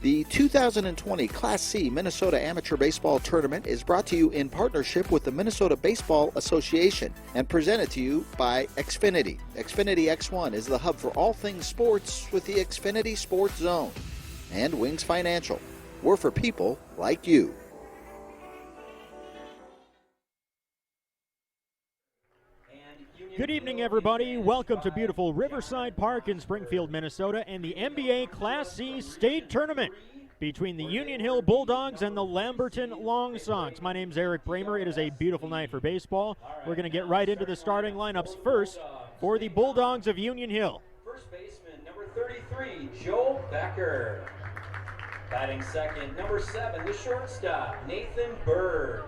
The 2020 Class C Minnesota Amateur Baseball Tournament is brought to you in partnership with the Minnesota Baseball Association and presented to you by Xfinity. Xfinity X1 is the hub for all things sports with the Xfinity Sports Zone. And Wings Financial. We're for people like you. Good evening, everybody. Welcome to beautiful Riverside Park in Springfield, Minnesota, and the MBA Class C State Tournament between the Union Hill Bulldogs and the Lamberton Long Sox. My name's Eric Bramer. It is a beautiful night for baseball. We're going to get right into the starting lineups first for the Bulldogs of Union Hill. First baseman, number 33, Joe Becker. Batting second, number 7, the shortstop, Nathan Berg.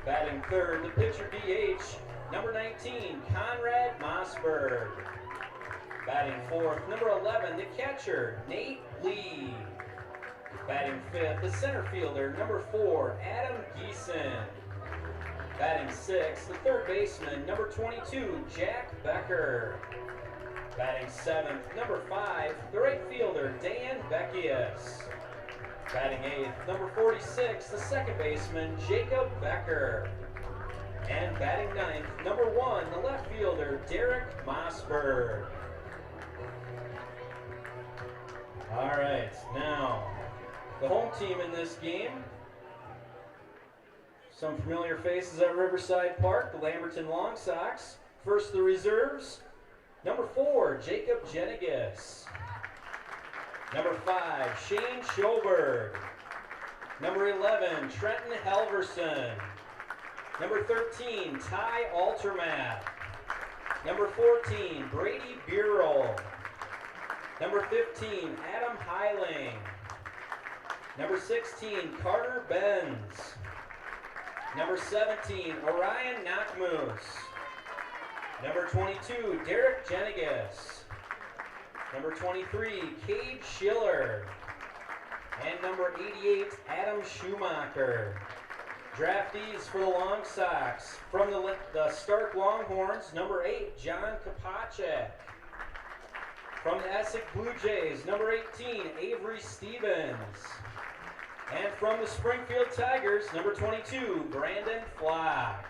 Batting third, the pitcher DH, number 19, Conrad Mossberg. Batting fourth, number 11, the catcher, Nate Lee. Batting fifth, the center fielder, number 4, Adam Gieson. Batting sixth, the third baseman, number 22, Jack Becker. Batting seventh, number 5, the right fielder, Dan Beckius. Batting eighth, number 46, the second baseman, Jacob Becker. And batting ninth, number 1, the left fielder, Derek Mossberg. All right, now the home team in this game. Some familiar faces at Riverside Park, the Lamberton Long Sox. First, the reserves. Number 4, Jacob Jennings. Number 5, Shane Schoberg. Number 11, Trenton Halverson. Number 13, Ty Altermath. Number 14, Brady Bureau. Number 15, Adam Heiling. Number 16, Carter Benz. Number 17, Orion Knockmoose. Number 22, Derek Jennings. Number 23, Cade Schiller. And number 88, Adam Schumacher. Draftees for the Long Sox. From the Stark Longhorns, number 8, John Kopacek. From the Essex Blue Jays, number 18, Avery Stevens. And from the Springfield Tigers, number 22, Brandon Flock.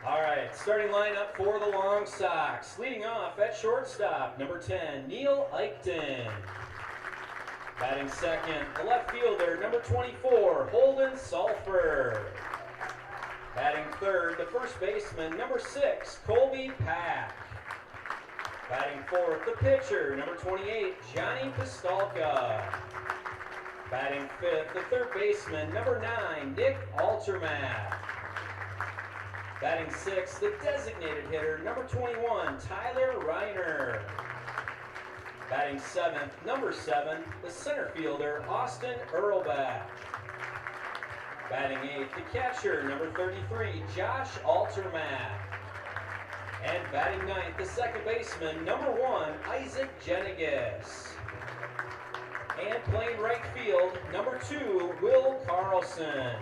All right, starting lineup for the Long Sox. Leading off at shortstop, number 10, Neil Eichten. Batting second, the left fielder, number 24, Holden Sulfur. Batting third, the first baseman, number 6, Colby Pack. Batting fourth, the pitcher, number 28, Johnny Pistolka. Batting fifth, the third baseman, number 9, Nick Altermath. Batting sixth, the designated hitter, number 21, Tyler Reiner. Batting seventh, number 7, the center fielder, Austin Earlback. Batting eighth, the catcher, number 33, Josh Altermath. And batting ninth, the second baseman, number 1, Isaac Jennings. And playing right field, number 2, Will Carlson.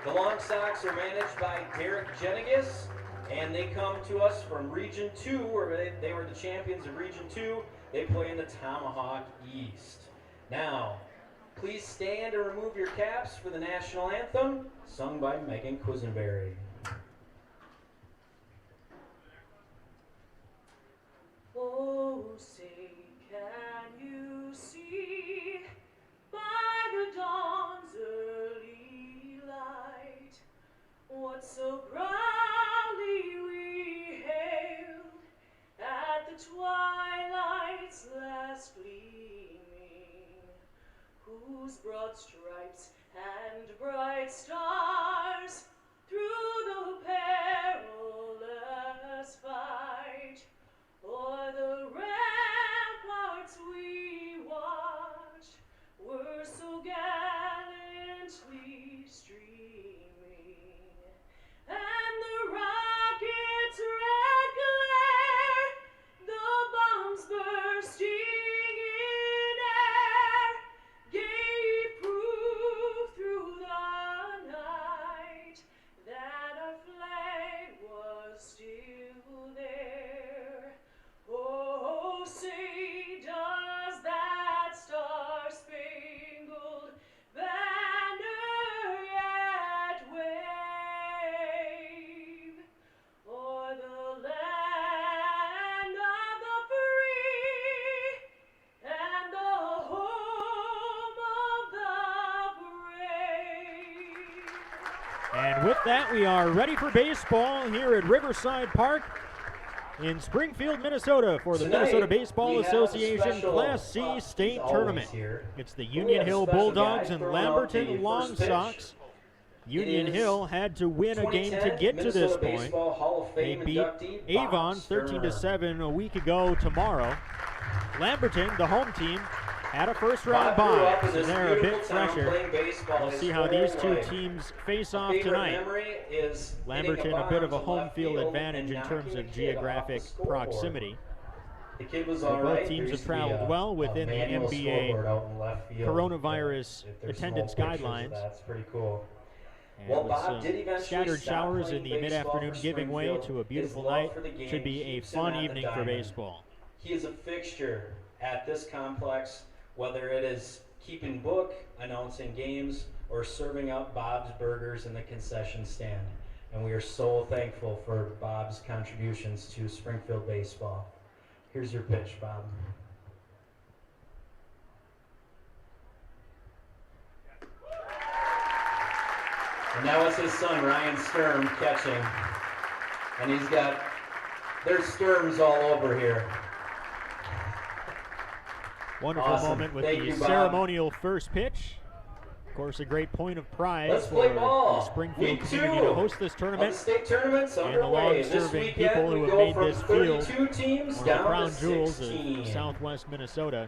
The Long Sox are managed by Derek Jennings, and they come to us from Region 2, where they were the champions of Region 2. They play in the Tomahawk East. Now, please stand and remove your caps for the national anthem, sung by Megan Quisenberry. Oh, say, can you see by the dawn's early light what so proudly we hailed at the twilight's last gleaming, whose broad stripes and bright stars through with that, we are ready for baseball here at Riverside Park in Springfield, Minnesota for the Minnesota Baseball Association Class C State Tournament. It's the Union Hill Bulldogs and Lamberton Long Sox. Union Hill had to win a game to get to this point. They beat Avon 13-7 a week ago tomorrow. Lamberton, the home team, had a first-round bye, so they're a bit fresher. We'll see how these two teams face off tonight. Lamberton, a bit of a home field advantage in terms of geographic proximity. Both teams have traveled well within the MBA coronavirus attendance guidelines. That's pretty cool. And with some scattered showers in the mid-afternoon giving way to a beautiful night, should be a fun evening for baseball. He is a fixture at this complex, whether it is keeping book, announcing games, or serving up Bob's Burgers in the concession stand. And we are so thankful for Bob's contributions to Springfield baseball. Here's your pitch, Bob. And now it's his son, Ryan Sturm, catching. And there's Sturms all over here. Wonderful moment with the ceremonial first pitch. Of course, a great point of pride for the Springfield community to host this tournament. State tournament's and the long-serving people who have made this field one of the crown jewels of southwest Minnesota,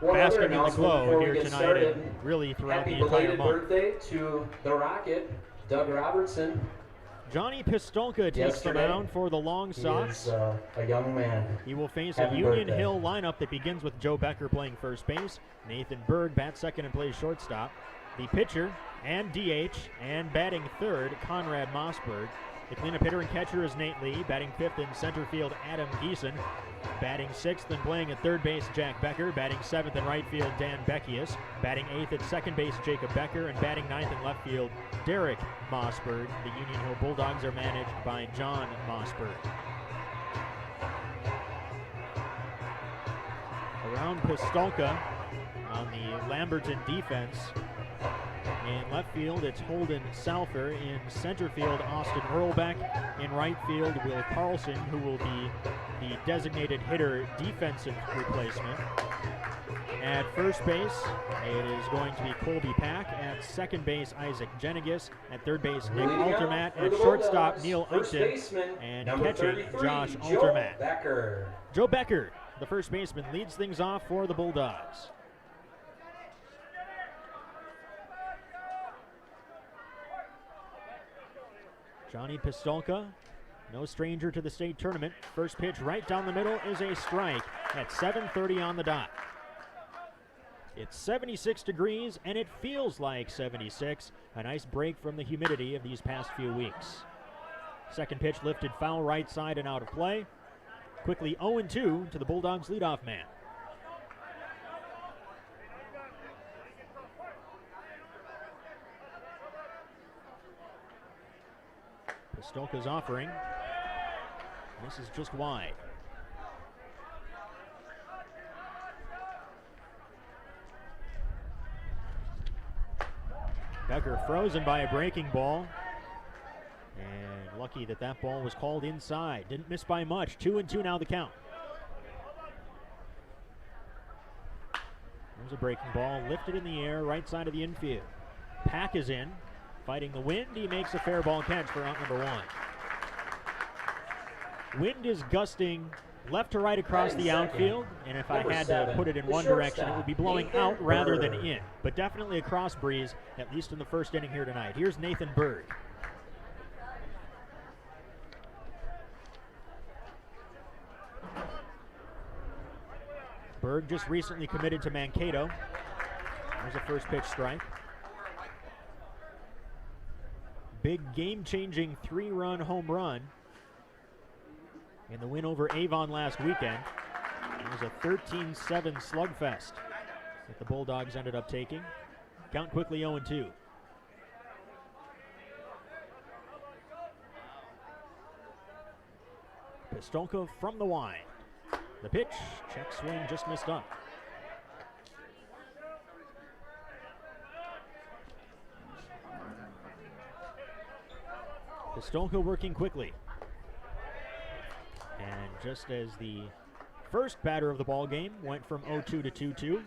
basking in the glow here tonight and really throughout the entire month. Birthday to the Rocket, Doug Robertson. Johnny Pistolka takes the mound for the Long Sox. He is a young man. He will face a Union Hill lineup that begins with Joe Becker playing first base. Nathan Berg bats second and plays shortstop. The pitcher and DH and batting third, Conrad Mossberg. The cleanup hitter and catcher is Nate Lee. Batting fifth in center field, Adam Gieson. Batting sixth and playing at third base, Jack Becker. Batting seventh in right field, Dan Beckius. Batting eighth at second base, Jacob Becker. And batting ninth in left field, Derek Mossberg. The Union Hill Bulldogs are managed by John Mossberg. Around Pistolka on the Lamberton defense. In left field, it's Holden Salfer. In center field, Austin Earlback. In right field, Will Carlson, who will be the designated hitter defensive replacement. At first base, it is going to be Colby Pack. At second base, Isaac Jennings. At third base, Nick Altermat. At shortstop, Neil Eichten. And catching, Josh Altermat. Joe Becker, the first baseman, leads things off for the Bulldogs. Johnny Pistolka, no stranger to the state tournament. First pitch right down the middle is a strike at 7:30 on the dot. It's 76 degrees and it feels like 76. A nice break from the humidity of these past few weeks. Second pitch lifted foul right side and out of play. Quickly 0-2 to the Bulldogs leadoff man. Pistolka's offering. This is just wide. Becker frozen by a breaking ball. And lucky that that ball was called inside. Didn't miss by much. 2-2 now the count. There's a breaking ball lifted in the air right side of the infield. Pack is in. Fighting the wind, he makes a fair ball catch for out number one. Wind is gusting left to right across the outfield, and if I had to put it in one direction, it would be blowing out rather than in, but definitely a cross breeze, at least in the first inning here tonight. Here's Nathan Berg. Berg just recently committed to Mankato. There's a first pitch strike. Big game-changing 3-run home run in the win over Avon last weekend. It was a 13-7 slugfest that the Bulldogs ended up taking. Count quickly 0-2. Pistolka from the wide. The pitch, check swing, just missed up. Pistolka working quickly. And just as the first batter of the ball game went from 0-2 to 2-2,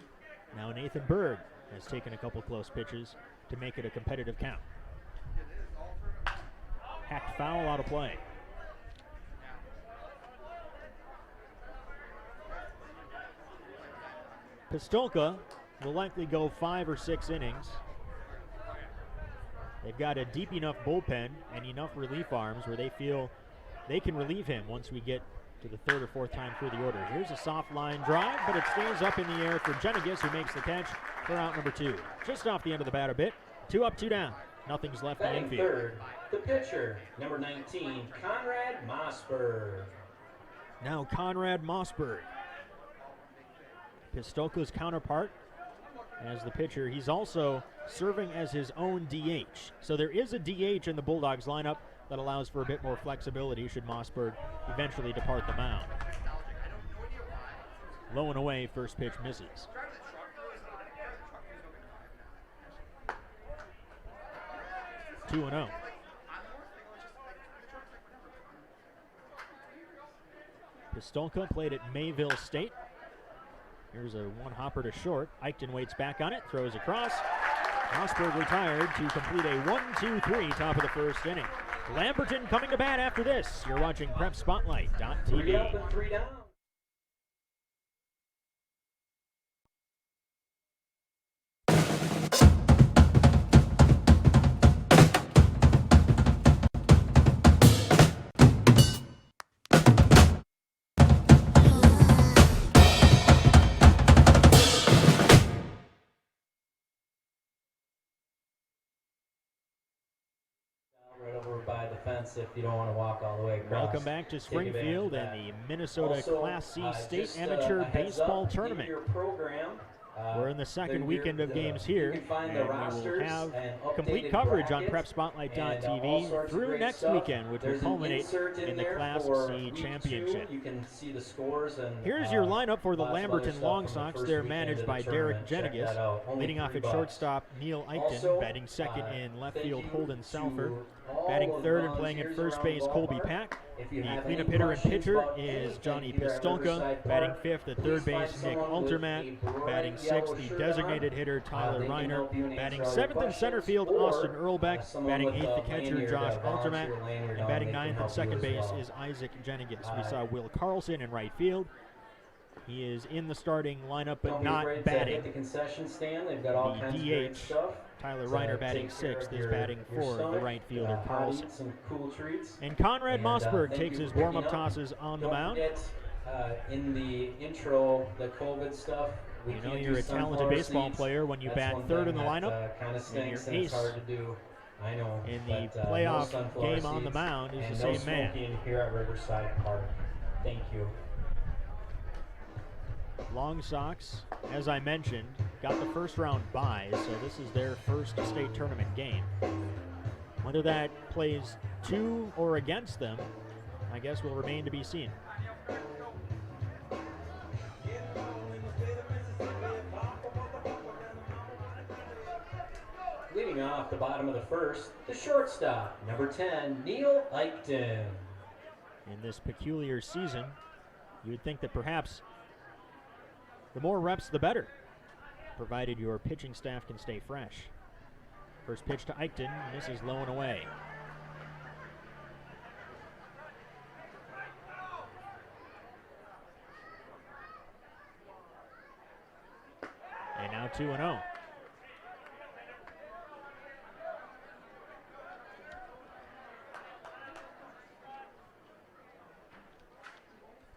now Nathan Berg has taken a couple close pitches to make it a competitive count. Hacked foul out of play. Pistolka will likely go 5 or 6 innings. They've got a deep enough bullpen and enough relief arms where they feel they can relieve him once we get to the 3rd or 4th time through the order. Here's a soft line drive, but it stays up in the air for Jennings, who makes the catch for out number 2. Just off the end of the bat a bit. 2 up, 2 down. Nothing's left in the infield. Third, the pitcher, number 19, Conrad Mossberg. Now Conrad Mossberg, Pistolka's counterpart as the pitcher. He's also serving as his own DH. So there is a DH in the Bulldogs lineup that allows for a bit more flexibility should Mossberg eventually depart the mound. Low and away, first pitch misses. Two and 0. Pistolka played at Mayville State. Here's a one-hopper to short. Eichten waits back on it, throws across. Mossberg retired to complete a 1-2-3 top of the first inning. Lamberton coming to bat after this. You're watching PrepSpotlight.tv. 3 up and 3 down. Right over by the fence if you don't want to walk all the way across. Welcome back to Springfield and the Minnesota Also, Class C State just, Amateur a heads Baseball up, Tournament. your program, We're in the second weekend of games here, you can find and the we will rosters have and complete updated coverage on brackets and all PrepSpotlight.tv sorts of through great next stuff. weekend, which will There's an culminate insert in the there Class for C week Championship. 2. You can see the scores and Here's your lineup for the lots of other Lamberton stuff Long from the Sox. first They're weekend managed of by the Derek tournament. Check Jennings. that out. Only Leading off $3. at shortstop, Neil Eichten. Also, Batting second in left thank field, you Holden to Salfer. all Batting of the third and playing at volunteers first around base, the Colby ballpark. Pack. If you The have cleanup any hitter and questions pitcher about is anything Johnny here at Pistolka. Riverside Batting Park, fifth at please third find base, Nick someone with Altermat. a bright Batting yellow sixth, the shirt designated on. hitter Tyler They can Reiner. help you and Batting answer all your seventh in center questions, field, or, Austin Earlback. someone Batting with eighth, a the catcher lanyard, Josh volunteer Altermat. lanyard And on, batting they can ninth help and second you as base well. is Isaac Jennings. We saw Will Carlson in right field. He is in the starting lineup, but Don't be not afraid to batting. hit the concession stand. They've got all The kinds of great DH, stuff. Tyler to Reiner batting take care sixth of is batting your for the stomach, right fielder hot Carlson. eats, some cool treats. And Conrad And, Mossberg thank takes you his for warm-up picking up. tosses on the Don't mound. forget, in the intro, the COVID stuff. You know you're a talented baseball player when you bat third in the lineup. Kind of stinks your and it's ace hard to do. I know. in the but, playoff no sunflower game on the seeds mound is and the no same man. smoking here at Riverside Park. Thank you. Long Sox, as I mentioned, got the first round bye, so this is their first state tournament game. Whether that plays to or against them, I guess will remain to be seen. Leading off the bottom of the first, the shortstop, number 10, Neil Eichten. In this peculiar season, you would think that perhaps the more reps, the better, provided your pitching staff can stay fresh. First pitch to Eichten, this is low and away. And now 2-0.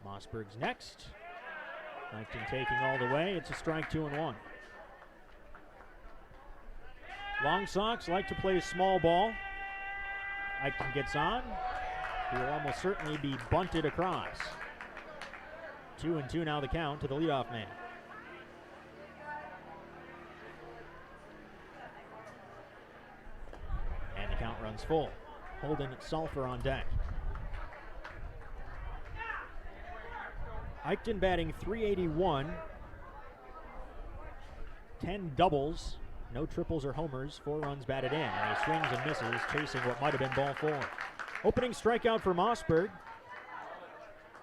Mossberg's next. Eichten taking all the way. It's a strike, 2-1. Long Sox like to play small ball. Eichten gets on. He will almost certainly be bunted across. 2-2 now the count to the leadoff man. And the count runs full. Holden Salfer on deck. Eichten batting .381, 10 doubles, no triples or homers, 4 runs batted in, and he swings and misses, chasing what might have been ball 4. Opening strikeout for Mossberg.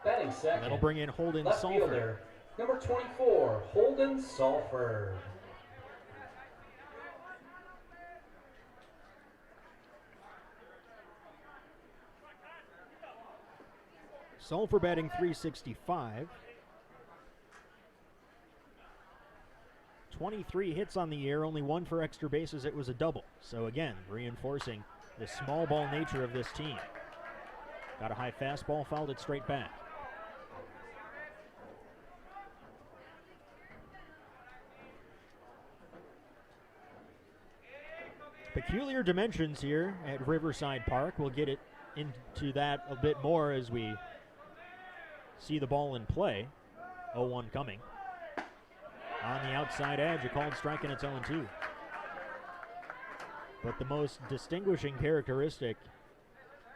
Batting second. That'll bring in Holden Left Sulfur. fielder, number 24, Holden Sulfur. Sulfur batting .365. 23 hits on the year, only one for extra bases. It was a double. So again, reinforcing the small ball nature of this team. Got a high fastball, fouled it straight back. Peculiar dimensions here at Riverside Park. We'll get it into that a bit more as we see the ball in play. 0-1 coming. On the outside edge, a called strike, and it's 0-2. But the most distinguishing characteristic,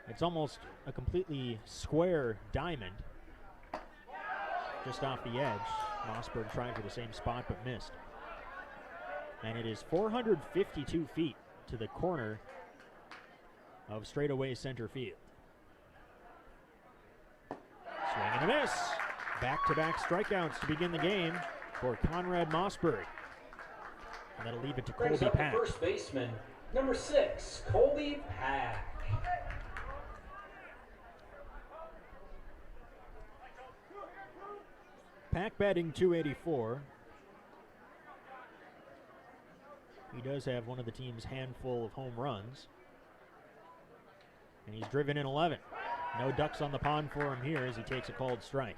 it's almost a completely square diamond. Just off the edge. Mossberg tried for the same spot but missed. And it is 452 feet to the corner of straightaway center field. Swing and a miss. Back-to-back strikeouts to begin the game for Conrad Mossberg. And that'll leave it to Brings Colby up the Pack. first baseman, number 6, Colby Pack. Pack batting .284. He does have one of the team's handful of home runs. And he's driven in 11. No ducks on the pond for him here as he takes a called strike.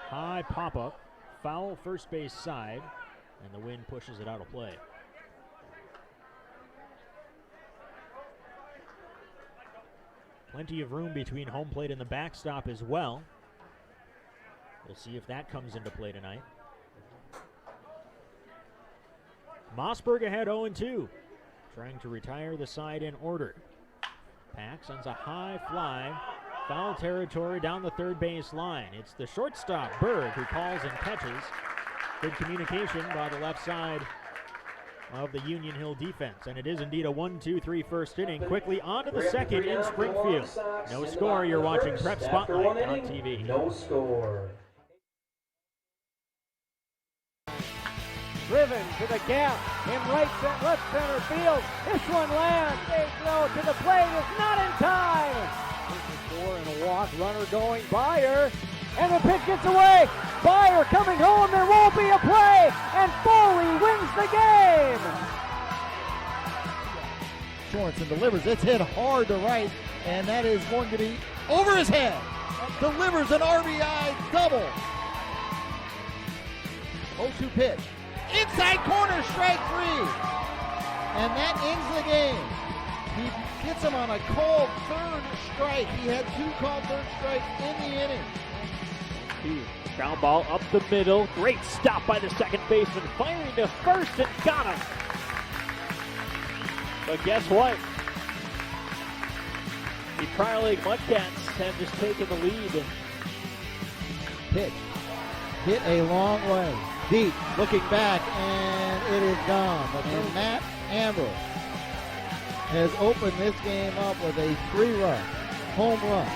High pop-up, foul first base side, and the wind pushes it out of play. Plenty of room between home plate and the backstop as well. We'll see if that comes into play tonight. Mossberg ahead 0-2, trying to retire the side in order. Pack sends a high fly, foul territory down the third base line. It's the shortstop, Berg, who calls and catches. Good communication by the left side of the Union Hill defense. And it is indeed a 1-2-3 first inning. Quickly on to the second in Springfield. No score. You're watching Prep Spotlight on TV. No score. Driven to the gap in left center field. This one lands. They throw to the plate. It's not in time. This is score and a walk. Runner going. Beyer. And the pitch gets away. Beyer coming home. There won't be a play. And Foley wins the game. Shorts and delivers. It's hit hard to right. And that is going to be over his head. Delivers an RBI double. 0-2 pitch. Inside corner, strike 3. And that ends the game. He gets him on a called third strike. He had 2 called third strikes in the inning. Ground ball up the middle. Great stop by the second baseman. Firing to first and got him. But guess what? The Prior League Mudcats have just taken the lead. Pitch. Hit a long way. Deep, looking back, and it is gone. And Matt Ambrose has opened this game up with a 3-run home run.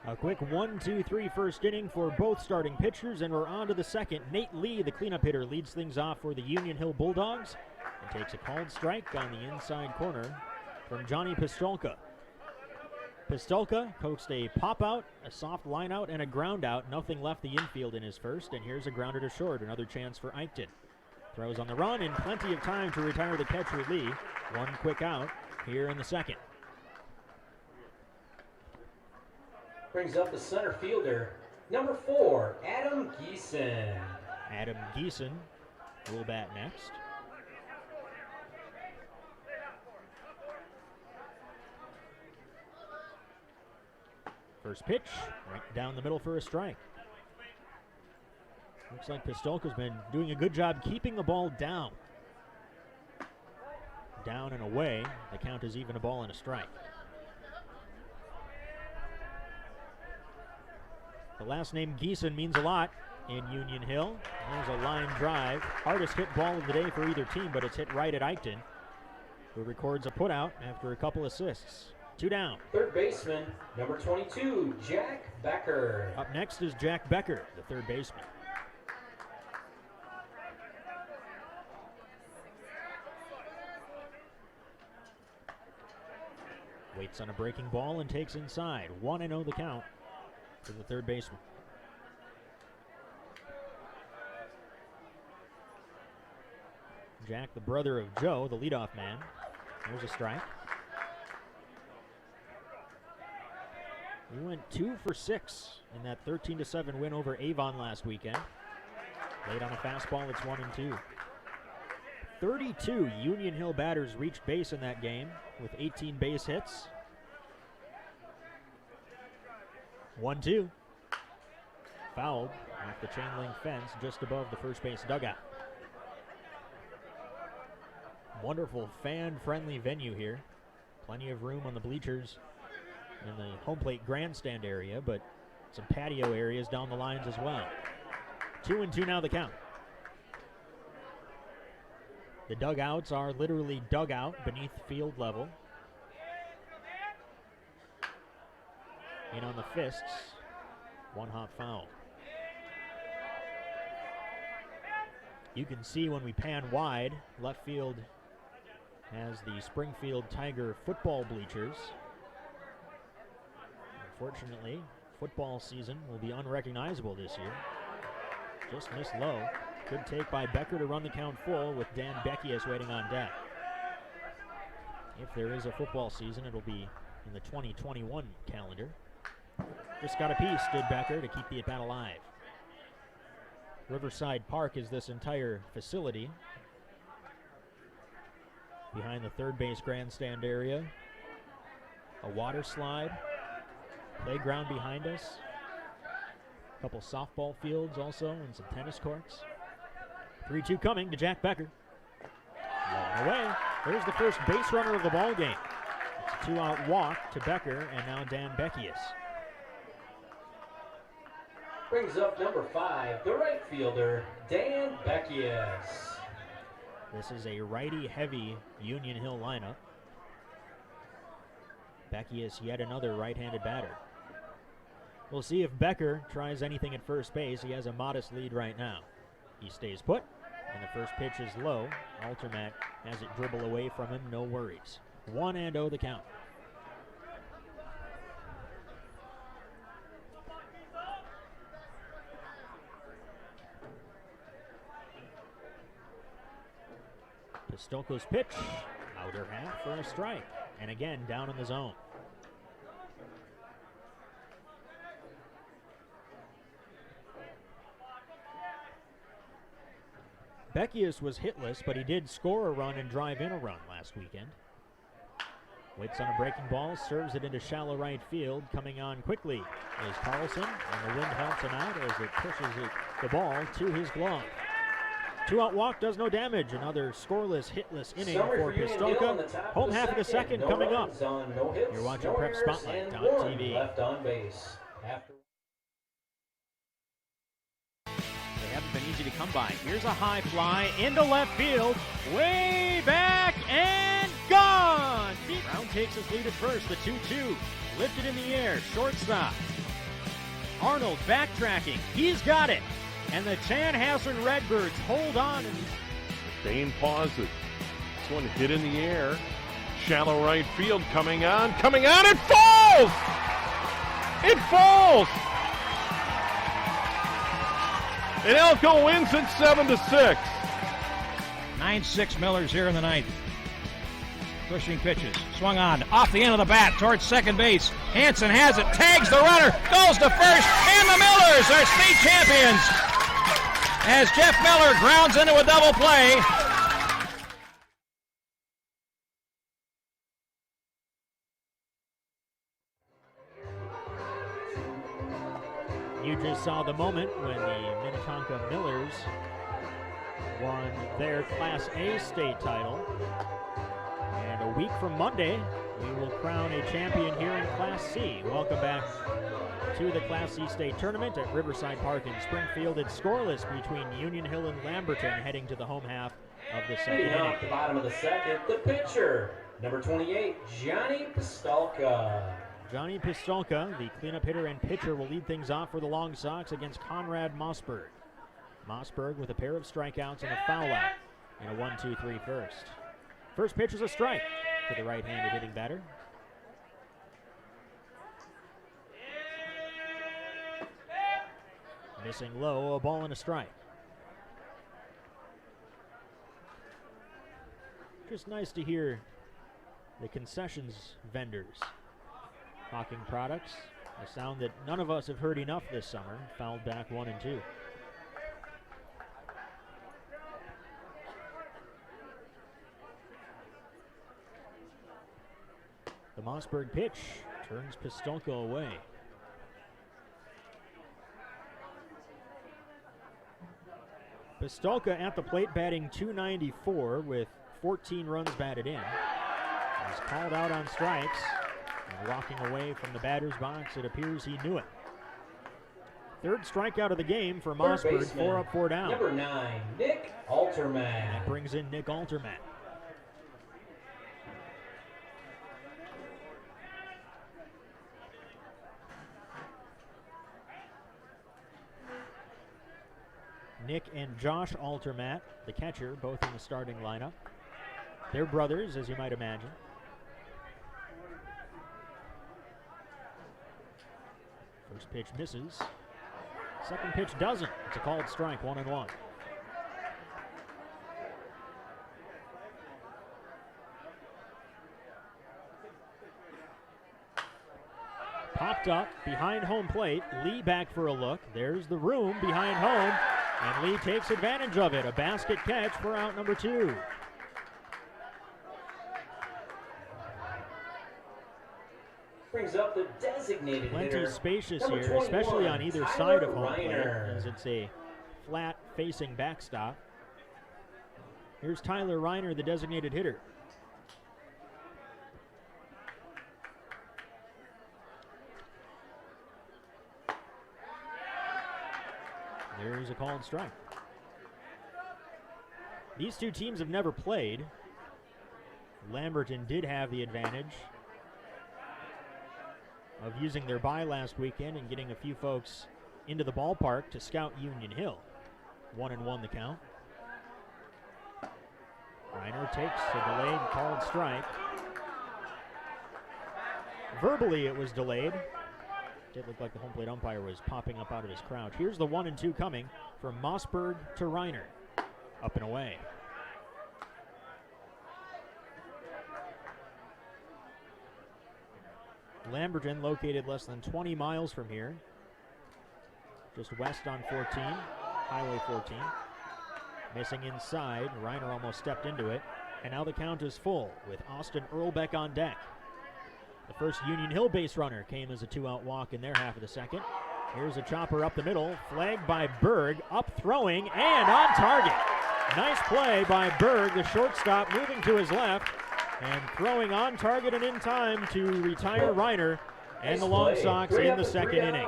A quick 1-2-3 first inning for both starting pitchers, and we're on to the second. Nate Lee, the cleanup hitter, leads things off for the Union Hill Bulldogs and takes a called strike on the inside corner from Johnny Pistolka. Pistolka coaxed a pop-out, a soft line-out, and a ground-out. Nothing left the infield in his first, and here's a grounder to short. Another chance for Eichten. Throws on the run and plenty of time to retire the catcher Lee. One quick out here in the second. Brings up the center fielder, number 4, Adam Gieson. Adam Gieson will bat next. First pitch, right down the middle for a strike. Looks like Pistolka's been doing a good job keeping the ball down. Down and away. The count is even, a ball and a strike. The last name Gieson means a lot in Union Hill. There's a line drive. Hardest hit ball of the day for either team, but it's hit right at Eichten, who records a putout after a couple assists. 2 down. Third baseman, number 22, Jack Becker. Up next is Jack Becker, the third baseman. Waits on a breaking ball and takes inside. 1-0 the count for the third baseman. Jack, the brother of Joe, the leadoff man. There's a strike. We went 2 for 6 in that 13-7 win over Avon last weekend. Late on a fastball, it's 1-2. 32 Union Hill batters reached base in that game with 18 base hits. 1-2. Fouled off the chain link fence just above the first base dugout. Wonderful fan-friendly venue here. Plenty of room on the bleachers in the home plate grandstand area, but some patio areas down the lines as well. 2-2 now the count. The dugouts are literally dugout beneath field level. In on the fists, 1-hop foul. You can see when we pan wide, left field has the Springfield Tiger football bleachers. Unfortunately, football season will be unrecognizable this year. Just missed low. Good take by Becker to run the count full with Dan Beckius waiting on deck. If there is a football season, it'll be in the 2021 calendar. Just got a piece, did Becker, to keep the at-bat alive. Riverside Park is this entire facility. Behind the third base grandstand area, a water slide, playground behind us, a couple softball fields also, and some tennis courts. 3-2 coming to Jack Becker. Long away. There's the first base runner of the ball game. It's a 2-out walk to Becker, and now Dan Beckius. Brings up number 5, the right fielder, Dan Beckius. This is a righty-heavy Union Hill lineup. Beckius, yet another right-handed batter. We'll see if Becker tries anything at first base. He has a modest lead right now. He stays put, and the first pitch is low. Altermat has it dribble away from him, no worries. 1-0 the count. Pistolko's pitch, outer half for a strike, and again down in the zone. Beckius was hitless, but he did score a run and drive in a run last weekend. Waits on a breaking ball, serves it into shallow right field. Coming on quickly is Carlson, and the wind helps him out as it pushes the ball to his glove. 2-out walk does no damage. Another scoreless, hitless inning for Pistolka. Home half of the second coming up. You're watching Prep Spotlight on TV. Left on base. After They haven't been easy to come by. Here's a high fly into left field. Way back and gone. Brown takes his lead at first. The 2-2. Lifted in the air. Shortstop. Arnold backtracking. He's got it. And the Chanhassen Redbirds hold on. Dane pauses. This one hit in the air. Shallow right field coming on. It falls! It falls! And Elko wins it 7-6. 9-6 Millers here in the ninth. Pushing pitches. Swung on. Off the end of the bat towards second base. Hansen has it. Tags the runner. Goes to first. And the Millers are state champions. As Jeff Miller grounds into a double play. You just saw the moment when the Minnetonka Millers won their Class A state title. And a week from Monday, we will crown a champion here in Class C. Welcome back to the Class C state tournament at Riverside Park in Springfield. It's scoreless between Union Hill and Lamberton heading to the home half of the second Leading inning. off the bottom of the second, the pitcher, number 28, Johnny Pistolka. Johnny Pistolka, the cleanup hitter and pitcher, will lead things off for the Long Sox against Conrad Mossberg. Mossberg with a pair of strikeouts and a foul out in a 1-2-3 first. First pitch was a strike to the right-handed hitting batter. Missing low, a ball and a strike. Just nice to hear the concessions vendors hawking products, a sound that none of us have heard enough this summer. Fouled back 1 and 2. The Mossberg pitch turns Pistolka away. Pistolka at the plate batting .294 with 14 runs batted in. He's called out on strikes and walking away from the batter's box. It appears he knew it. Third strikeout of the game for Mossberg, 4 up, 4 down. Number 9, Nick Alterman. That brings in Nick Alterman. Nick and Josh Altermat, the catcher, both in the starting lineup. They're brothers, as you might imagine. First pitch misses. Second pitch doesn't. It's a called strike, 1-1. Popped up behind home plate. Lee back for a look. There's the room behind home. And Lee takes advantage of it. A basket catch for out number 2. Brings up the designated Plenty hitter, spacious number here, 21, especially on either Tyler side of home Reiner. plate, as it's a flat-facing backstop. Here's Tyler Reiner, the designated hitter. There's a called strike. These two teams have never played. Lamberton did have the advantage of using their bye last weekend and getting a few folks into the ballpark to scout Union Hill. 1-1 the count. Reiner takes a delayed called strike. Verbally it was delayed. Did look like the home plate umpire was popping up out of his crouch. Here's the 1-2 coming from Mossberg to Reiner. Up and away. Lamberton located less than 20 miles from here. Just west on 14, Highway 14. Missing inside, Reiner almost stepped into it. And now the count is full with Austin Earlback on deck. The first Union Hill base runner came as a 2-out walk in their half of the second. Here's a chopper up the middle, flagged by Berg, up throwing and on target. Nice play by Berg, the shortstop, moving to his left and throwing on target and in time to retire Reiner and the Long Sox in the second inning.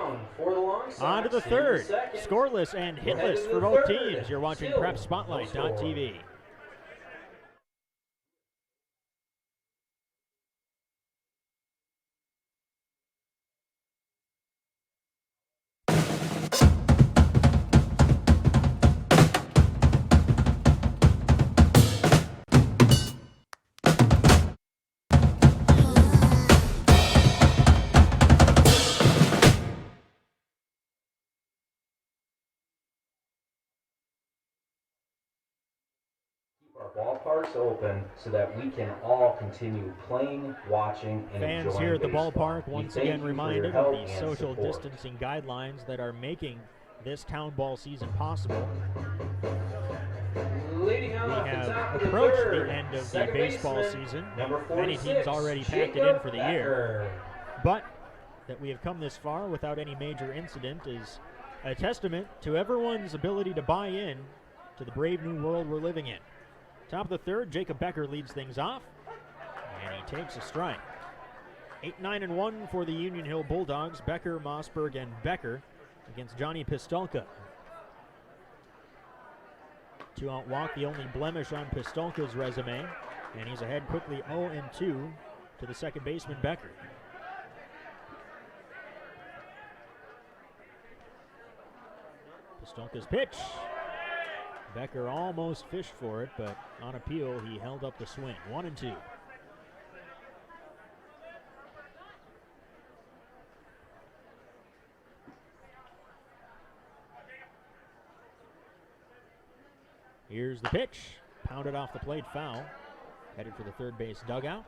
On to the third, scoreless and hitless for both teams. You're watching PrepSpotlight.tv. Ballparks open so that we can all continue playing, watching, and fans enjoying here at the baseball. ballpark once again reminded of the social support. distancing guidelines that are making this town ball season possible. Leading off We have the top of approached the third, the end of the second baseball baseman, season. number Many 46, teams already packed it in Jacob for the year. Becker. But that we have come this far without any major incident is a testament to everyone's ability to buy in to the brave new world we're living in. Top of the third, Jacob Becker leads things off, and he takes a strike. 8-9-1 for the Union Hill Bulldogs. Becker, Mossberg, and Becker against Johnny Pistolka. 2-out walk, the only blemish on Pistolka's resume, and he's ahead quickly 0-2 to the second baseman, Becker. Pistolka's pitch. Becker almost fished for it, but on appeal, he held up the swing. 1-2. Here's the pitch. Pounded off the plate, foul. Headed for the third base dugout.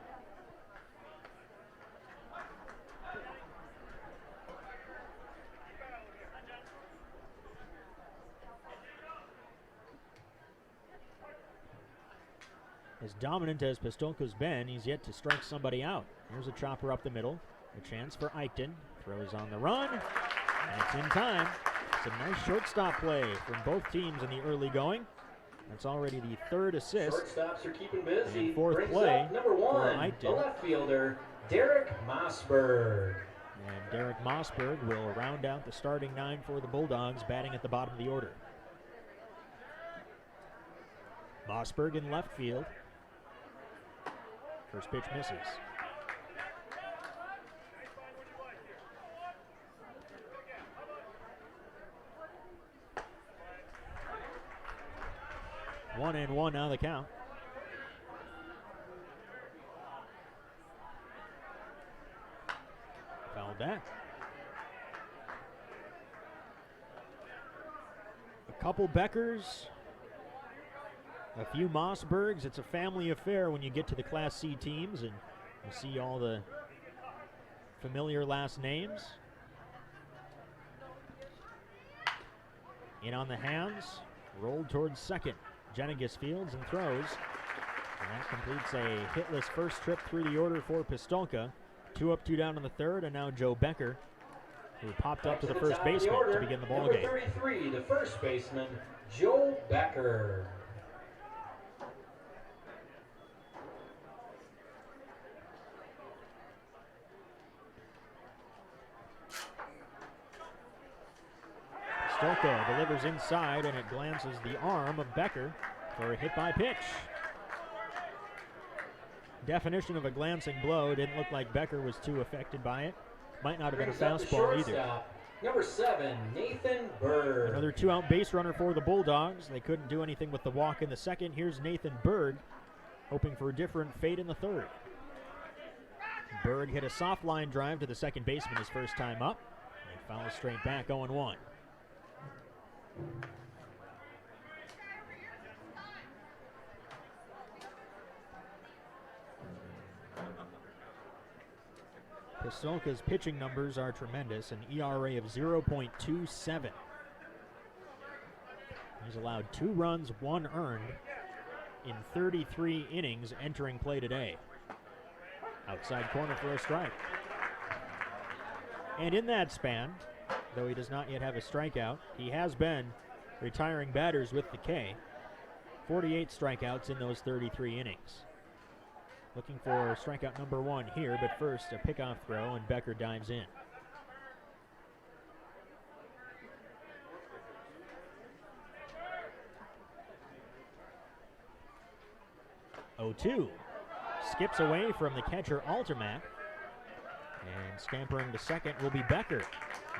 As dominant as Pistolka's been, he's yet to strike somebody out. Here's a chopper up the middle. A chance for Eichten. Throws on the run. And it's in time. It's a nice shortstop play from both teams in the early going. That's already the third assist. Shortstops are keeping busy. And fourth Brings play up number one, for Eichten. the left fielder, Derek Mossberg. And Derek Mossberg will round out the starting nine for the Bulldogs, batting at the bottom of the order. Mossberg in left field. First pitch misses. One and one now the count. Fouled back. A couple Beckers, a few Mossbergs. It's a family affair when you get to the Class C teams and you see all the familiar last names. In on the hands, rolled towards second. Jennings fields and throws. And that completes a hitless first trip through the order for Pistolka. 2 up, 2 down in the third, and now Joe Becker, who popped up to the first baseman to begin the ball game. Number 33, the first baseman, Joe Becker. Pistolka delivers inside, and it glances the arm of Becker for a hit by pitch. Definition of a glancing blow. Didn't look like Becker was too affected by it. Might not have been a fastball either. Number 7, Nathan Berg. Another 2-out base runner for the Bulldogs. They couldn't do anything with the walk in the second. Here's Nathan Berg, hoping for a different fate in the third. Berg hit a soft line drive to the second baseman his first time up. And fouls straight back, 0-1. Pistolka's pitching numbers are tremendous, an ERA of 0.27. He's allowed 2 runs, 1 earned in 33 innings entering play today. Outside corner for a strike. And in that span, though he does not yet have a strikeout, he has been retiring batters with the K. 48 strikeouts in those 33 innings. Looking for strikeout number 1 here, but first a pickoff throw, and Becker dives in. Oh-2. Skips away from the catcher, Altermatt. And scampering to second will be Becker.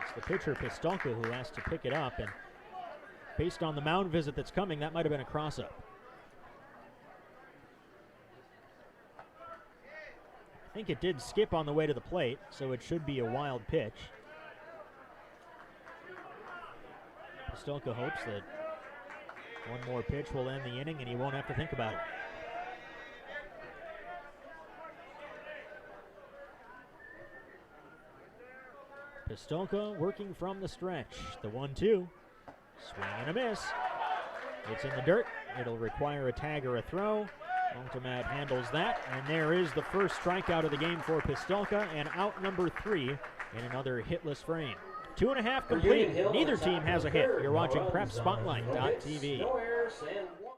It's the pitcher, Pistolka, who has to pick it up, and based on the mound visit that's coming, that might have been a cross-up. I think it did skip on the way to the plate, so it should be a wild pitch. Pistolka hopes that one more pitch will end the inning and he won't have to think about it. Pistolka working from the stretch. The 1-2. Swing and a miss. It's in the dirt. It'll require a tag or a throw. Altermatt handles that, and there is the first strikeout of the game for Pistolka, and out number 3 in another hitless frame. 2.5 complete. Neither team has a hit. You're watching PrepSpotlight.tv. No errors and 1.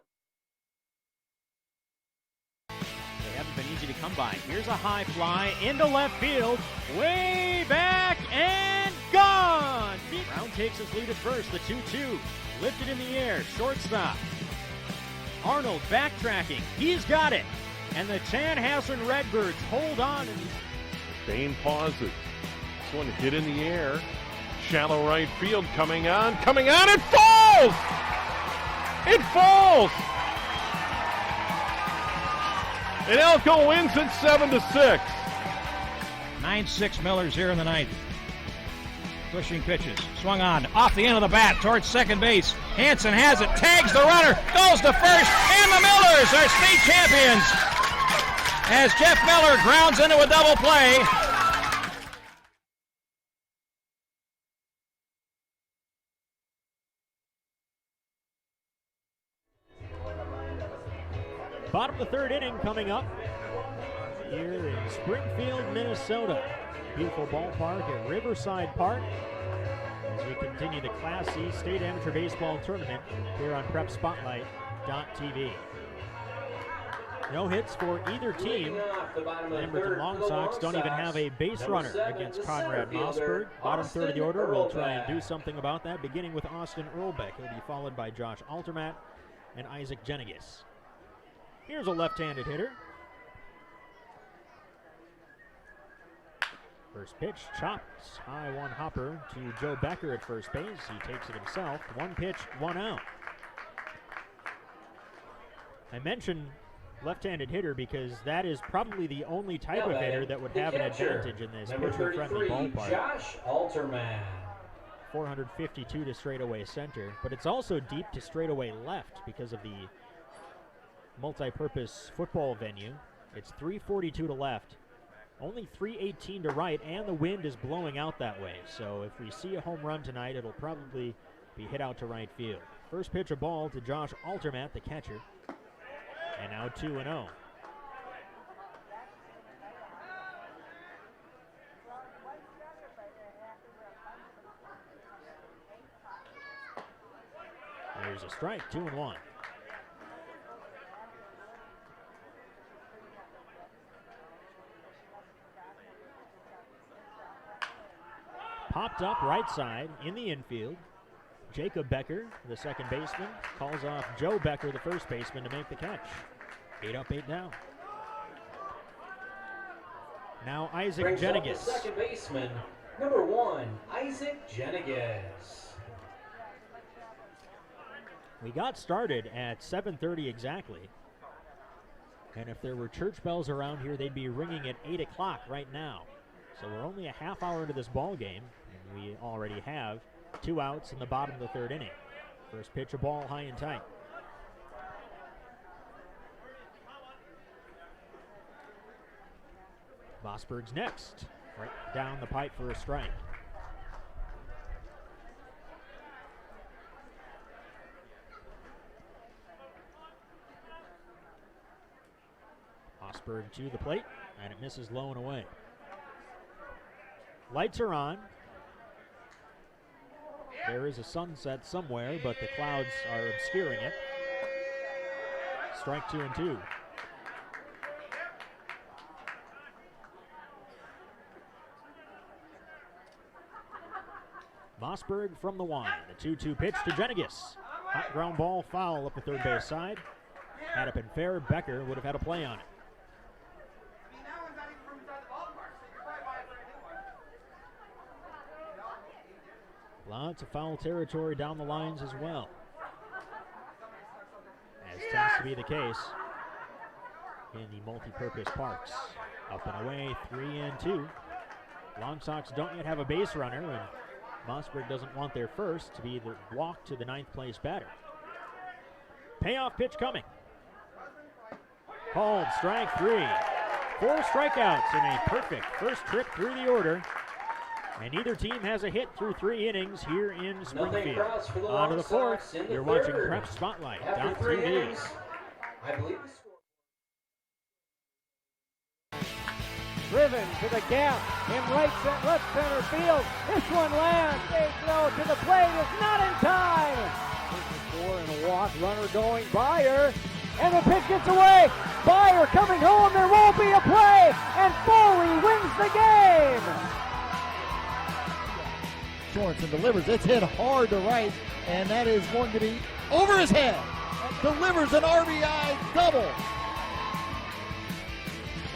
They haven't been easy to come by. Here's a high fly into left field, way back and gone. Brown takes his lead at first, the 2-2. Lifted in the air, shortstop. Arnold backtracking, he's got it. And the Chanhassen Redbirds hold on. Bain pauses. This one hit in the air. Shallow right field, coming on, it falls! It falls! And Elko wins it 7-6. 9-6 Millers here in the ninth. Pushing pitches, swung on, off the end of the bat towards second base. Hansen has it, tags the runner, goes to first, and the Millers are state champions! As Jeff Miller grounds into a double play. Bottom of the third inning coming up here in Springfield, Minnesota. Beautiful ballpark at Riverside Park as we continue the Class C State Amateur Baseball Tournament here on PrepSpotlight.tv. No hits for either team. Lamberton Long Sox don't even have a base runner against Conrad Mossberg. Bottom third of the order, we'll try and do something about that, beginning with Austin Earlback. He'll be followed by Josh Altermat and Isaac Jennings. Here's a left-handed hitter. First pitch, chopped. High one hopper to Joe Becker at first base. He takes it himself. One pitch, one out. I mentioned left-handed hitter because that is probably the only type of hitter that would have an advantage in this pitcher-friendly ballpark. Josh Alterman. 452 to straightaway center, but it's also deep to straightaway left because of the multi-purpose football venue. It's 342 to left, only 318 to right, and the wind is blowing out that way. So if we see a home run tonight, it'll probably be hit out to right field. First pitch, a ball to Josh Altermat, the catcher. And now 2-0. There's a strike, 2-1. Popped up right side in the infield. Jacob Becker, the second baseman, calls off Joe Becker, the first baseman, to make the catch. 8 up, 8 down. Now Isaac Jennings. Second baseman, number 1, Isaac Jennings. We got started at 7:30 exactly. And if there were church bells around here, they'd be ringing at 8 o'clock right now. So we're only a half hour into this ball game, and we already have 2 outs in the bottom of the third inning. First pitch, a ball high and tight. Mossberg's next, right down the pipe for a strike. Mossberg to the plate, and it misses low and away. Lights are on. There is a sunset somewhere, but the clouds are obscuring it. Strike 2 and 2. Mossberg from the line. The 2-2 pitch to Jennings. Hot ground ball foul up the third base side. Had it been fair, Becker would have had a play on it. Lots of foul territory down the lines as well, as tends to be the case in the multi-purpose parks. Up and away, 3 and 2. Long Sox don't yet have a base runner, and Mossberg doesn't want their first to be the walk to the 9th place batter. Payoff pitch coming. Called strike 3. 4 strikeouts in a perfect first trip through the order. And neither team has a hit through 3 innings here in Springfield. On to the 4th. You're watching Prep Spotlight.tv. I believe the score. Driven to the gap in left center field. This one lands. They throw to the plate. It's not in time. This is 4 and a walk. Runner going by her. And the pitch gets away. Byer coming home. There won't be a play. And Foley wins the game. Sorensen delivers. It's hit hard to right, and that is going to be over his head. Delivers an RBI double.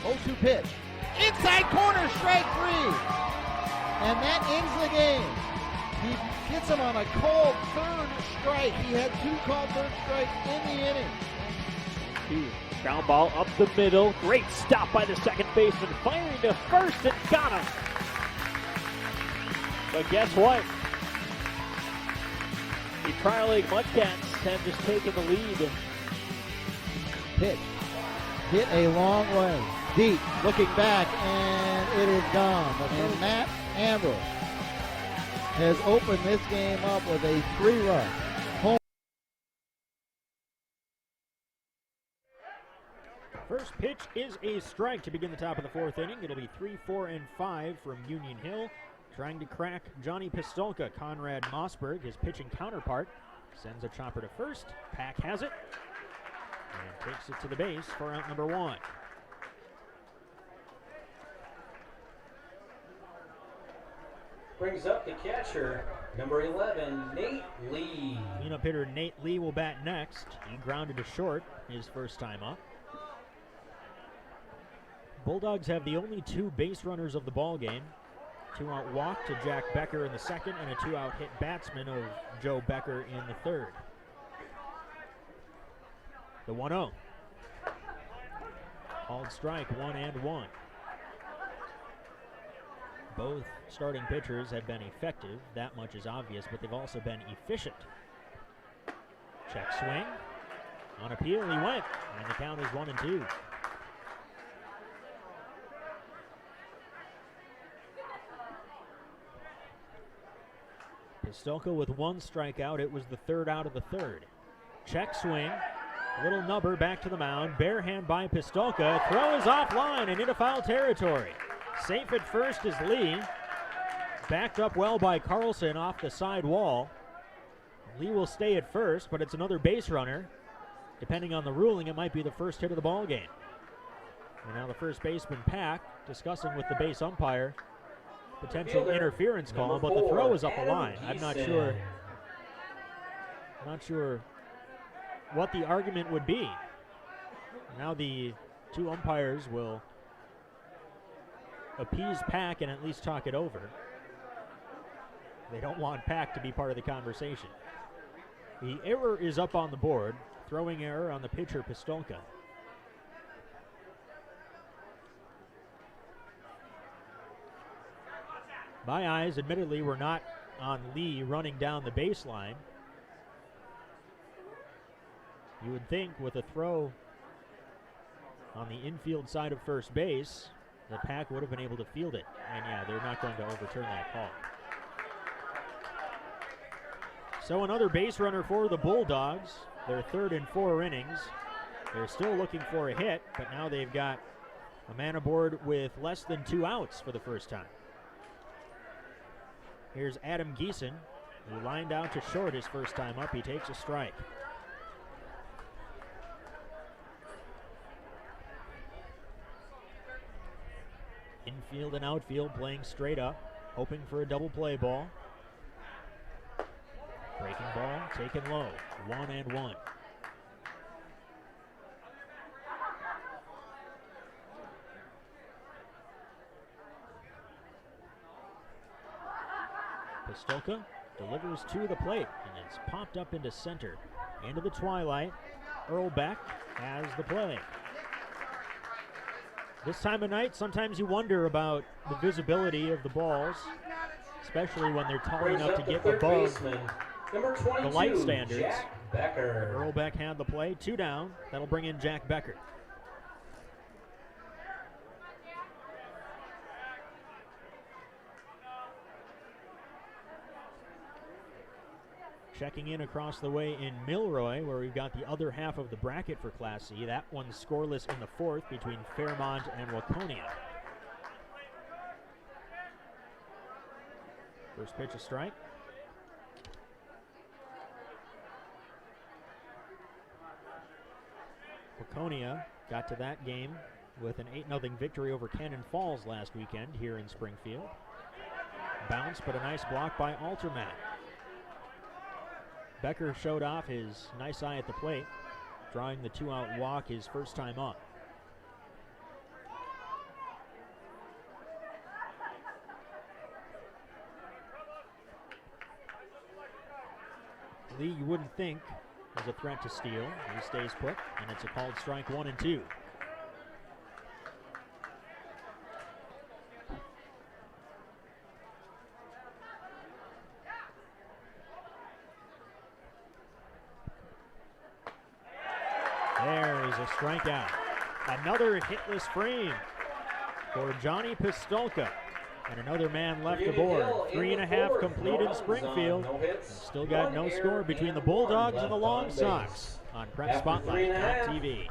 0-2 pitch. Inside corner, strike 3. And that ends the game. He gets him on a called third strike. He had 2 called third strikes in the inning. Ground ball up the middle. Great stop by the second baseman. Firing to first and got him. But guess what? The Trial League Mudcats have just taken the lead. Pitch. Hit a long way. Deep. Looking back, and it is gone. And Matt Ambrose has opened this game up with a 3-run home. First pitch is a strike to begin the top of the 4th inning. It'll be 3, 4, and 5 from Union Hill. Trying to crack Johnny Pistolka. Conrad Mossberg, his pitching counterpart, sends a chopper to first. Pack has it and takes it to the base for out number 1. Brings up the catcher, number 11, Nate Lee. Cleanup hitter Nate Lee will bat next. He grounded to short his first time up. Bulldogs have the only 2 base runners of the ball game. 2-out walk to Jack Becker in the second, and a 2-out hit batsman of Joe Becker in the third. The 1-0. Called strike, 1-1. Both starting pitchers have been effective, that much is obvious, but they've also been efficient. Check swing. On appeal, he went, and the count is 1-2. Pistolka with 1 strikeout. It was the 3rd out of the 3rd. Check swing. Little nubber back to the mound. Bare hand by Pistolka. Throw is offline and into foul territory. Safe at first is Lee. Backed up well by Carlson off the side wall. Lee will stay at first, but it's another base runner. Depending on the ruling, it might be the first hit of the ball game. And now the first baseman, Pack, discussing with the base umpire potential interference call, but the throw is up the line. I'm not sure what the argument would be. Now the 2 umpires will appease Pack and at least talk it over. They don't want Pack to be part of the conversation. The error is up on the board. Throwing error on the pitcher, Pistolka. My eyes, admittedly, were not on Lee running down the baseline. You would think with a throw on the infield side of first base, the Pack would have been able to field it. And yeah, they're not going to overturn that call. So another base runner for the Bulldogs. Their 3rd in 4 innings. They're still looking for a hit, but now they've got a man aboard with less than 2 outs for the first time. Here's Adam Gieson, who lined out to short his first time up. He takes a strike. Infield and outfield playing straight up, hoping for a double play ball. Breaking ball, taken low, 1-1. Pistolka delivers to the plate, and it's popped up into center. Into the twilight, Earlback has the play. This time of night, sometimes you wonder about the visibility of the balls, especially when they're tall enough to get above the light standards. Becker. Earlback had the play, 2 down. That'll bring in Jack Becker. Checking in across the way in Milroy, where we've got the other half of the bracket for Class C. That one's scoreless in the 4th between Fairmont and Waconia. First pitch, a strike. Waconia got to that game with an 8-0 victory over Cannon Falls last weekend here in Springfield. Bounce, but a nice block by Altermat. Becker showed off his nice eye at the plate, drawing the 2-out walk his first time up. Lee, you wouldn't think, is a threat to steal. He stays put, and it's a called strike 1 and 2. There is a strikeout. Another hitless frame for Johnny Pistolka. And another man left aboard. 3.5 complete in Springfield. Still got no score between the Bulldogs and the Long Sox on Prep Spotlight.tv.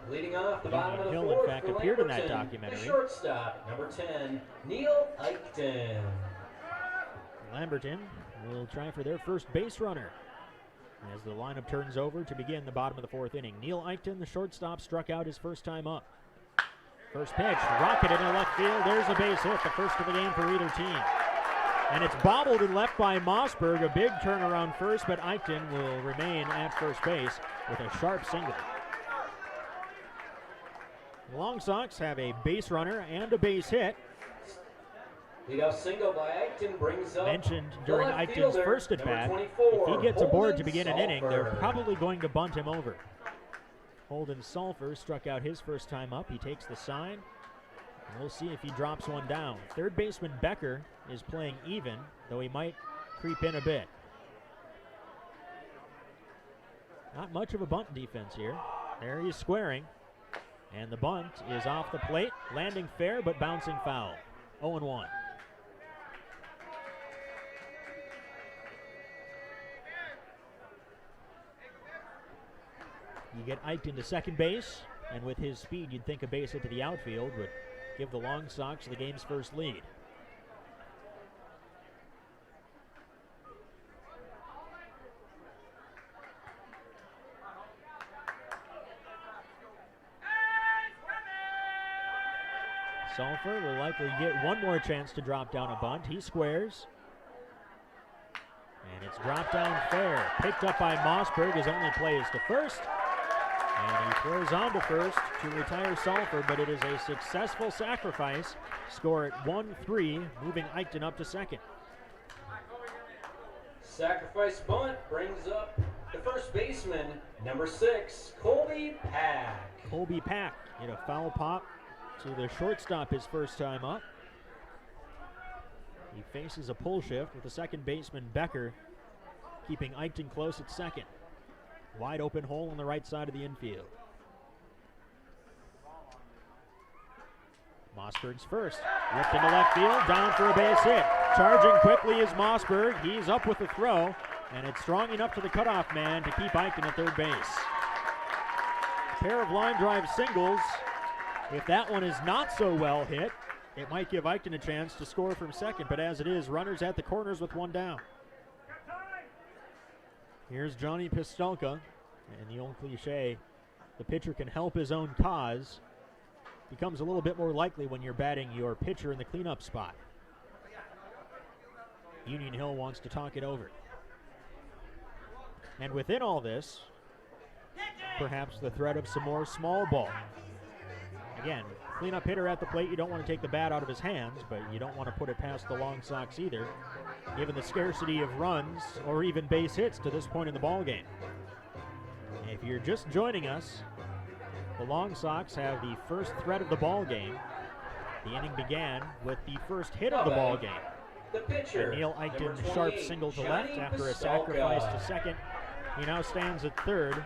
Leading off the bottom of the Hill, fourth, in fact, appeared in that documentary. The shortstop, number 10, Neil Eichten. Lamberton will try for their first base runner as the lineup turns over to begin the bottom of the fourth inning. Neil Eichten, the shortstop, struck out his first time up. First pitch, rocketed in left field. There's a base hit, the first of the game for either team. And it's bobbled and left by Mossberg. A big turnaround first, but Eichten will remain at first base with a sharp single. The Long Sox have a base runner and a base hit. Leadoff single by Eichten brings up mentioned during Eichten's first at bat. If he gets aboard to begin an inning, they're probably going to bunt him over. Holden Sulphur struck out his first time up. He takes the sign, and we'll see if he drops one down. Third baseman Becker is playing even, though he might creep in a bit. Not much of a bunt defense here. There he's squaring. And the bunt is off the plate, landing fair but bouncing foul. 0-1. You get Eichten to second base, and with his speed, you'd think a base hit to the outfield would give the Long Sox the game's first lead. Sulphur will likely get one more chance to drop down a bunt. He squares. And it's dropped down fair. Picked up by Mossberg. His only play is to first. And he throws on to first to retire Sulphur, but it is a successful sacrifice. Score at 1-3, moving Eichten up to second. Sacrifice bunt brings up the first baseman, number 6, Colby Pack. Colby Pack hit a foul pop to the shortstop his first time up. He faces a pull shift with the second baseman Becker keeping Eichten close at second. Wide open hole on the right side of the infield. Mossberg's first. Ripped into left field, down for a base hit. Charging quickly is Mossberg. He's up with the throw, and it's strong enough to the cutoff man to keep Eichten at third base. Pair of line drive singles. If that one is not so well hit, it might give Eichten a chance to score from second, but as it is, runners at the corners with one down. Here's Johnny Pistolka, and the old cliche, the pitcher can help his own cause, becomes a little bit more likely when you're batting your pitcher in the cleanup spot. Union Hill wants to talk it over. And within all this, perhaps the threat of some more small ball. Again, cleanup hitter at the plate, you don't want to take the bat out of his hands, but you don't want to put it past the Long Sox either, given the scarcity of runs or even base hits to this point in the ball game. If you're just joining us, the Long Sox have the first threat of the ball game. The inning began with the first hit of the ball game. The pitcher, Neil Eichten sharp single to left after a Pistolka. sacrifice to second. He now stands at third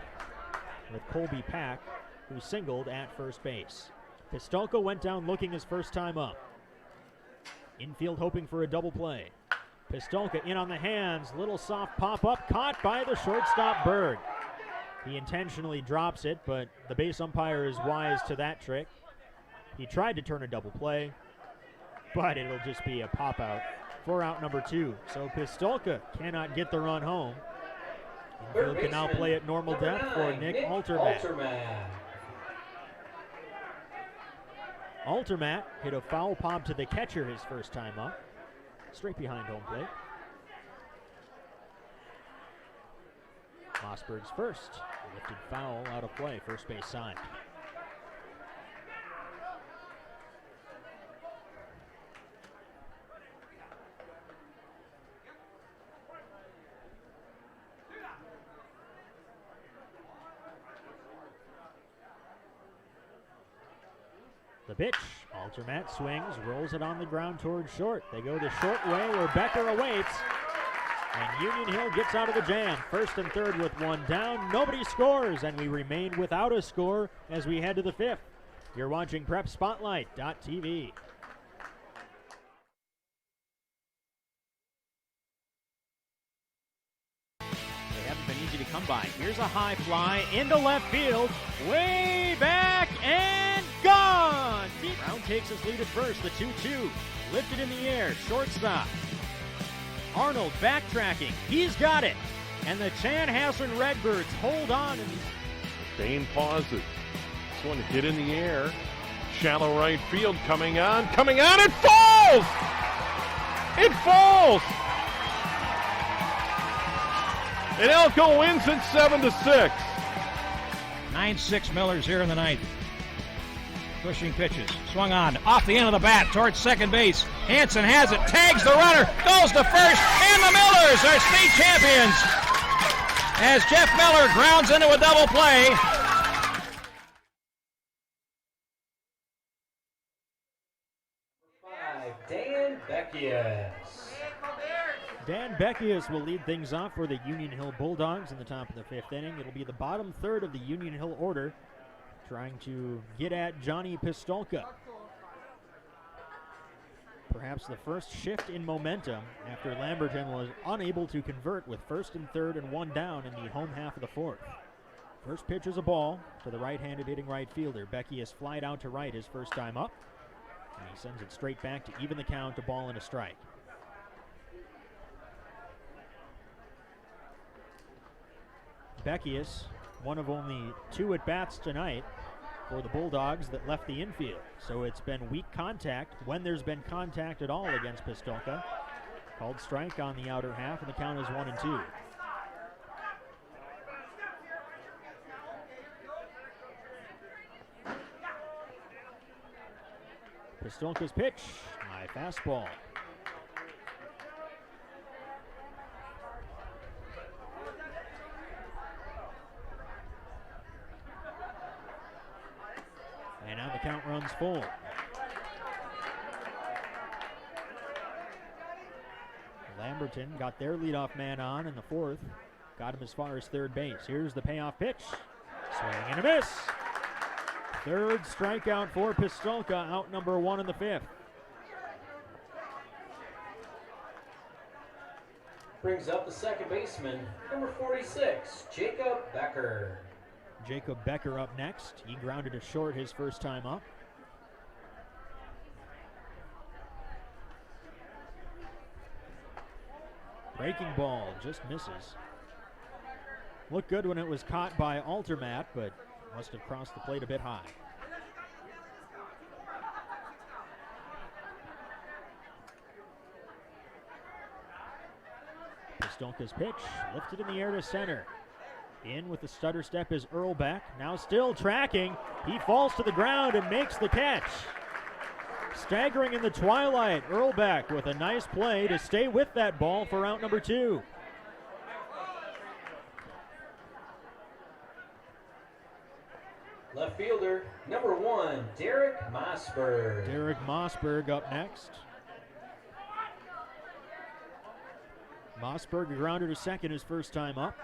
with Colby Pack, who singled at first base. Pistolka went down looking his first time up. Infield hoping for a double play. Pistolka in on the hands, little soft pop-up, caught by the shortstop Berg. He intentionally drops it, but the base umpire is wise to that trick. He tried to turn a double play, but it'll just be a pop-out for out number 2. So Pistolka cannot get the run home. Infield can now play at normal depth for Nick Altermat. Altermat hit a foul pop to the catcher his first time up, straight behind home plate. Mossberg's first, lifted foul out of play, first base side. The pitch, Altermat swings, rolls it on the ground towards short. They go the short way where Becker awaits, and Union Hill gets out of the jam. First and third with one down, nobody scores, and we remain without a score as we head to the 5th. You're watching PrepSpotlight.tv. They haven't been easy to come by. Here's a high fly into left field, way back and gone! Brown takes his lead at first, the 2-2. Lifted in the air, shortstop. Arnold backtracking, he's got it. And the Chanhassen Redbirds hold on. Bain pauses. This one hit in the air. Shallow right field, coming on, it falls! It falls! And Elko wins it 7-6. 9-6 Millers here in the 9th. Pushing pitches, swung on, off the end of the bat towards second base. Hansen has it, tags the runner, goes to first, and the Millers are state champions as Jeff Miller grounds into a double play. Dan Beckius. Dan Beckius will lead things off for the Union Hill Bulldogs in the top of the 5th inning. It'll be the bottom third of the Union Hill order, trying to get at Johnny Pistolka. Perhaps the first shift in momentum after Lamberton was unable to convert with first and third and one down in the home half of the 4th. First pitch is a ball to the right-handed hitting right fielder. Beckius flied out to right his first time up, and he sends it straight back to even the count, a ball and a strike. Beckius, one of only 2 at-bats tonight for the Bulldogs that left the infield. So it's been weak contact, when there's been contact at all against Pistolka. Called strike on the outer half, and the count is 1-2. Pistolka's pitch, high fastball. And now the count runs full. Lamberton got their leadoff man on in the 4th. Got him as far as third base. Here's the payoff pitch. Swing and a miss. Third strikeout for Pistolka, out number 1 in the 5th. Brings up the second baseman, number 46, Jacob Becker. Jacob Becker up next. He grounded to short his first time up. Breaking ball just misses. Looked good when it was caught by Altermat, but must have crossed the plate a bit high. Pistolka's pitch lifted in the air to center. In with the stutter step is Earlback. Now still tracking. He falls to the ground and makes the catch. Staggering in the twilight, Earlback with a nice play to stay with that ball for out number 2. Left fielder, number 1, Derek Mossberg. Derek Mossberg up next. Mossberg grounded to second his first time up.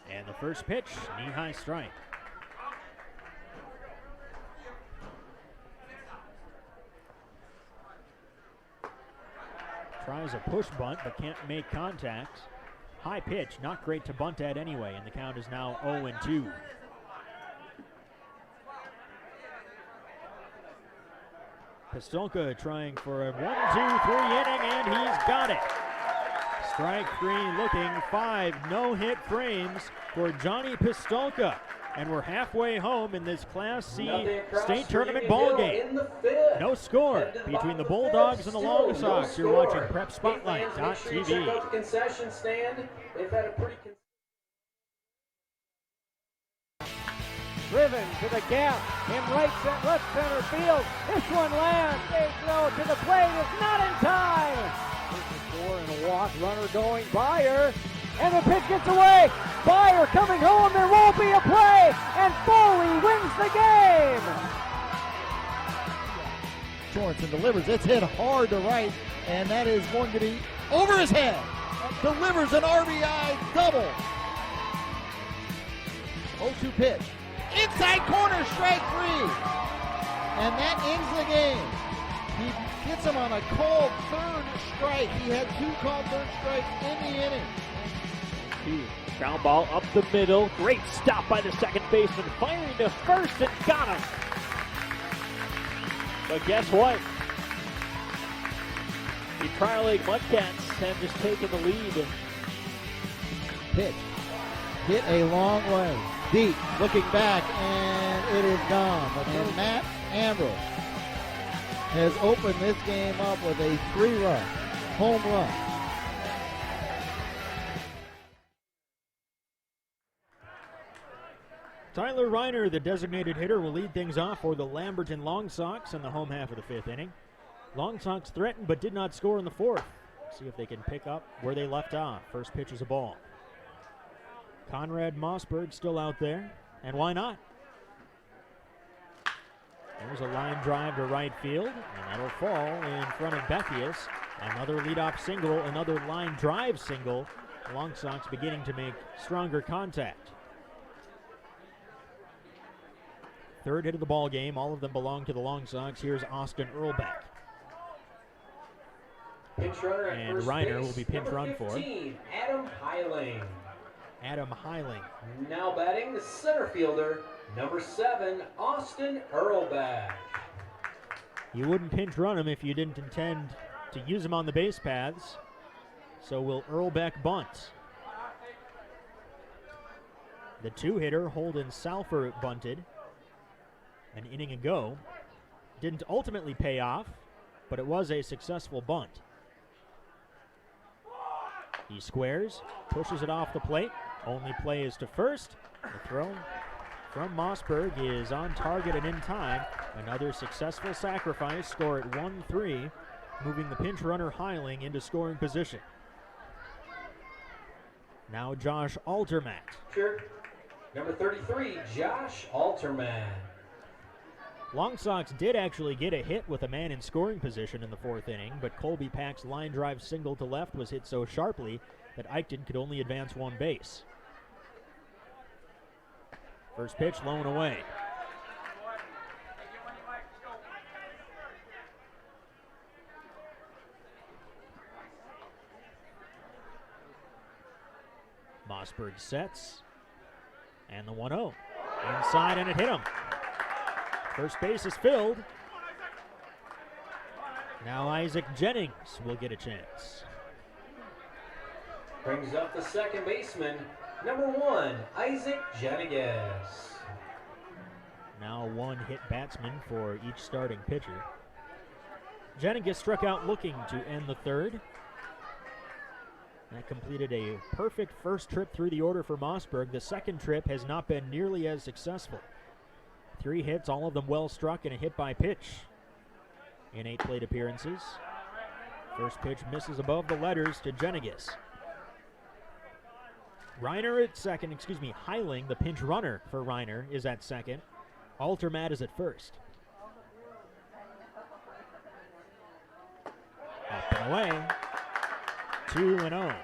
And the first pitch, knee-high strike. Tries a push bunt, but can't make contact. High pitch, not great to bunt at anyway, and the count is now 0-2. Pistolka trying for a 1-2-3 inning, and he's got it. Strike 3 looking, 5 no-hit frames for Johnny Pistolka. And we're halfway home in this Class C state tournament ball game. No score between the Bulldogs and the Long Sox. You're watching PrepSpotlight.tv. Concession stand. They've had a pretty Driven to the gap in left center field. This one lands. Big throw to the plate. It's not in time. This is 4 and a walk. Runner going Beyer. And the pitch gets away. Beyer coming home. There won't be a play. And Foley wins the game. Sorensen delivers. It's hit hard to right. And that is going to be over his head. Delivers an RBI double. 0-2 pitch. Inside corner, strike 3. And that ends the game. He gets him on a called third strike. He had 2 called third strikes in the inning. Ground ball up the middle. Great stop by the second baseman. Firing to first and got him. But guess what? The Trial League Mudcats have just taken the lead. Pitch. Hit a long way. Deep. Looking back, and it is gone. And Matt Ambrose has opened this game up with a 3-run home run. Tyler Reiner, the designated hitter, will lead things off for the Lamberton Long Sox in the home half of the 5th inning. Long Sox threatened but did not score in the 4th. See if they can pick up where they left off. First pitch is a ball. Conrad Mossberg still out there, and why not? There's a line drive to right field, and that'll fall in front of Beckius. Another leadoff single, another line drive single. The Long Sox beginning to make stronger contact. Third hit of the ball game. All of them belong to the Long Sox. Here's Austin Earlback. Pinch runner at and first Reiner base, will be pinch run 15, for. Adam Heiling. Adam Heiling. Now batting the center fielder, number 7, Austin Earlback. You wouldn't pinch run him if you didn't intend to use him on the base paths. So will Earlback bunt? The 2-hitter, Holden Salfer, bunted an inning ago. Didn't ultimately pay off, but it was a successful bunt. He squares, pushes it off the plate. Only play is to first. The throw from Mossberg is on target and in time. Another successful sacrifice. Score at 1-3, moving the pinch runner Heiling into scoring position. Now Josh Altermat. Sure. Number 33, Josh Altermat. Long Sox did actually get a hit with a man in scoring position in the 4th inning, but Colby Pack's line drive single to left was hit so sharply that Eichten could only advance 1 base. First pitch, low and away. Mossberg sets, and the 1-0. Inside, and it hit him. First base is filled. Now Isaac Jennings will get a chance. Brings up the second baseman, number 1, Isaac Jennings. Now one hit batsman for each starting pitcher. Jennings struck out looking to end the third. That completed a perfect first trip through the order for Mossberg. The second trip has not been nearly as successful. 3 hits, all of them well struck, and a hit by pitch in 8 plate appearances. First pitch misses above the letters to Jennings. Reiner at second, Heiling, the pinch runner for Reiner, is at second. Altermat is at first. Up and away. 2-0.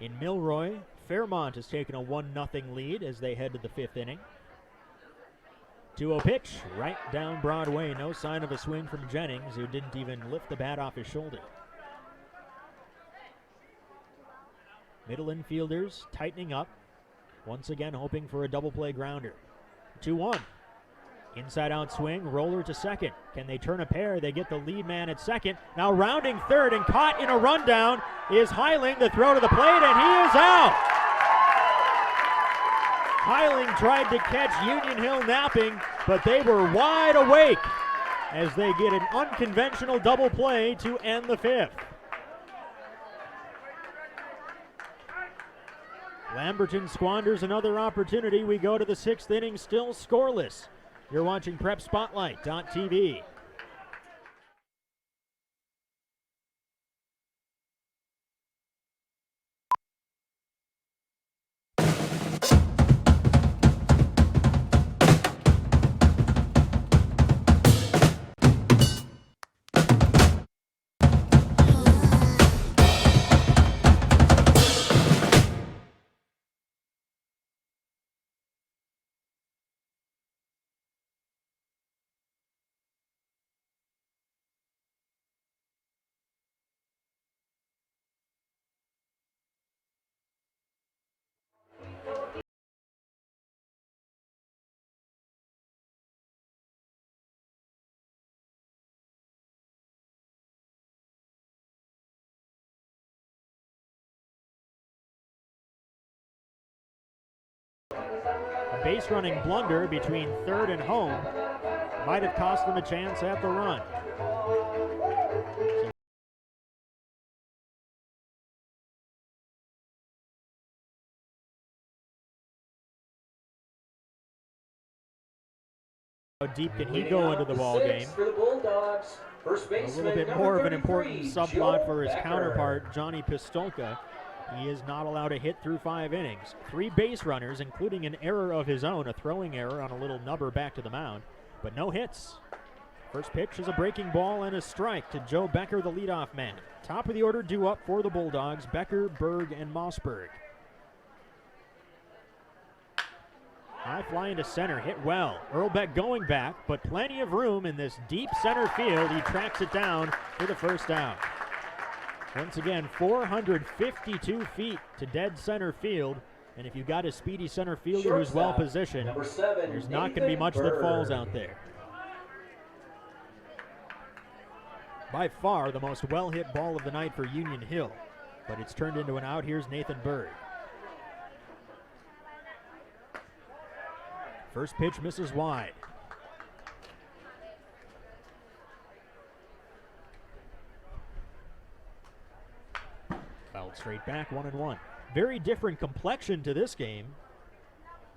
In Milroy, Fairmont has taken a 1-0 lead as they head to the 5th inning. 2-0 pitch, right down Broadway. No sign of a swing from Jennings, who didn't even lift the bat off his shoulder. Middle infielders tightening up, once again hoping for a double play grounder. 2-1. Inside out swing, roller to second. Can they turn a pair? They get the lead man at second. Now rounding third and caught in a rundown is Heiling. The throw to the plate, and he is out. Heiling tried to catch Union Hill napping, but they were wide awake as they get an unconventional double play to end the 5th. Lamberton squanders another opportunity. We go to the 6th inning, still scoreless. You're watching Prep Spotlight.tv. A base running blunder between third and home might have cost them a chance at the run. How deep can he go into the ball game? For the Bulldogs, first A baseman, little bit number more of an 33, important subplot for his Becker. counterpart, Johnny Pistolka. He is not allowed to hit through 5 innings. 3 base runners, including an error of his own, a throwing error on a little nubber back to the mound, but no hits. First pitch is a breaking ball and a strike to Joe Becker, the leadoff man. Top of the order due up for the Bulldogs, Becker, Berg, and Mossberg. High fly into center, hit well. Earlback going back, but plenty of room in this deep center field. He tracks it down for the first out. Once again, 452 feet to dead center field, and if you've got a speedy center fielder who's well positioned, Number 7, there's not going to be much that falls out there. By far the most well-hit ball of the night for Union Hill, but it's turned into an out. Here's Nathan Berg. First pitch misses wide. Fouled straight back, 1-1. Very different complexion to this game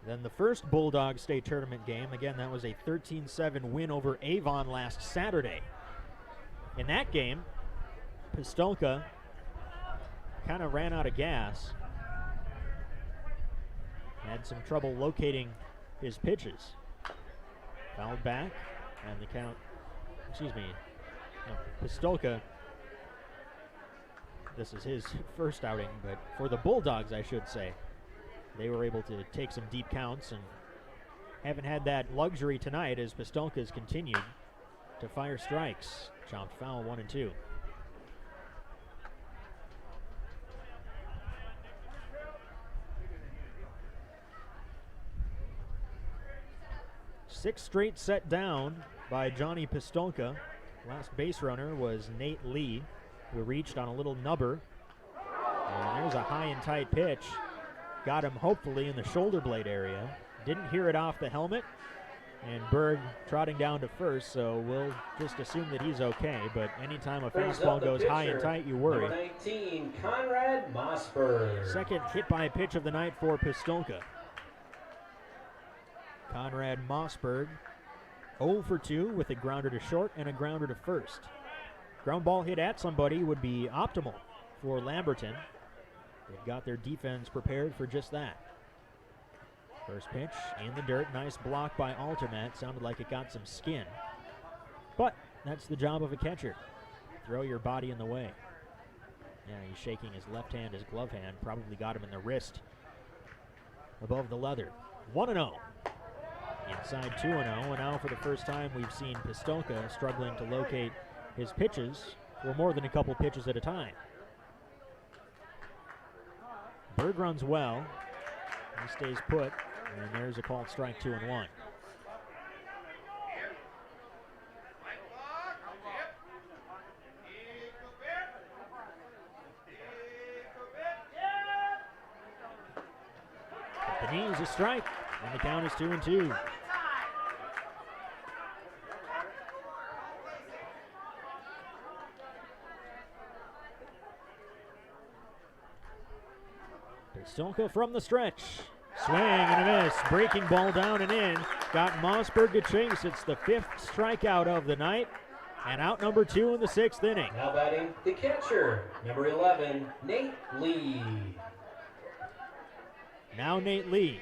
than the first Bulldog State Tournament game. Again, that was a 13-7 win over Avon last Saturday. In that game, Pistolka kind of ran out of gas. Had some trouble locating his pitches. Fouled back, and the count, Pistolka, this is his first outing, but for the Bulldogs, I should say, they were able to take some deep counts and haven't had that luxury tonight as Pistolka's continued to fire strikes. Chopped foul, 1-2. 6 straight set down by Johnny Pistolka. Last base runner was Nate Lee, who reached on a little nubber. And there's a high and tight pitch. Got him hopefully in the shoulder blade area. Didn't hear it off the helmet. And Berg trotting down to first, so we'll just assume that he's okay. But anytime a fastball goes high and tight, you worry. Number 19, Conrad Mossberg. Second hit by pitch of the night for Pistolka. Conrad Mossberg 0 for 2 with a grounder to short and a grounder to first. Ground ball hit at somebody would be optimal for Lamberton. They've got their defense prepared for just that. First pitch in the dirt. Nice block by Altermat. Sounded like it got some skin. But that's the job of a catcher. Throw your body in the way. Yeah, he's shaking his left hand, his glove hand. Probably got him in the wrist above the leather. 1-0. Inside 2-0. And now for the first time we've seen Pistolka struggling to locate his pitches for more than a couple pitches at a time. Berg runs well. He stays put. And there's a called strike, 2-1. The knee is a strike, and the count is 2-2. Pistolka from the stretch. Swing and a miss. Breaking ball down and in. Got Mossberg to chase. It's the 5th strikeout of the night. And out number 2 in the 6th inning. Now batting the catcher, number 11, Nate Lee. Now Nate Lee.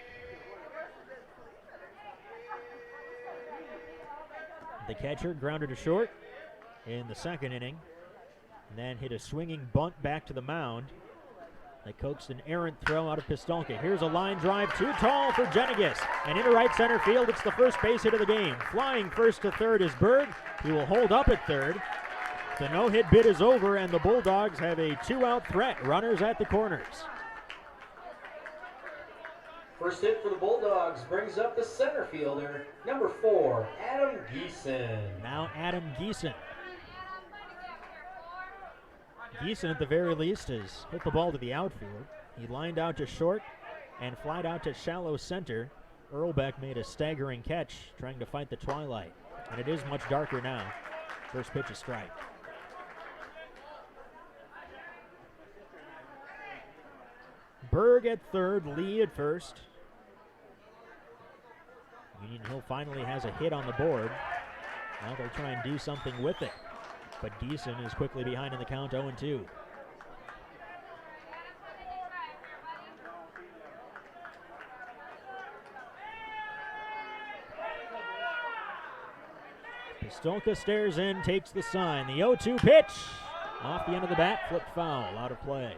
The catcher grounded to short in the 2nd inning. And then hit a swinging bunt back to the mound. That coaxed an errant throw out of Pistolka. Here's a line drive, too tall for Jennings. And into right center field, it's the first base hit of the game. Flying first to third is Berg. He will hold up at third. The no-hit bid is over, and the Bulldogs have a 2-out threat. Runners at the corners. First hit for the Bulldogs brings up the center fielder, number 4, Adam Gieson. Now Adam Gieson. Gieson, at the very least, has hit the ball to the outfield. He lined out to short and flied out to shallow center. Earlback made a staggering catch, trying to fight the twilight. And it is much darker now. First pitch is strike. Berg at third, Lee at first. Union Hill finally has a hit on the board. Now they'll try and do something with it. But Gieson is quickly behind in the count, 0-2. Pistolka stares in, takes the sign. The 0-2 pitch. Off the end of the bat, flipped foul, out of play.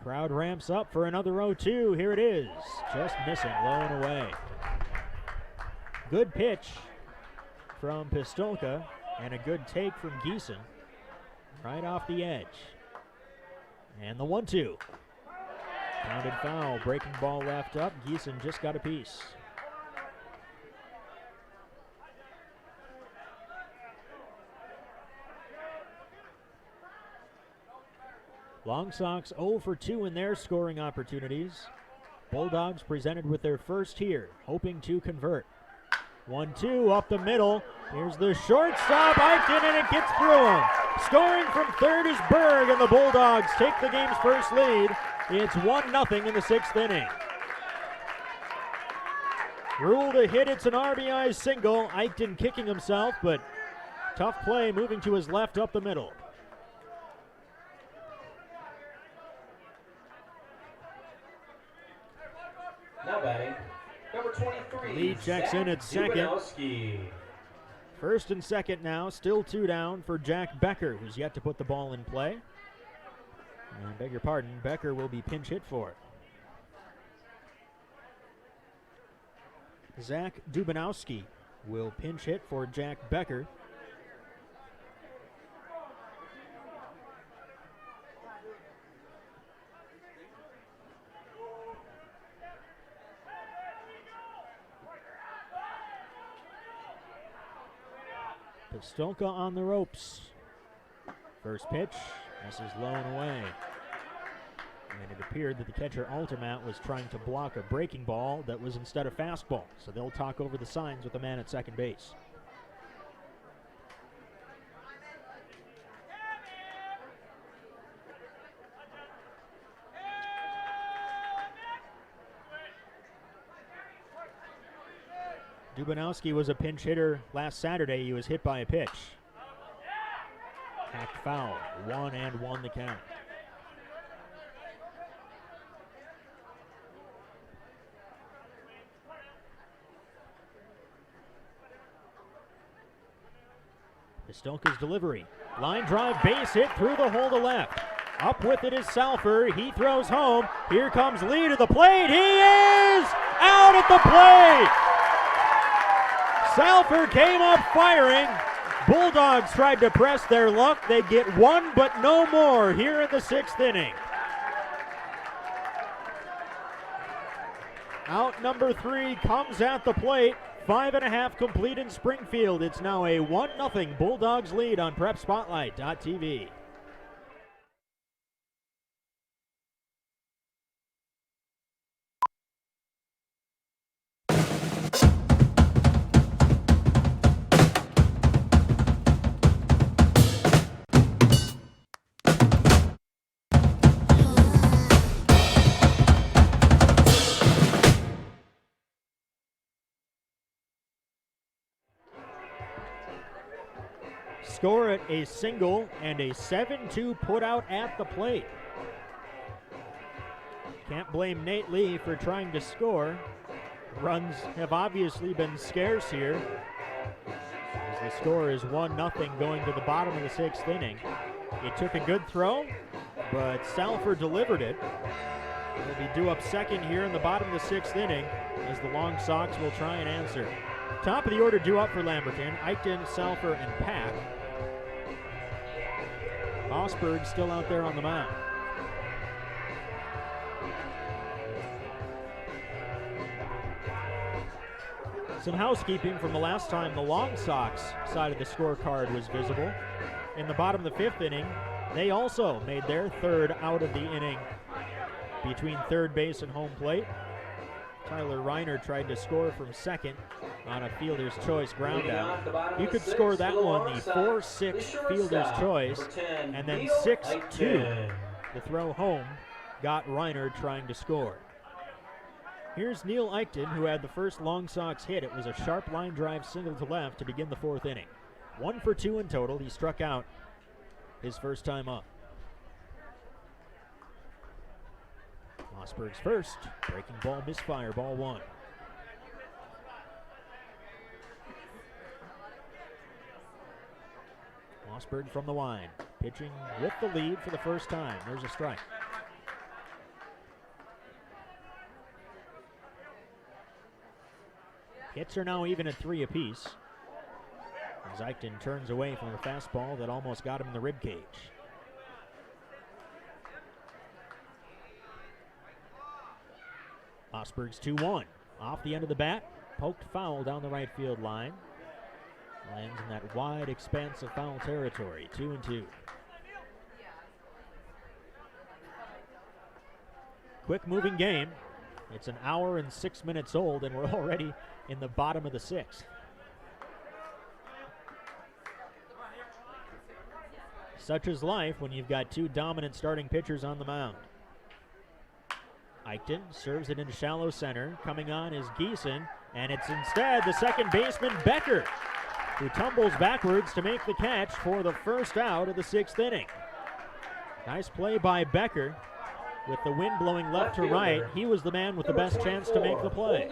Crowd ramps up for another 0-2. Here it is. Just missing, low and away. Good pitch from Pistolka and a good take from Gieson. Right off the edge. And the 1-2. Pounded foul. Breaking ball left up. Gieson just got a piece. Long Sox 0 for 2 in their scoring opportunities. Bulldogs presented with their first here, hoping to convert. 1-2 up the middle. Here's the shortstop, Eichten, and it gets through him. Scoring from third is Berg, and the Bulldogs take the game's first lead. It's 1-0 in the 6th inning. Ruled a hit, it's an RBI single. Eichten kicking himself, but tough play moving to his left up the middle. Now batting, number 23. Lee checks in at second. Dubanowski. First and second now, still 2 down for Jack Becker, who's yet to put the ball in play. I beg your pardon, Becker will be pinch hit for it. Zach Dubanowski will pinch hit for Jack Becker. Pistolka on the ropes. First pitch, this is low and away. And it appeared that the catcher Aldermat was trying to block a breaking ball that was instead a fastball. So they'll talk over the signs with the man at second base. Dubanowski was a pinch hitter last Saturday. He was hit by a pitch. Hacked foul, 1-1 the count. Pistolka's delivery. Line drive, base hit through the hole to left. Up with it is Salfer. He throws home. Here comes Lee to the plate. He is out at the plate. Salfer came up firing. Bulldogs tried to press their luck. They get one, but no more here in the sixth inning. Out number 3 comes at the plate. 5.5 complete in Springfield. It's now a 1-0 Bulldogs lead on PrepSpotlight.tv. Score at a single and a 7-2 put out at the plate. Can't blame Nate Lee for trying to score. Runs have obviously been scarce here, as the score is 1-0 going to the bottom of the sixth inning. It took a good throw, but Salfer delivered it. They'll be due up second here in the bottom of the sixth inning, as the Long Sox will try and answer. Top of the order due up for Lamberton: Eichten, Salfer, and Pack. Osberg still out there on the mound. Some housekeeping from the last time the Long Sox side of the scorecard was visible. In the bottom of the fifth inning, they also made their third out of the inning between third base and home plate. Tyler Reiner tried to score from second on a fielder's choice ground out. You could score that one, the 4-6 fielder's choice, and then 6-2. The throw home got Reiner trying to score. Here's Neil Eichten, who had the first Long Sox hit. It was a sharp line drive single to left to begin the fourth inning. 1 for 2 in total. He struck out his first time up. Osberg's first. Breaking ball, misfire, ball 1. Osberg from the line, pitching with the lead for the first time. There's a strike. Hits are now even at 3 apiece, as Eichten turns away from a fastball that almost got him in the ribcage. Osberg's 2-1. Off the end of the bat, poked foul down the right field line. Lands in that wide expanse of foul territory, 2-2. Quick moving game. It's an hour and 6 minutes old, and we're already in the bottom of the sixth. Such is life when you've got 2 dominant starting pitchers on the mound. Eichten serves it into shallow center. Coming on is Gieson, and it's instead the second baseman, Becker, who tumbles backwards to make the catch for the first out of the sixth inning. Nice play by Becker. With the wind blowing left to right, he was the man with the best chance to make the play.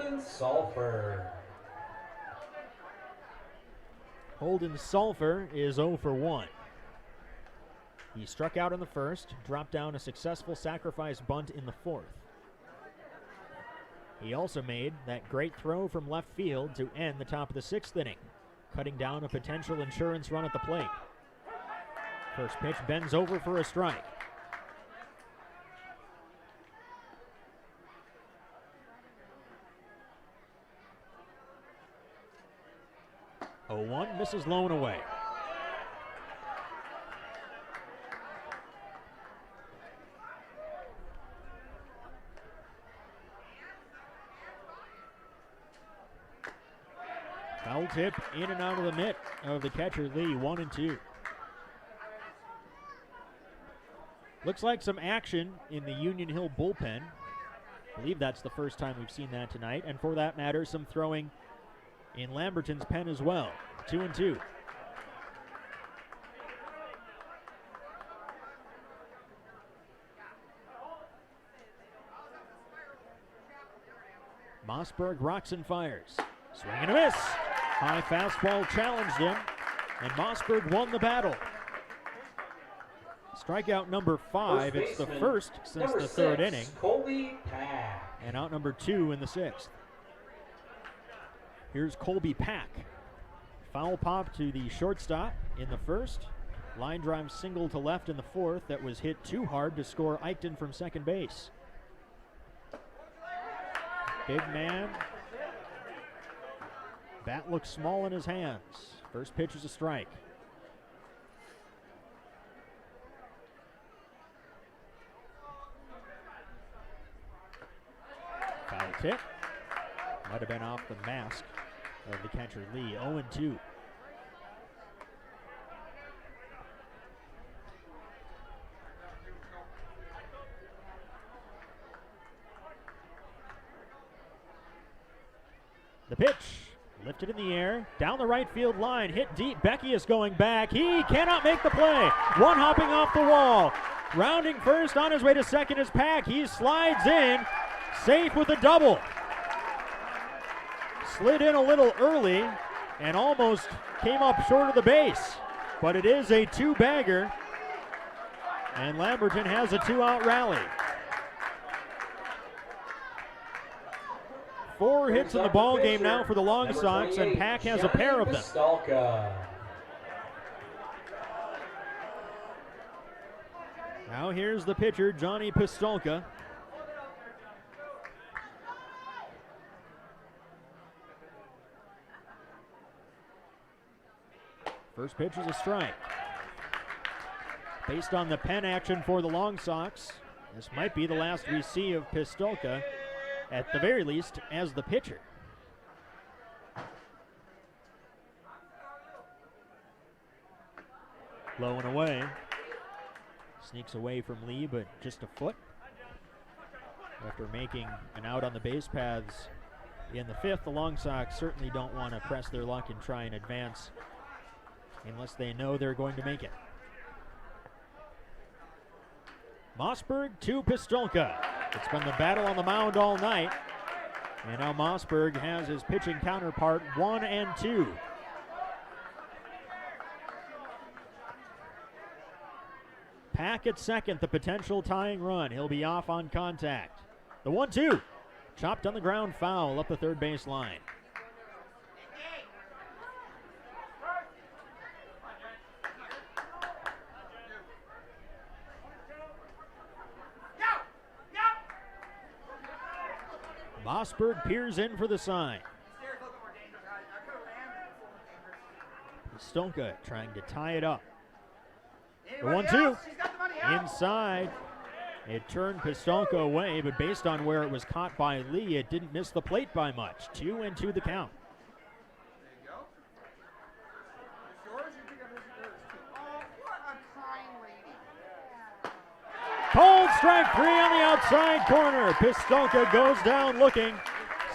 Holden Salfer is 0 for 1. He struck out in the first, dropped down a successful sacrifice bunt in the fourth. He also made that great throw from left field to end the top of the 6th inning, cutting down a potential insurance run at the plate. First pitch bends over for a strike. Oh, 1 misses low and away. Foul tip in and out of the mitt of the catcher Lee, 1-2. Looks like some action in the Union Hill bullpen. I believe that's the first time we've seen that tonight. And for that matter, some throwing in Lamberton's pen as well. 2-2. Mossberg rocks and fires. Swing and a miss. High fastball challenged him, and Mossberg won the battle. Strikeout number 5. It's the first since the 3rd inning. Colby Pack. And out number 2 in the 6th. Here's Colby Pack. Foul pop to the shortstop in the 1st. Line drive single to left in the 4th that was hit too hard to score Eichten from second base. Big man. Bat looks small in his hands. First pitch is a strike. Foul tip. Might have been off the mask of the catcher Lee. 0-2. The pitch. Lifted in the air, down the right field line, hit deep. Becky is going back. He cannot make the play. One hopping off the wall. Rounding first on his way to second is Pack. He slides in, safe with a double. Slid in a little early and almost came up short of the base. But it is a 2-bagger, and Lamberton has a 2-out rally. 4 hits in the ball game now for the Long Sox, and Pack has a pair of them. Now here's the pitcher, Johnny Pistolka. First pitch is a strike. Based on the pen action for the Long Sox, this might be the last we see of Pistolka, at the very least, as the pitcher. Low and away. Sneaks away from Lee, but just a foot. After making an out on the base paths in the 5th, the Long Sox certainly don't want to press their luck and try and advance unless they know they're going to make it. Mossberg to Pistolka. It's been the battle on the mound all night. And now Mossberg has his pitching counterpart, 1-2. Pack at second, the potential tying run. He'll be off on contact. The 1-2. Chopped on the ground, foul up the third base line. Mossberg peers in for the sign. Pistolka trying to tie it up. The 1-2. Inside. It turned Pistolka away, but based on where it was caught by Lee, it didn't miss the plate by much. 2-2 the count. Cold strike 3 on the outside corner. Pistolka goes down looking.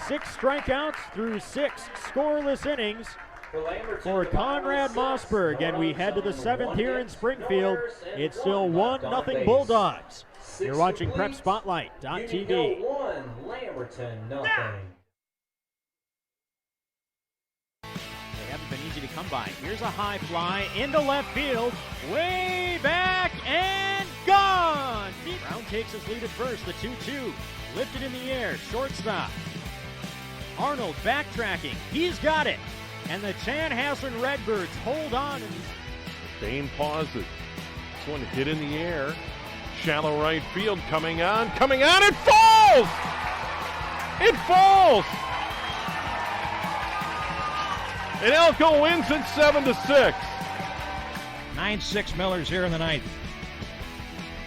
6 strikeouts through 6 scoreless innings for Conrad Mossberg. And we head to the 7th here in Springfield. It's still 1-0 Bulldogs. You're watching Prep Spotlight.tv. Union Hill 1, Lamberton 0. They haven't been easy to come by. Here's a high fly into left field. Way back and gone. Deep. Round takes his lead at first. The 2-2 lifted in the air. Shortstop. Arnold backtracking. He's got it. And the Chanhassen Redbirds hold on. Bain pauses. This one hit in the air. Shallow right field coming on. It falls! It falls! And Elko wins it 7-6. 9-6 Millers here in the ninth.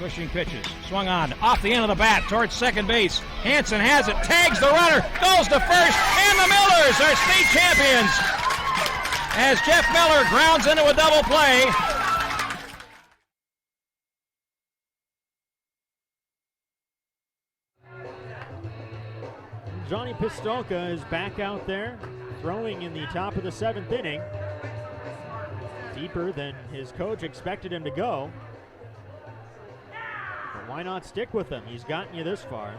Pushing pitches. Swung on. Off the end of the bat towards second base. Hansen has it. Tags the runner. Goes to first. And the Millers are state champions. As Jeff Miller grounds into a double play. Johnny Pistolka is back out there, throwing in the top of the 7th inning. Deeper than his coach expected him to go. But why not stick with him? He's gotten you this far.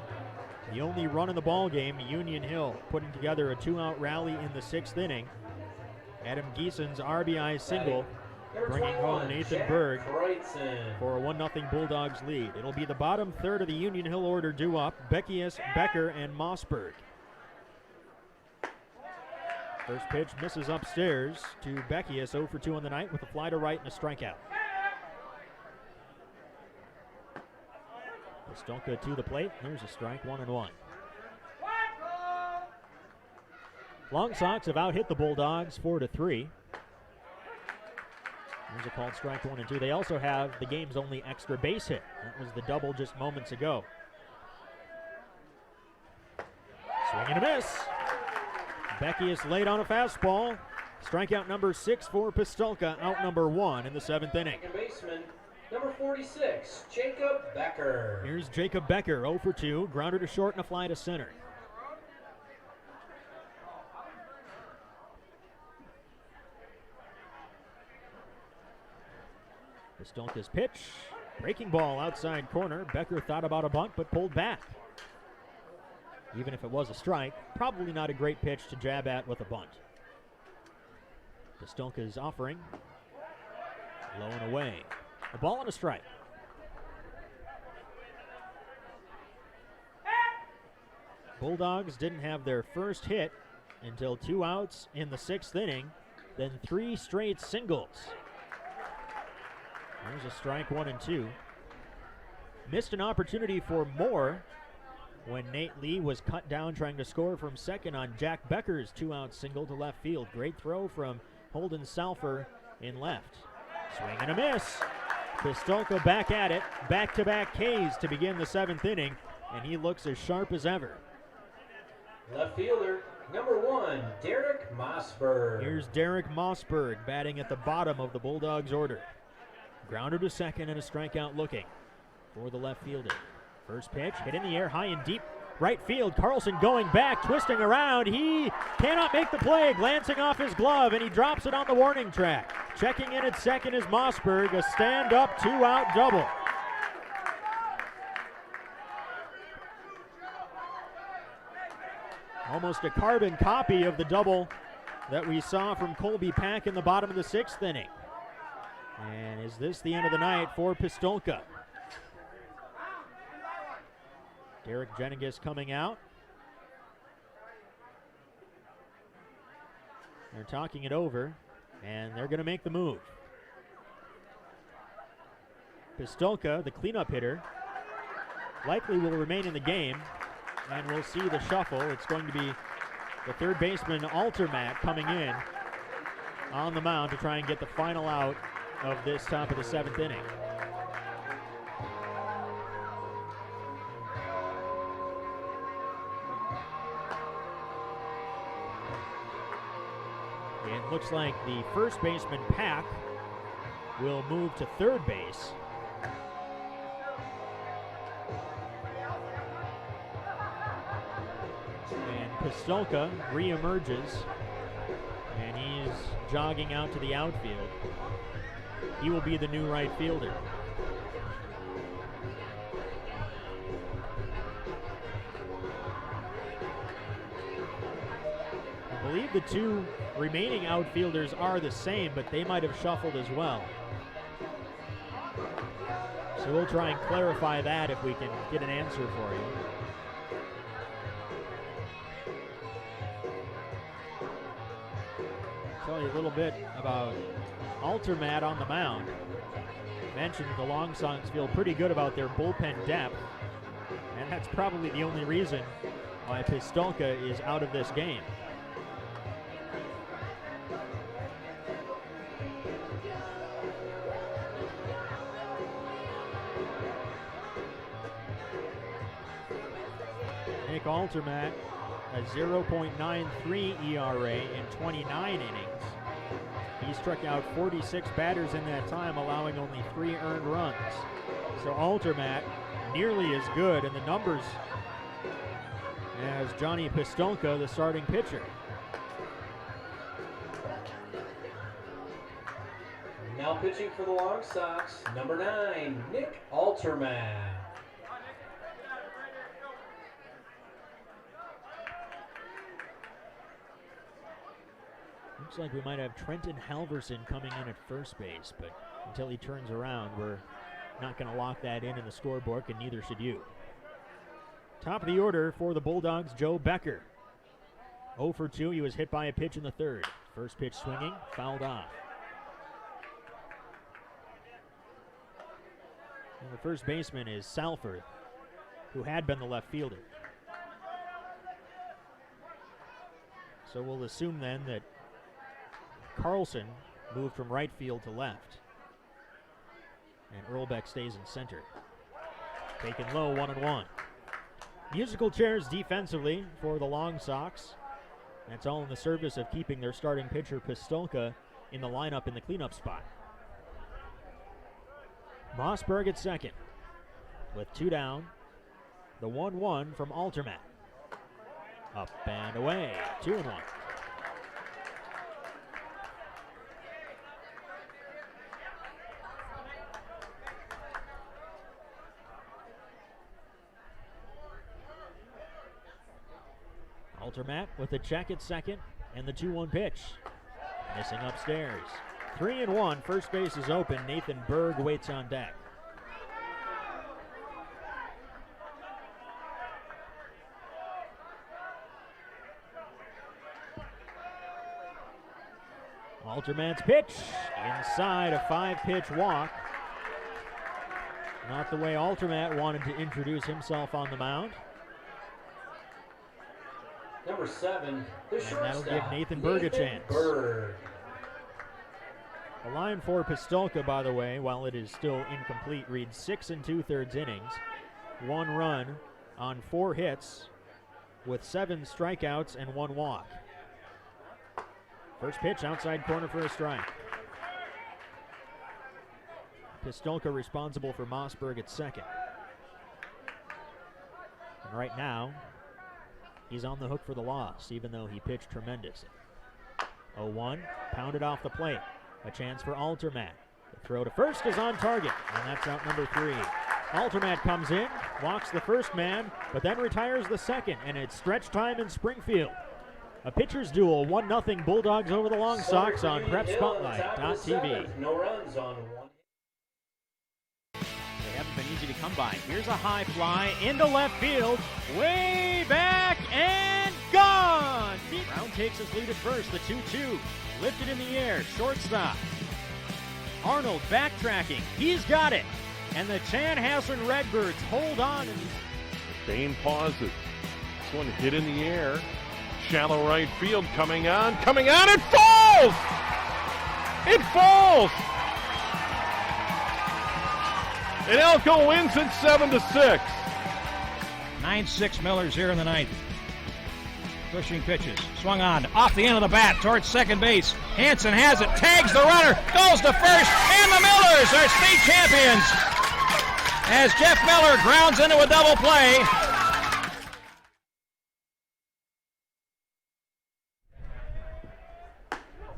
The only run in the ball game, Union Hill putting together a 2-out rally in the 6th inning. Adam Gieson's RBI single, bringing home Nathan Berg for a 1-0 Bulldogs lead. It'll be the bottom third of the Union Hill order due up: Beckius, Becker, and Mossberg. First pitch misses upstairs to Beckius, 0 for 2 on the night with a fly to right and a strikeout. Pistolka to the plate. There's a strike, 1-1. Long Sox have out-hit the Bulldogs 4-3. There's a called strike 1 and 2. They also have the game's only extra base hit. That was the double just moments ago. Swing and a miss. Beckius late on a fastball. Strikeout number 6 for Pistolka, out number 1 in the 7th inning. Second baseman, number 46, Jacob Becker. Here's Jacob Becker, 0 for 2. Grounder to short and a fly to center. Pistolka's pitch. Breaking ball outside corner. Becker thought about a bunt but pulled back. Even if it was a strike, probably not a great pitch to jab at with a bunt. Pistolka's offering. Low and away. A ball and a strike. Bulldogs didn't have their first hit until 2 outs in the 6th inning, then 3 straight singles. There's a strike 1 and 2. Missed an opportunity for more when Nate Lee was cut down trying to score from second on Jack Becker's 2-out single to left field. Great throw from Holden Salfer in left. Swing and a miss. Pistolka back at it. Back-to-back Ks to begin the 7th inning, and he looks as sharp as ever. Left fielder, number 1, Derek Mossberg. Here's Derek Mossberg batting at the bottom of the Bulldogs order. Grounder to second and a strikeout looking for the left fielder. First pitch, hit in the air, high and deep, right field. Carlson going back, twisting around. He cannot make the play, glancing off his glove, and he drops it on the warning track. Checking in at second is Mossberg, a stand-up 2-out double. Almost a carbon copy of the double that we saw from Colby Pack in the bottom of the 6th inning. And is this the end of the night for Pistolka? Derek Jennings coming out. They're talking it over, and they're going to make the move. Pistolka, the cleanup hitter, likely will remain in the game, and we'll see the shuffle. It's going to be the third baseman, Altermat, coming in on the mound to try and get the final out of this top of the 7th inning. It looks like the first baseman, Pack, will move to third base. And Pistolka reemerges, and he's jogging out to the outfield. He will be the new right fielder. I believe the 2 remaining outfielders are the same, but they might have shuffled as well. So we'll try and clarify that if we can get an answer for you. Tell you a little bit about Altermat on the mound. Mentioned the Long Sox feel pretty good about their bullpen depth, and that's probably the only reason why Pistolka is out of this game. Nick Altermat, a 0.93 ERA in 29 innings. He struck out 46 batters in that time, allowing only 3 earned runs. So Altermat nearly as good in the numbers as Johnny Pistolka, the starting pitcher. Now pitching for the Long Sox, number 9, Nick Altermat. Looks like we might have Trenton Halverson coming in at first base, but until he turns around, we're not going to lock that in the scorebook, and neither should you. Top of the order for the Bulldogs, Joe Becker. 0 for 2, he was hit by a pitch in the third. First pitch swinging, fouled off. And the first baseman is Salford, who had been the left fielder. So we'll assume then that Carlson moved from right field to left. And Earlback stays in center. Taken low, 1-1. Musical chairs defensively for the Long Sox. That's all in the service of keeping their starting pitcher Pistolka in the lineup in the cleanup spot. Mossberg at second. With 2 down, the 1-1 from Altermat. Up and away, 2-1. Altermat with a check at second and the 2-1 pitch. Missing upstairs. 3-1, first base is open. Nathan Berg waits on deck. Altermat's pitch inside, a 5-pitch walk. Not the way Altermat wanted to introduce himself on the mound. Number 7, the shortstop. That'll give Nathan Berg a chance. Berg. The line for Pistolka, by the way, while it is still incomplete, reads 6 2/3 innings, 1 run on 4 hits, with 7 strikeouts and 1 walk. First pitch outside corner for a strike. Pistolka responsible for Mossberg at second. And right now, he's on the hook for the loss, even though he pitched tremendous. 0-1, pounded off the plate. A chance for Altermat. The throw to first is on target, and that's out number 3. Altermat comes in, walks the first man, but then retires the second, and it's stretch time in Springfield. A pitcher's duel, 1-0 Bulldogs over the Long Sox on PrepSpotlight.tv. No runs on 1. They haven't been easy to come by. Here's a high fly into left field, way back and gone. Brown takes his lead at first, the 2-2. Lifted in the air, shortstop. Arnold backtracking, he's got it. And the Chanhassen Redbirds hold on. Dane pauses. This one hit in the air. Shallow right field, coming on, it falls! It falls! And Elko wins it 7-6. 9-6 Millers here in the ninth. Pushing pitches, swung on, off the end of the bat towards second base. Hansen has it, tags the runner, goes to first, and the Millers are state champions as Jeff Miller grounds into a double play.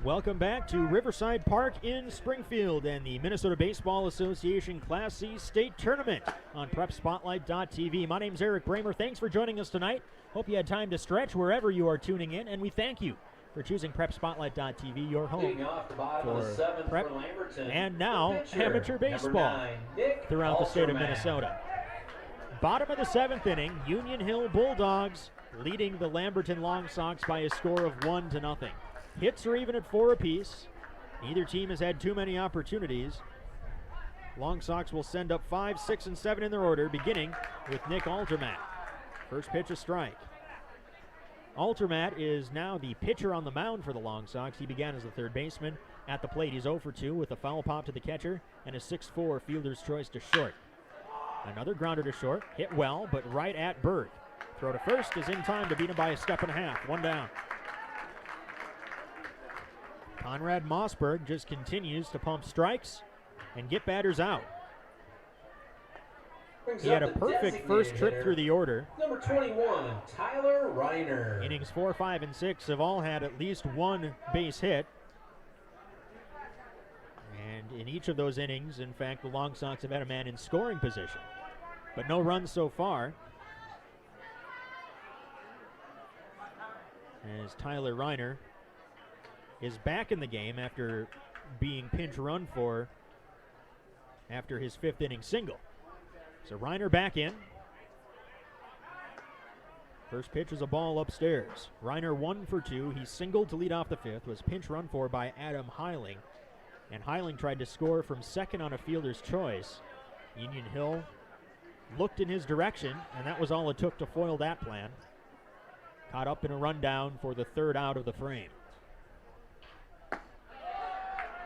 Welcome back to Riverside Park in Springfield and the Minnesota Baseball Association Class C State Tournament on PrepSpotlight.tv. My name's Eric Bramer. Thanks for joining us tonight. Hope you had time to stretch wherever you are tuning in, and we thank you for choosing PrepSpotlight.tv, your home Leading off the bottom of the for seventh prep for Lamberton, and the now pitcher, amateur baseball number 9, Nick throughout the state of Alterman. Minnesota. Bottom of the seventh inning, Union Hill Bulldogs leading the Lamberton Long Sox by a score of 1-0. Hits are even at 4 apiece. Neither team has had too many opportunities. Long Sox will send up 5, 6, and 7 in their order, beginning with Nick Alterman. First pitch, a strike. Alterman is now the pitcher on the mound for the Long Sox. He began as the third baseman. At the plate, he's 0 for 2 with a foul pop to the catcher and a 6-4 fielder's choice to short. Another grounder to short, hit well, but right at Berg. Throw to first is in time to beat him by a step and a half. 1 down. Conrad Mossberg just continues to pump strikes and get batters out. He had a perfect first trip through the order. Number 21, Tyler Reiner. Innings 4, 5, and 6 have all had at least one base hit. And in each of those innings, in fact, the Long Sox have had a man in scoring position. But no runs so far. As Tyler Reiner is back in the game after being pinch run for after his 5th inning single. So Reiner back in. First pitch is a ball upstairs. Reiner 1 for 2. He singled to lead off the 5th, was pinch run for by Adam Heiling. And Heiling tried to score from second on a fielder's choice. Union Hill looked in his direction, and that was all it took to foil that plan. Caught up in a rundown for the 3rd out of the frame.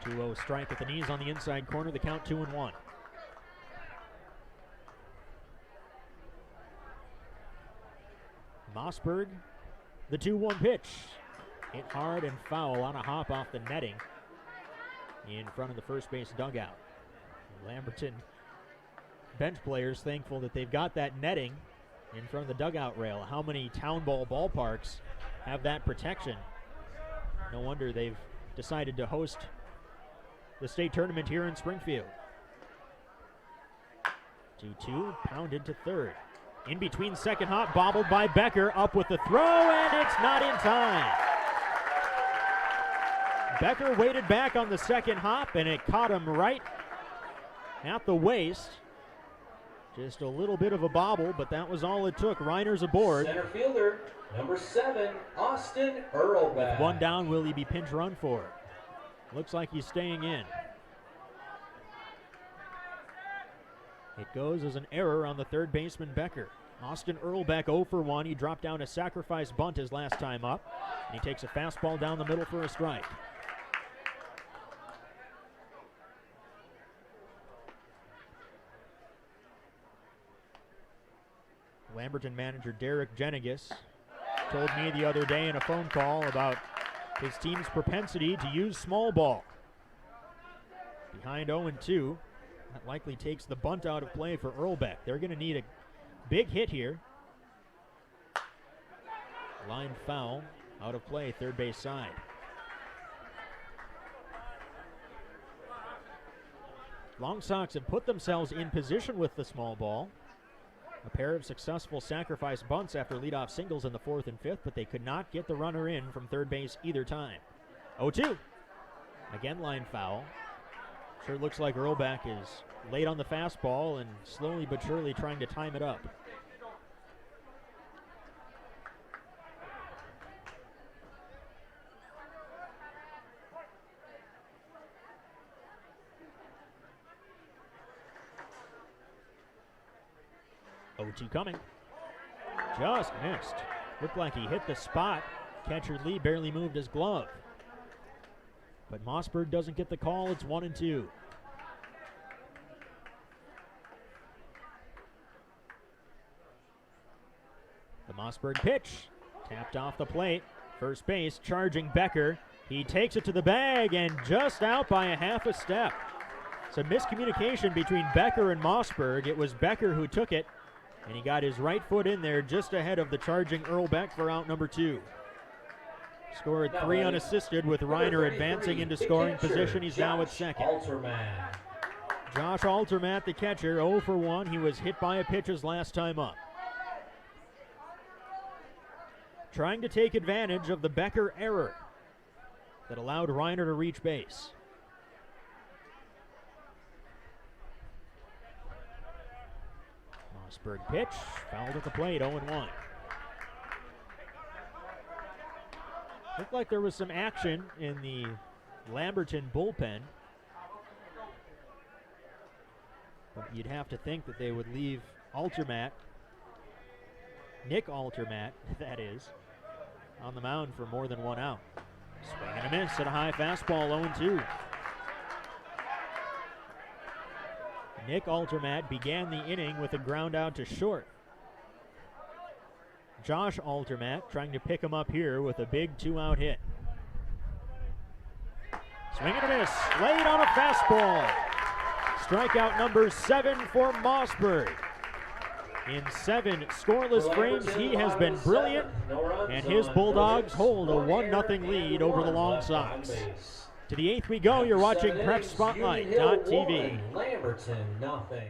2-0 strike with the knees on the inside corner. The count 2-1. Mossberg, the 2-1 pitch. Hit hard and foul on a hop off the netting in front of the first base dugout. Lamberton bench players thankful that they've got that netting in front of the dugout rail. How many town ball ballparks have that protection? No wonder they've decided to host the state tournament here in Springfield. 2-2, pounded to third. In between second hop, bobbled by Becker, up with the throw, and it's not in time. Becker waited back on the second hop, and it caught him right at the waist. Just a little bit of a bobble, but that was all it took. Reiner's aboard. Center fielder, number 7, Austin Earlback. With 1 down, will he be pinch run for? Looks like he's staying in. It goes as an error on the third baseman, Becker. Austin Earlback 0 for 1. He dropped down a sacrifice bunt his last time up. And he takes a fastball down the middle for a strike. Lamberton manager Derek Jennings told me the other day in a phone call about his team's propensity to use small ball. Behind 0-2. That likely takes the bunt out of play for Earlback. They're going to need a big hit here. Line foul, out of play, third base side. Long Sox have put themselves in position with the small ball. A pair of successful sacrifice bunts after leadoff singles in the 4th and 5th, but they could not get the runner in from third base either time. 0-2. Again, line foul. Sure looks like Earlback is late on the fastball and slowly but surely trying to time it up. O2 coming. Just missed. Looked like he hit the spot. Catcher Lee barely moved his glove. But Mossberg doesn't get the call. It's 1-2. The Mossberg pitch. Tapped off the plate. First base, charging Becker. He takes it to the bag and just out by a half a step. It's a miscommunication between Becker and Mossberg. It was Becker who took it, and he got his right foot in there just ahead of the charging Earlback for out number 2. Scored 3 unassisted with Reiner advancing into scoring position. He's now at second. Josh Alterman, the catcher, 0 for 1. He was hit by a pitch his last time up. Trying to take advantage of the Becker error. that allowed Reiner to reach base. Mossberg pitch, fouled at the plate, 0-1. Looked like there was some action in the Lamberton bullpen. But you'd have to think that they would leave Nick Altermat, that is, on the mound for more than one out. Swing and a miss at a high fastball, 0-2. Nick Altermat began the inning with a ground out to short. Josh Altermat trying to pick him up here with a big 2-out hit. Swing and a miss, laid on a fastball. Strikeout number 7 for Mossberg. In 7 scoreless frames, he has been brilliant, and his Bulldogs hold a 1-0 lead over the Long Sox. To the 8th we go. You're watching Prep Spotlight.tv. Lamberton, nothing.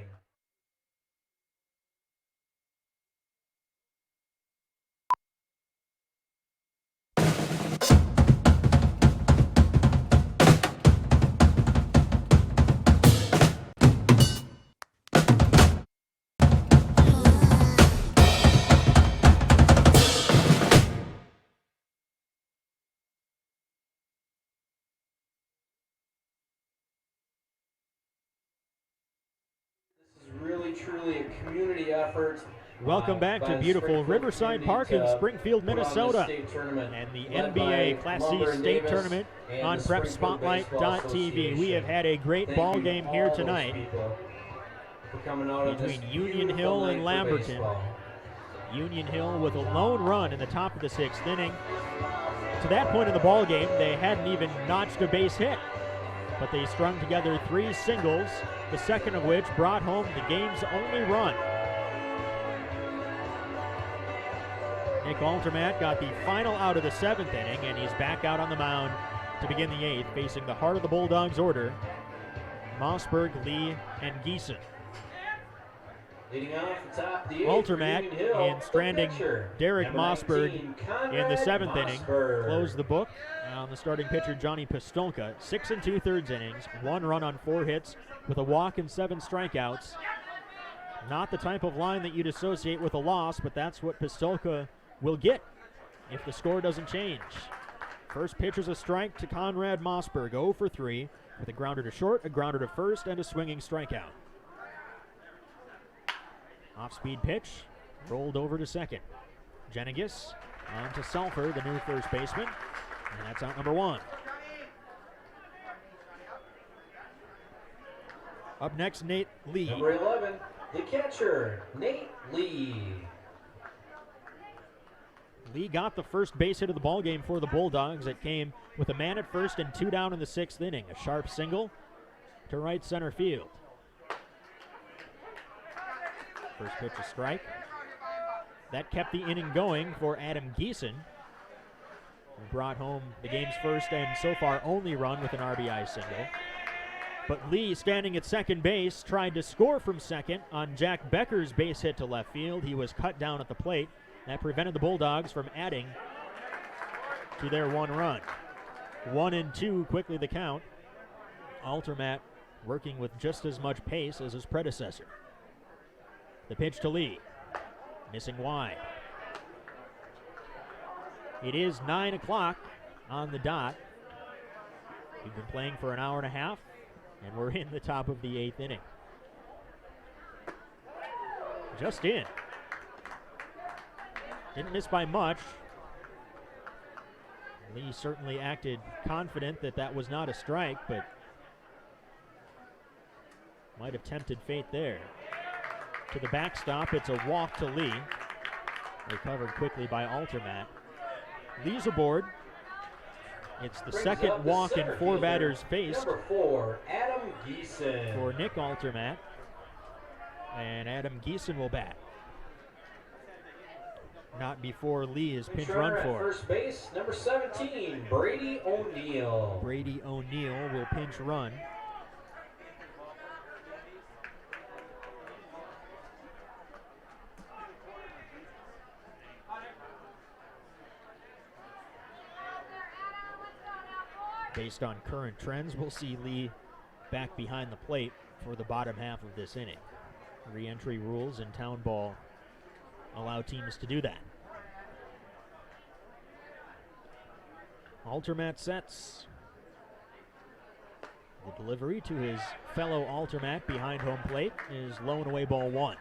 Really, truly a community effort. Welcome back to beautiful Riverside Park in Springfield, Minnesota, and the NBA Class C State Tournament on PrepSpotlight.tv. We have had a great ball game here tonight between Union Hill and Lamberton. Union Hill with a lone run in the top of the 6th inning. To that point in the ball game, they hadn't even notched a base hit, but they strung together 3 singles, the second of which brought home the game's only run. Nick Altermat got the final out of the 7th inning, and he's back out on the mound to begin the 8th, facing the heart of the Bulldogs order, Mossberg, Lee, and Gieson. Leading off the top, the 8th, Altermat in stranding Derek Mossberg in the 7th inning closed the book on the starting pitcher Johnny Pistolka. 6 2/3 innings, 1 run on 4 hits with a walk and 7 strikeouts. Not the type of line that you'd associate with a loss, but that's what Pistolka will get if the score doesn't change. First pitch is a strike to Conrad Mossberg, 0 for 3 with a grounder to short, a grounder to first, and a swinging strikeout. Off-speed pitch, rolled over to second. Jennings on to Sulfur, the new first baseman, and that's out number 1. Up next, Nate Lee. Number 11, the catcher, Nate Lee. Lee got the first base hit of the ballgame for the Bulldogs. It came with a man at first and 2 down in the 6th inning. A sharp single to right center field. First pitch a strike. That kept the inning going for Adam Gieson, who brought home the game's first and so far only run with an RBI single. But Lee, standing at second base, tried to score from second on Jack Becker's base hit to left field. He was cut down at the plate. That prevented the Bulldogs from adding to their 1 run. 1-2, quickly the count. Altermat working with just as much pace as his predecessor. The pitch to Lee, missing wide. It is 9 o'clock on the dot. We've been playing for an hour and a half, and we're in the top of the 8th inning. Just in. Didn't miss by much. Lee certainly acted confident that that was not a strike, but might have tempted fate there. To the backstop, it's a walk to Lee. Recovered quickly by Altermat. Lee's aboard. It's the second walk in 4 batters faced. Number 4, Adam Gieson. For Nick Altermat. And Adam Gieson will bat. Not before Lee is pinch run for. First base, number 17, Brady O'Neill. Brady O'Neill will pinch run. Based on current trends, we'll see Lee back behind the plate for the bottom half of this inning. Re-entry rules in town ball allow teams to do that. Altermat sets. The delivery to his fellow Altermat behind home plate is low and away ball one.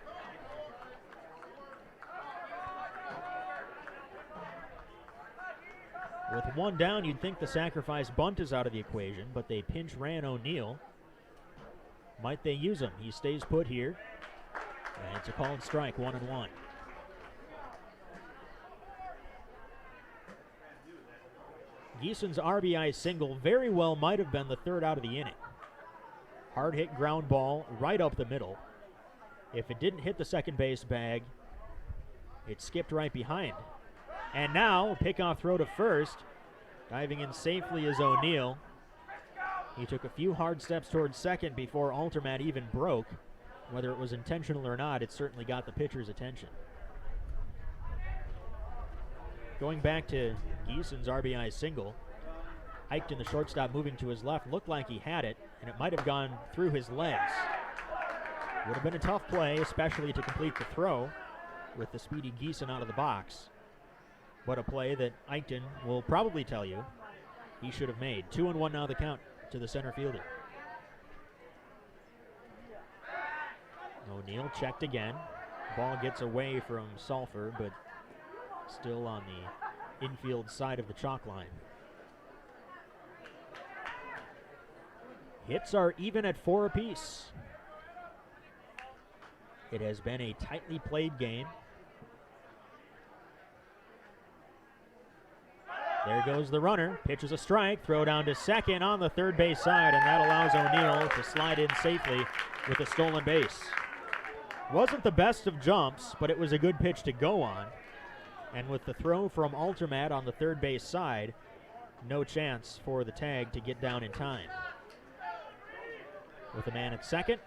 With one down, you'd think the sacrifice bunt is out of the equation, but they pinch ran O'Neill. Might they use him? He stays put here. And it's a called strike, 1-1. Gieson's RBI single very well might have been the third out of the inning. Hard hit ground ball right up the middle. If it didn't hit the second base bag, it skipped right behind. And now, pickoff throw to first. Diving in safely is O'Neill. He took a few hard steps towards second before Altermat even broke. Whether it was intentional or not, it certainly got the pitcher's attention. Going back to Gieson's RBI single, Eichten, the shortstop, moving to his left, looked like he had it, and it might have gone through his legs. Would have been a tough play, especially to complete the throw with the speedy Gieson out of the box. But a play that Eichten will probably tell you he should have made. 2-1 now the count to the center fielder. O'Neill checked again. Ball gets away from Sulphur, but still on the infield side of the chalk line. Hits are even at 4 apiece. It has been a tightly played game. There goes the runner, pitches a strike, throw down to second on the third base side, and that allows O'Neill to slide in safely with a stolen base. Wasn't the best of jumps, but it was a good pitch to go on. And with the throw from Altermat on the third base side, no chance for the tag to get down in time. With a man at second,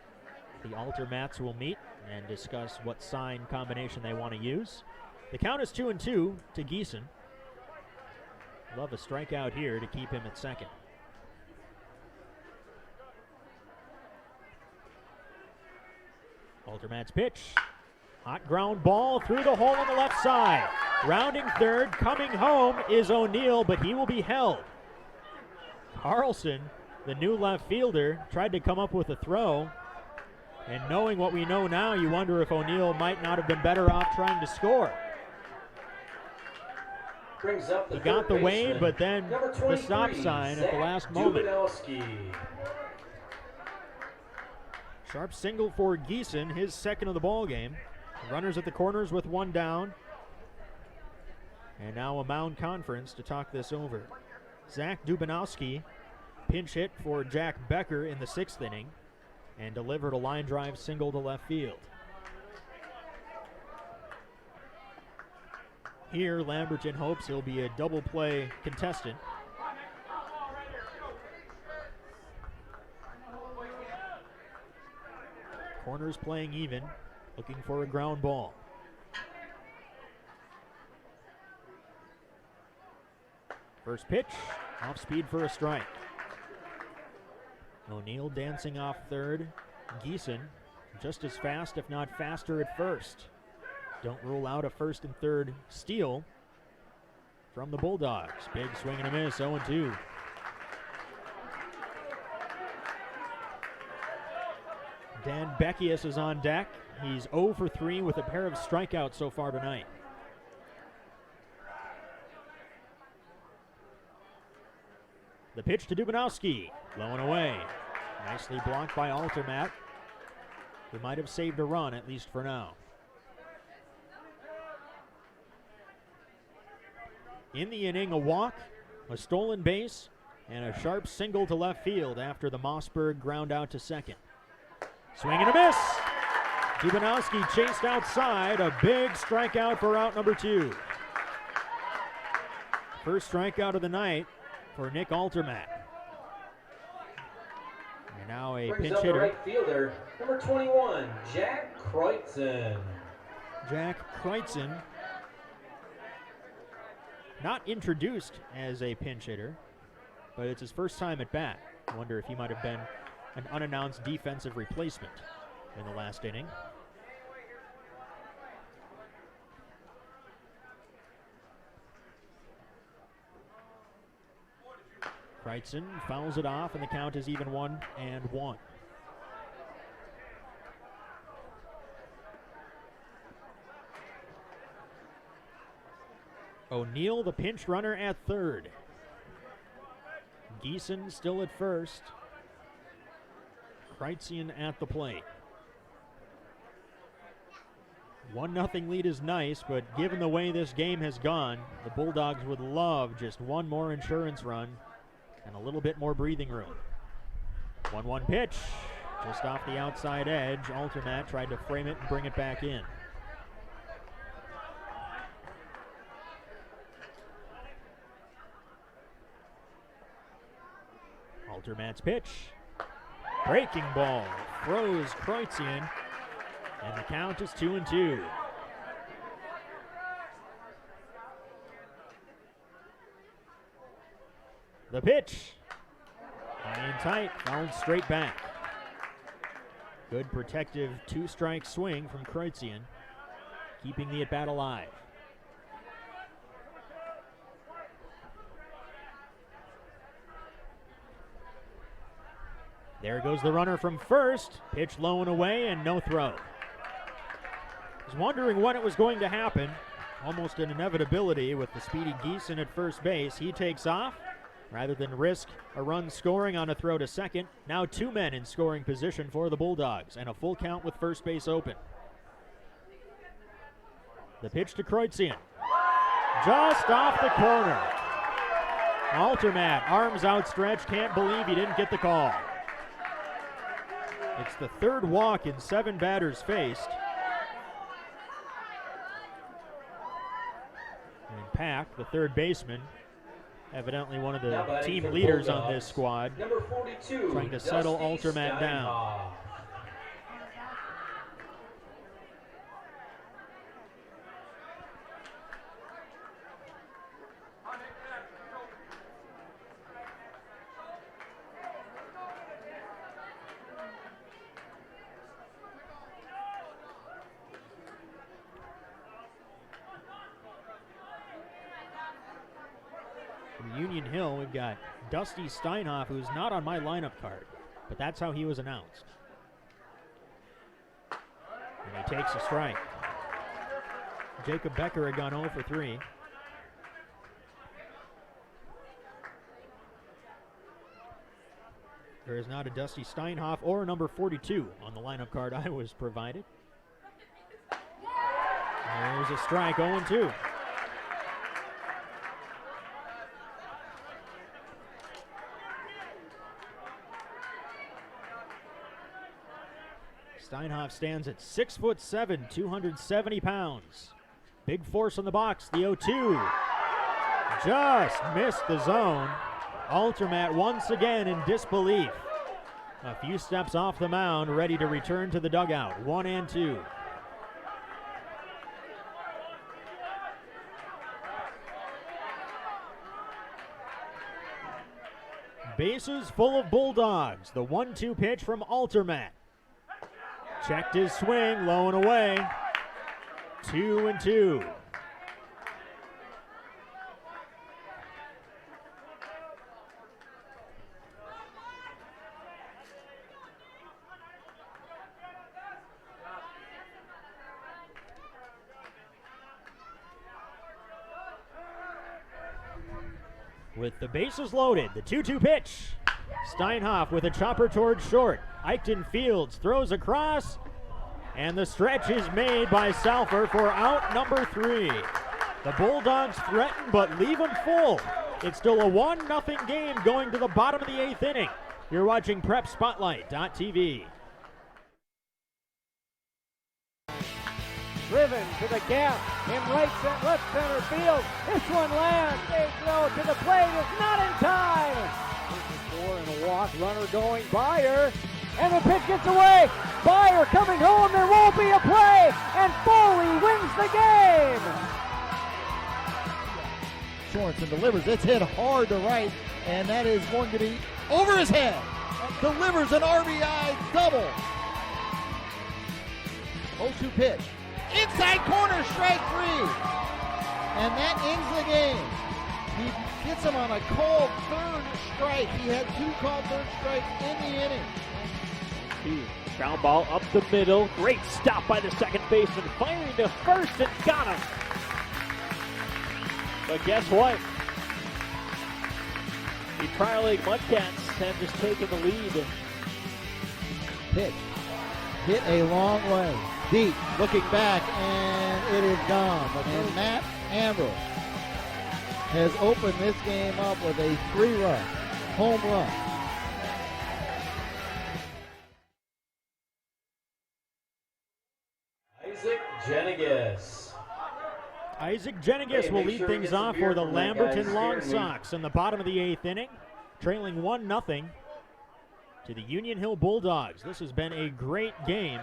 the Altermats will meet and discuss what sign combination they want to use. The count is 2-2 to Gieson. Love a strikeout here to keep him at second. Altermat's pitch. Hot ground ball through the hole on the left side. Rounding third, coming home is O'Neill, but he will be held. Carlson, the new left fielder, tried to come up with a throw. And knowing what we know now, you wonder if O'Neill might not have been better off trying to score. Brings up he got the wave, but then the stop sign at the last moment. Sharp single for Gieson, his second of the ball game. Runners at the corners with one down. And now a mound conference to talk this over. Zach Dubanowski pinch hit for Jack Becker in the 6th inning and delivered a line drive single to left field. Here, Lamberton hopes he'll be a double play contestant. Corners playing even, looking for a ground ball. First pitch, off speed for a strike. O'Neill dancing off third. Gieson just as fast, if not faster, at first. Don't rule out a first and third steal from the Bulldogs. Big swing and a miss, 0-2. Dan Beckius is on deck. He's 0 for 3 with a pair of strikeouts so far tonight. The pitch to Dubanowski, low and away. Nicely blocked by Altermat, who might have saved a run, at least for now. In the inning, a walk, a stolen base, and a sharp single to left field after the Mossberg ground out to second. Swing and a miss. Dubanowski chased outside, a big strikeout for out number 2. First strikeout of the night for Nick Altermat. And now a pinch hitter. Right fielder, number 21, Jack Creighton. Jack Creighton, not introduced as a pinch hitter, but it's his first time at bat. I wonder if he might have been an unannounced defensive replacement in the last inning. Creighton fouls it off, and the count is even 1-1. O'Neill, the pinch runner, at third. Gieson still at first. Creighton at the plate. 1-0 lead is nice, but given the way this game has gone, the Bulldogs would love just one more insurance run and a little bit more breathing room. 1-1 pitch, just off the outside edge. Altermat tried to frame it and bring it back in. Altermat's pitch, breaking ball, throws Creighton, and the count is 2-2. The pitch, high and tight, fouled straight back. Good protective two-strike swing from Creighton, keeping the at-bat alive. There goes the runner from first. Pitch low and away, and no throw. I was wondering when it was going to happen. Almost an inevitability with the speedy Gieson at first base. He takes off rather than risk a run scoring on a throw to second. Now two men in scoring position for the Bulldogs, and a full count with first base open. The pitch to Creighton. Just off the corner. Altermat, arms outstretched, can't believe he didn't get the call. It's the third walk in 7 batters faced. And Pack, the third baseman, evidently one of the team leaders on this squad, number 42, trying to settle Altermat down. Union Hill, we've got Dusty Steinhoff, who's not on my lineup card, but that's how he was announced. And he takes a strike. Jacob Becker had gone 0 for 3. There is not a Dusty Steinhoff or a number 42 on the lineup card I was provided. There's a strike, 0-2. Steinhoff stands at 6'7", 270 pounds. Big force on the box, the 0-2. Just missed the zone. Altermat once again in disbelief. A few steps off the mound, ready to return to the dugout. 1-2. Bases full of Bulldogs. The 1-2 pitch from Altermat. Checked his swing, low and away. 2-2. With the bases loaded, the 2-2 pitch. Steinhoff with a chopper towards short. Eichten fields, throws across, and the stretch is made by Salfer for out number 3. The Bulldogs threaten but leave them full. It's still a 1-0 game going to the bottom of the 8th inning. You're watching PrepSpotlight.tv. Driven to the gap in left center field. This one lands. Big throw to the plate is not in time. 4 and a walk. Runner going. Beyer. And the pitch gets away. Beyer coming home. There won't be a play. And Foley wins the game. Sorensen delivers. It's hit hard to right. and that is going to be over his head. And delivers an RBI double. 0-2 pitch. Inside corner, strike 3. And that ends the game. He gets him on a called third strike. He had 2 called third strikes in the inning. Ground ball up the middle. Great stop by the second baseman. Firing to first and got him. But guess what? The Trial League Mudcats have just taken the lead. Pitch. Hit a long way. Deep. Looking back, and it is gone. And Matt Ambrose has opened this game up with a 3-run home run. Jennings. Isaac Jennings will lead things off for the Lamberton Long Sox in the bottom of the 8th inning, trailing 1-0 to the Union Hill Bulldogs. This has been a great game.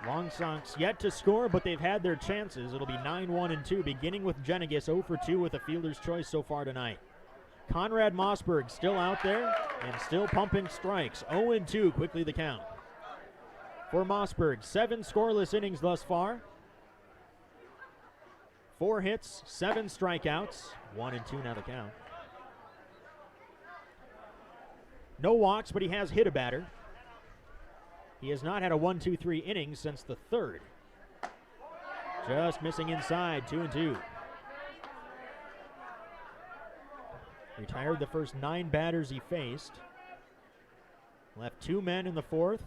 Long Sox yet to score, but they've had their chances. It'll be 9-1-2, beginning with Jennings 0 for 2 with a fielder's choice so far tonight. Conrad Mossberg still out there and still pumping strikes. 0-2, quickly the count. For Mossberg, 7 scoreless innings thus far. 4 hits, 7 strikeouts. 1-2 now the count. No walks, but he has hit a batter. He has not had a 1-2-3 inning since the 3rd. Just missing inside, 2-2. Retired the first 9 batters he faced. Left 2 men in the 4th.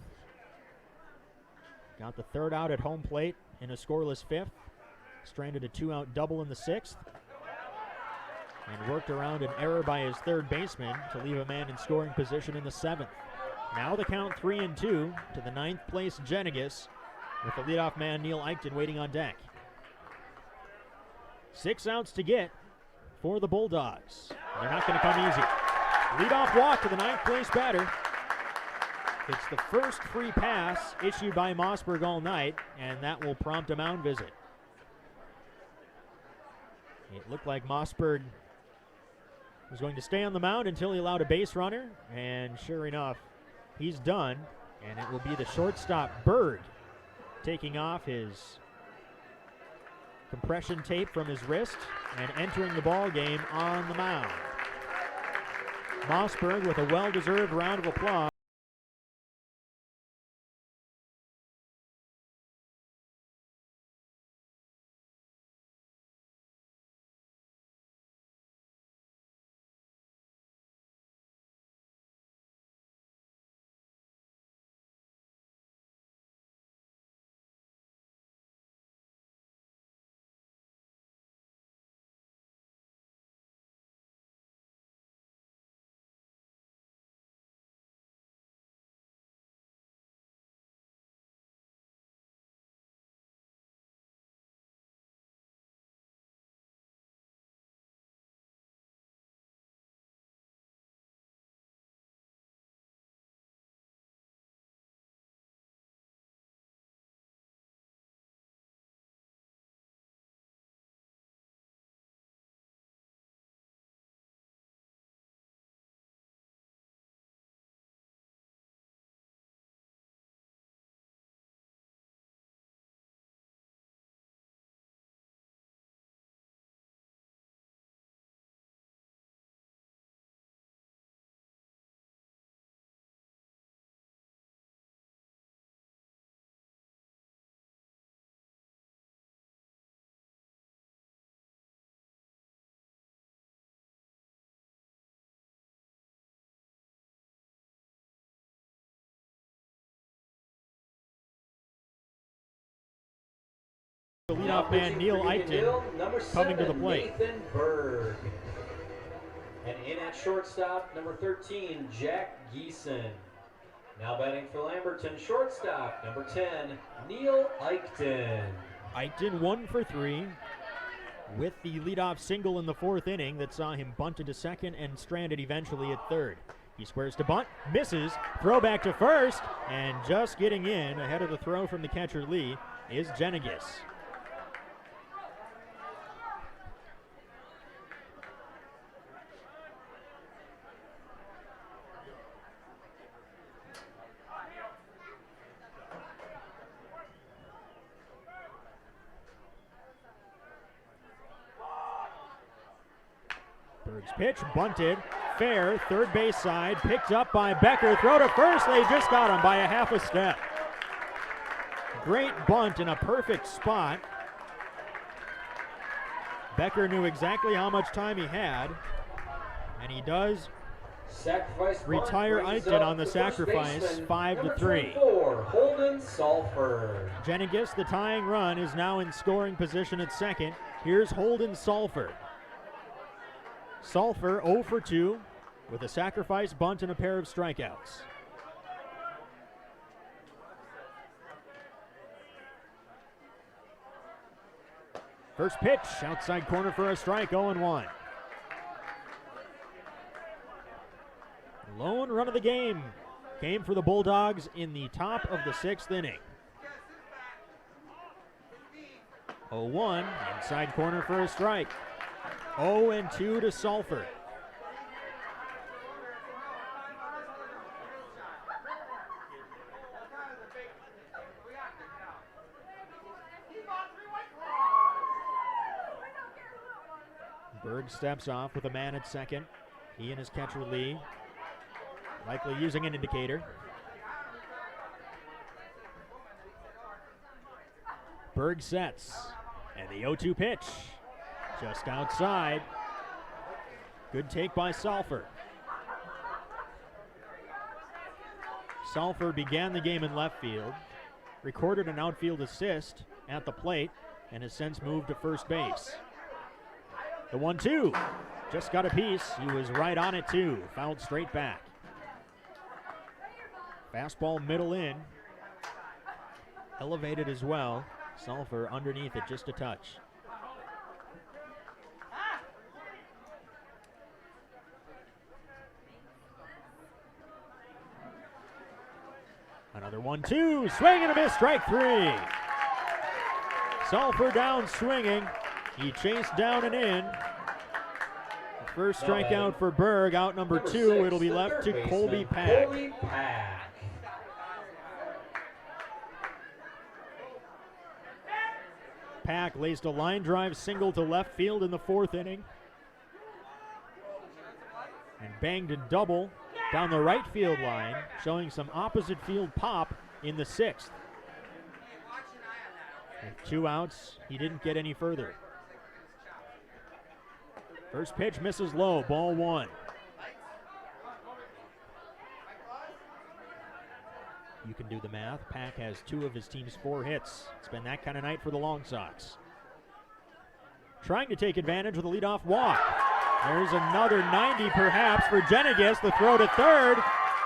Got the 3rd out at home plate in a scoreless 5th. Stranded a 2-out double in the 6th. And worked around an error by his 3rd baseman to leave a man in scoring position in the 7th. Now the count 3-2 to the 9th place Jennings with the leadoff man Neil Eichten waiting on deck. 6 outs to get for the Bulldogs. They're not going to come easy. Leadoff walk to the 9th place batter. It's the first free pass issued by Mossberg all night, and that will prompt a mound visit. It looked like Mossberg was going to stay on the mound until he allowed a base runner, and sure enough, he's done, and it will be the shortstop Berg taking off his compression tape from his wrist and entering the ball game on the mound. Mossberg with a well-deserved round of applause. The leadoff man Neil Eichten coming to the plate. Berg. And in at shortstop, number 13, Jack Gieson. Now batting for Lamberton, shortstop, number 10, Neil Eichten. Eichten 1 for 3 with the leadoff single in the 4th inning that saw him bunted to second and stranded eventually at 3rd. He squares to bunt, misses, throw back to first, and just getting in ahead of the throw from the catcher Lee is Jennings. Berg's pitch, bunted, fair, third base side, picked up by Becker, throw to first, they just got him by a half a step. Great bunt in a perfect spot. Becker knew exactly how much time he had, and he does retire Eichten on the sacrifice, 5-3. Holden Salford. Jennings, the tying run, is now in scoring position at second. Here's Holden Salford. Salford 0 for 2 with a sacrifice bunt and a pair of strikeouts. First pitch, outside corner for a strike, 0-1. Lone run of the game came for the Bulldogs in the top of the 6th inning. 0-1, inside corner for a strike. 0-2 to Salford. Berg steps off with a man at second. He and his catcher Lee likely using an indicator. Berg sets, and the 0-2 pitch just outside. Good take by Salford. Salford began the game in left field, recorded an outfield assist at the plate, and has since moved to first base. The 1-2 just got a piece. He was right on it too. Fouled straight back. Fastball middle in. Elevated as well. Salford underneath it just a touch. Another 1-2. Swing and a miss. Strike 3. Salford down swinging. He chased down and in. The first strikeout for Berg, out number 2. It'll be left to Colby Pack. Pack laced a line drive single to left field in the 4th inning. And banged a double down the right field line, showing some opposite field pop in the 6th. With 2 outs, he didn't get any further. First pitch misses low, ball 1. You can do the math. Pack has 2 of his team's 4 hits. It's been that kind of night for the Long Sox. Trying to take advantage of the leadoff walk. There's another 90 perhaps for Jennings. The throw to third,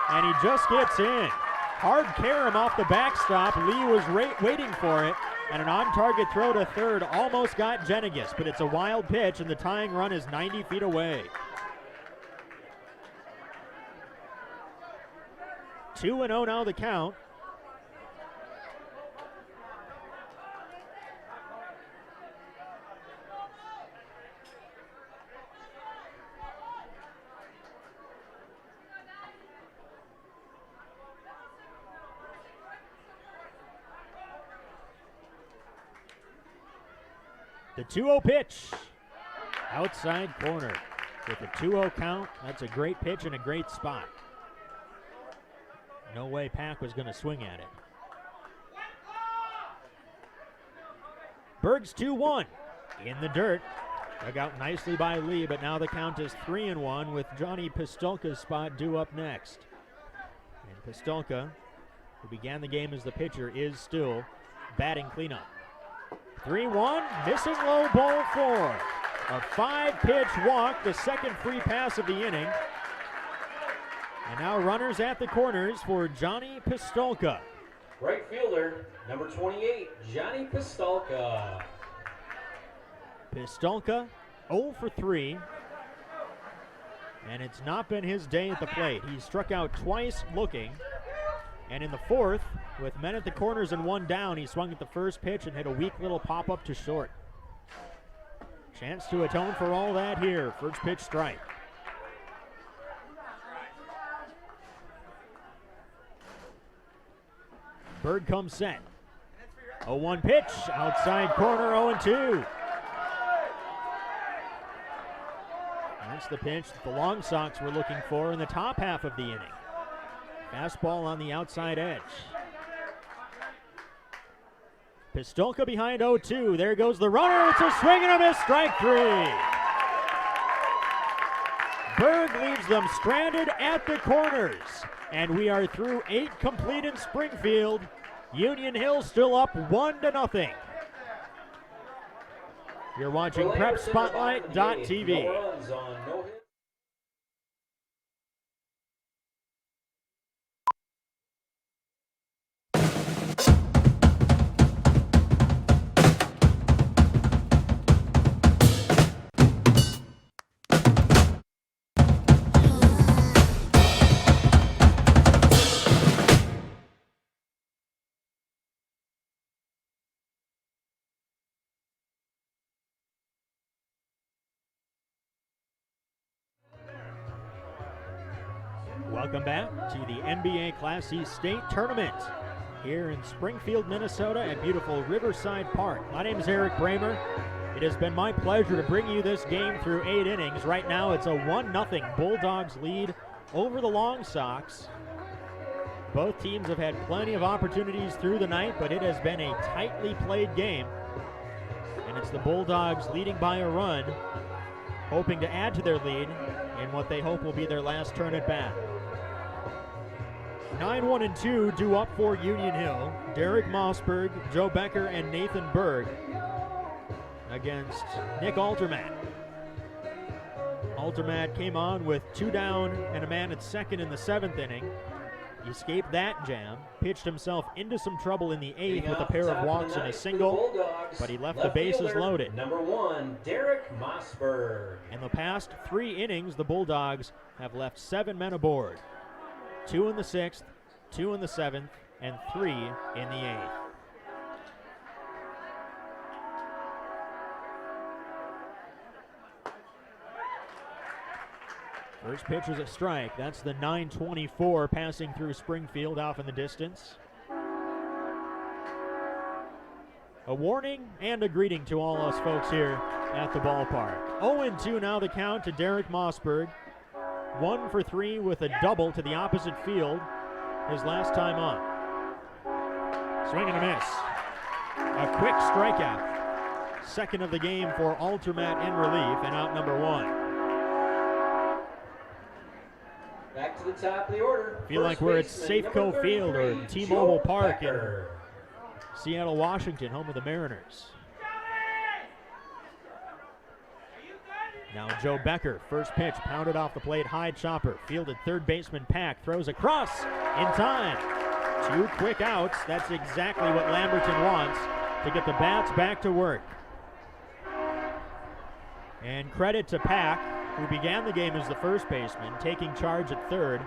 and he just gets in. Hard carom off the backstop. Lee was waiting for it, and an on-target throw to third almost got Jennings, but it's a wild pitch, and the tying run is 90 feet away. 2-0 now the count. The 2-0 pitch, outside corner. With a 2-0 count, that's a great pitch and a great spot. No way Pack was going to swing at it. Berg's 2-1 in the dirt. Dug out nicely by Lee, but now the count is 3-1 with Johnny Pistolka's spot due up next. And Pistolka, who began the game as the pitcher, is still batting cleanup. 3-1, missing low, ball 4. A 5-pitch walk, the second free pass of the inning. And now runners at the corners for Johnny Pistolka. Right fielder, number 28, Johnny Pistolka. Pistolka 0 for 3. And it's not been his day at the plate. He struck out twice looking. And in the 4th, with men at the corners and 1 down, he swung at the first pitch and hit a weak little pop-up to short. Chance to atone for all that here. First pitch strike. Berg comes set. 0-1 pitch, outside corner, 0-2. That's the pitch that the Long Sox were looking for in the top half of the inning. Fastball on the outside edge. Pistolka behind 0-2. There goes the runner. It's a swing and a miss. Strike 3. Berg leaves them stranded at the corners. And we are through 8 complete in Springfield. Union Hill still up 1-0. You're watching PrepSpotlight.tv. Welcome back to the MBA Class C State Tournament here in Springfield, Minnesota at beautiful Riverside Park. My name is Eric Bramer. It has been my pleasure to bring you this game through 8 innings. Right now it's a 1-0 Bulldogs lead over the Long Sox. Both teams have had plenty of opportunities through the night, but it has been a tightly played game. And it's the Bulldogs leading by a run, hoping to add to their lead in what they hope will be their last turn at bat. 9-1-2 due up for Union Hill. Derek Mossberg, Joe Becker, and Nathan Berg against Nick Altermat. Altermat came on with 2 down and a man at second in the 7th inning. He escaped that jam, pitched himself into some trouble in the 8th with a pair of walks and a single, but he left the bases loaded. Number 1, Derek Mossberg. In the past 3 innings, the Bulldogs have left 7 men aboard. 2 in the 6th, 2 in the 7th, and 3 in the 8th. First pitch is a strike. That's the 924 passing through Springfield off in the distance. A warning and a greeting to all us folks here at the ballpark. 0-2 now the count to Derek Mossberg. 1 for 3 with a double to the opposite field his last time up. Swing and a miss. A quick strikeout. Second of the game for Altermat in relief, and out number 1. Back to the top of the order. Feel like we're at Safeco Field or T-Mobile Park in Seattle, Washington, home of the Mariners. Now Joe Becker, first pitch, pounded off the plate, high chopper, fielded third baseman Pack, throws across in time. 2 quick outs. That's exactly what Lamberton wants to get the bats back to work. And credit to Pack, who began the game as the first baseman, taking charge at third.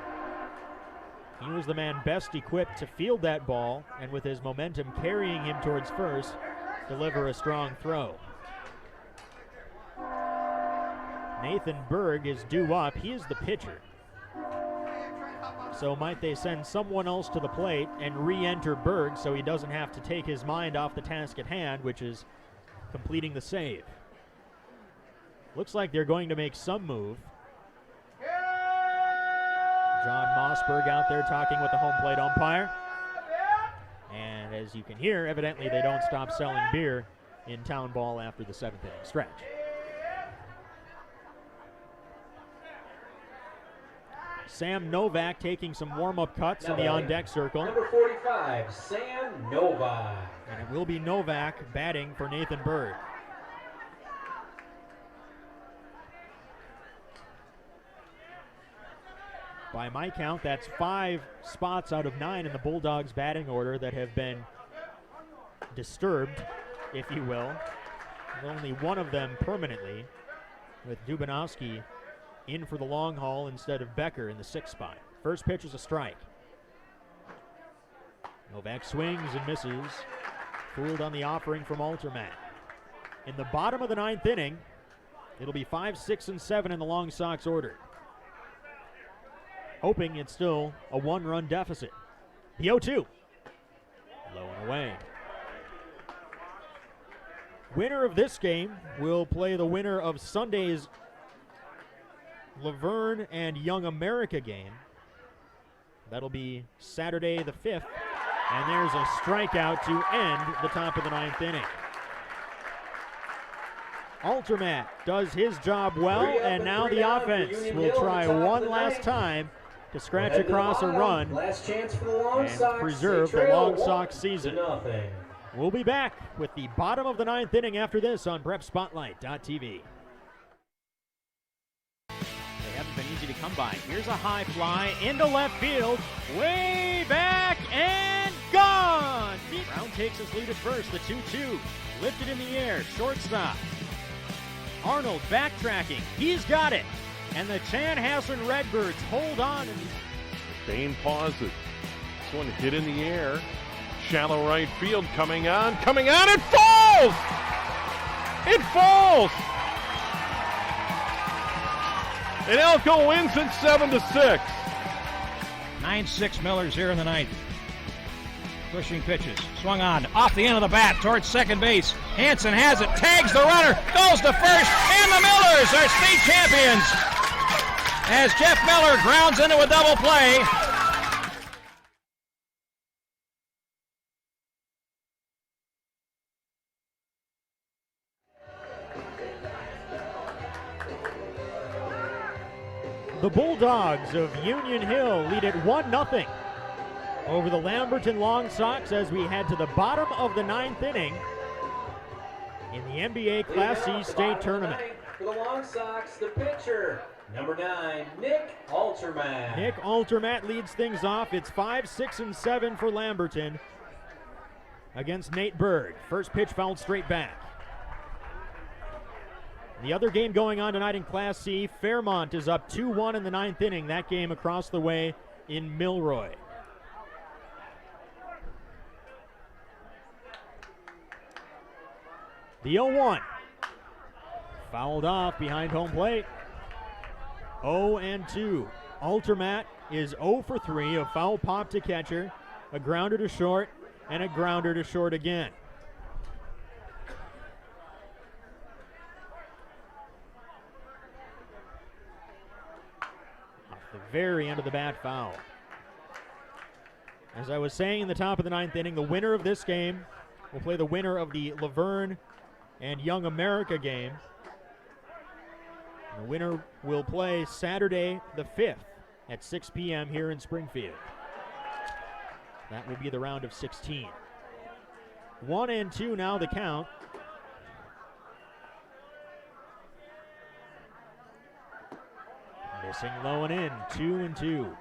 He was the man best equipped to field that ball, and with his momentum carrying him towards first, deliver a strong throw. Nathan Berg is due up. He is the pitcher. So might they send someone else to the plate and re-enter Berg so he doesn't have to take his mind off the task at hand, which is completing the save. Looks like they're going to make some move. John Mossberg out there talking with the home plate umpire. And as you can hear, evidently they don't stop selling beer in town ball after the 7th inning stretch. Sam Novak taking some warm-up cuts in the on-deck circle. Number 45, Sam Novak. And it will be Novak batting for Nathan Berg. By my count, that's 5 spots out of 9 in the Bulldogs batting order that have been disturbed, if you will. And only one of them permanently, with Dubanowski in for the long haul instead of Becker in the 6th spot. First pitch is a strike. Novak swings and misses. Fooled on the offering from Altermat. In the bottom of the 9th inning, it'll be 5, 6, and 7 in the Long Sox order. Hoping it's still a 1-run deficit. The 0-2. Low and away. Winner of this game will play the winner of Sunday's Laverne and Young America game. That'll be Saturday the 5th. And there's a strikeout to end the top of the 9th inning. Altermat does his job well, and now the offense will try one last time to scratch across a run and preserve the Long Sox season. We'll be back with the bottom of the 9th inning after this on PrepSpotlight.tv. They haven't been easy to come by. Here's a high fly into left field, way back and gone! Brown takes his lead at first, the 2-2, lifted in the air, shortstop. Arnold backtracking, he's got it, and the Chanhassen Redbirds hold on. Bain paws it. This one hit in the air. Shallow right field, coming on, it falls! It falls! And Elko wins it 7-6. 9-6 Millers here in the 9th. Pushing pitches, swung on, off the end of the bat towards second base. Hansen has it, tags the runner, goes to first, and the Millers are state champions as Jeff Miller grounds into a double play. The Bulldogs of Union Hill lead at 1-0 over the Lamberton Long Sox as we head to the bottom of the 9th inning in the MBA Class C state tournament. For the Long Sox, the pitcher, number 9, Nick Altermat. Nick Altermat leads things off. It's 5, 6, and 7 for Lamberton against Nate Berg. First pitch fouled straight back. The other game going on tonight in Class C, Fairmont is up 2-1 in the 9th inning. That game across the way in Milroy. The 0-1. Fouled off behind home plate. 0-2. Altermat is 0 for 3. A foul pop to catcher, a grounder to short, and a grounder to short again. Off the very end of the bat, foul. As I was saying in the top of the 9th inning, the winner of this game will play the winner of the Laverne and Young America game. The winner will play Saturday the 5th at 6 p.m. here in Springfield. That will be the round of 16. 1-2 now the count. Missing low and in, 2-2.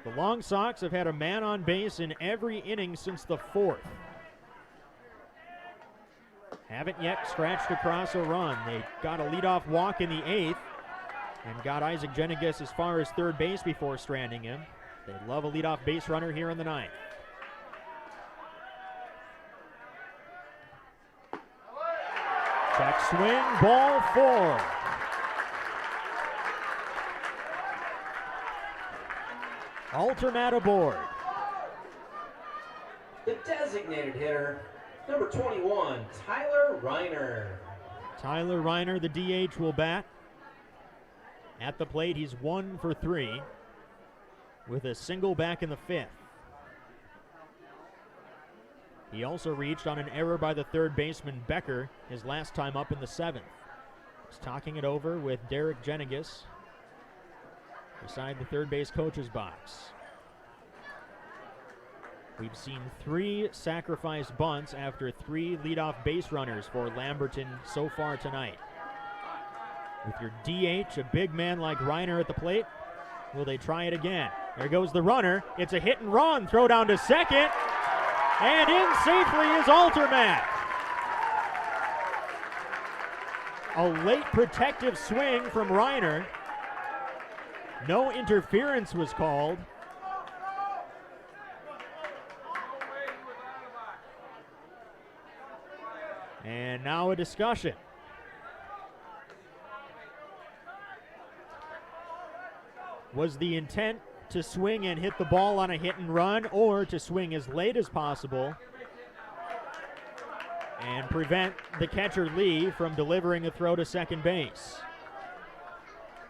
The Long Sox have had a man on base in every inning since the 4th. Haven't yet scratched across a run. They got a leadoff walk in the 8th and got Isaac Jennings as far as third base before stranding him. They love a leadoff base runner here in the 9th. Check swing, ball 4. Altermat aboard. The designated hitter, number 21, Tyler Reiner. Tyler Reiner, the DH, will bat. At the plate, he's 1 for 3 with a single back in the 5th. He also reached on an error by the third baseman Becker his last time up in the 7th. He's talking it over with Derek Jennings beside the third base coach's box. We've seen 3 sacrifice bunts after 3 leadoff base runners for Lamberton so far tonight. With your DH, a big man like Reiner at the plate, will they try it again? There goes the runner. It's a hit and run. Throw down to second. And in safely is Altermat. A late protective swing from Reiner. No interference was called. And now a discussion. Was the intent to swing and hit the ball on a hit and run, or to swing as late as possible and prevent the catcher Lee from delivering a throw to second base.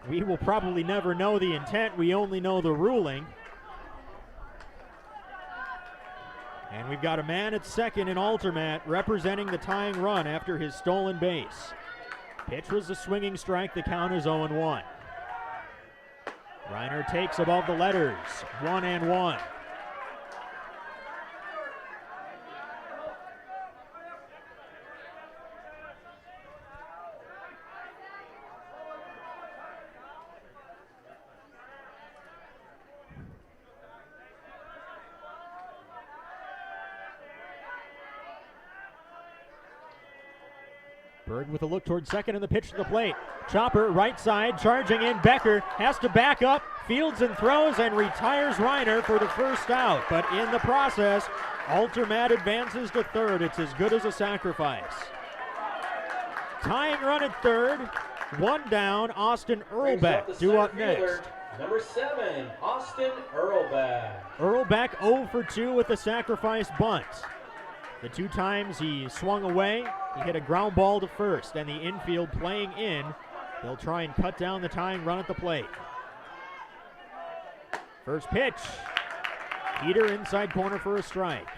We will probably never know the intent. We only know the ruling. And we've got a man at second in Altermat representing the tying run after his stolen base. Pitch was a swinging strike. The count is 0-1. Reiner takes above the letters, 1-1. Berg with a look towards second and the pitch to the plate. Chopper, right side, charging in. Becker has to back up, fields and throws, and retires Reiner for the first out. But in the process, Altermat advances to third. It's as good as a sacrifice. Tying run at third, one down. Austin Earlback due up next. Number 7, Austin Earlback. Earlback 0 for 2 with the sacrifice bunt. The 2 times he swung away, he hit a ground ball to first, and the infield playing in. They'll try and cut down the tying run at the plate. First pitch. Heater inside corner for a strike.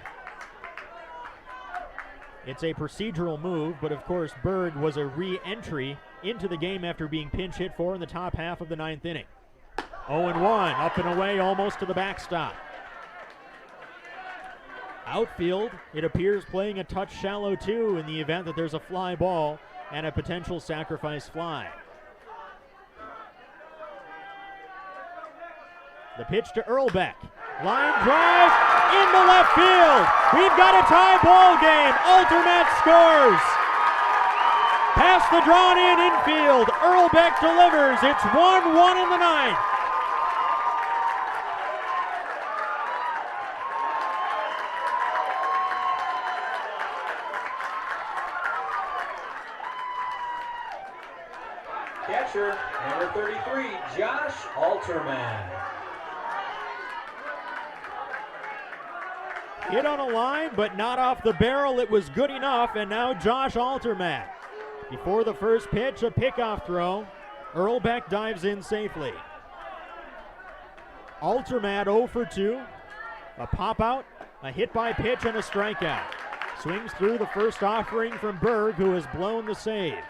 It's a procedural move, but of course Berg was a re-entry into the game after being pinch hit for in the top half of the 9th inning. 0-1, up and away almost to the backstop. Outfield, it appears playing a touch shallow too in the event that there's a fly ball and a potential sacrifice fly. The pitch to Earlback. Line drive into left field. We've got a tie ball game. Altermat scores. Past the drawn in infield. Earlback delivers. It's 1-1 in the 9th. Catcher, number 33, Josh Altermat. Hit on a line, but not off the barrel. It was good enough, and now Josh Altermat. Before the first pitch, a pickoff throw. Earlback dives in safely. Altermat 0 for 2. A pop-out, a hit by pitch, and a strikeout. Swings through the first offering from Berg, who has blown the save.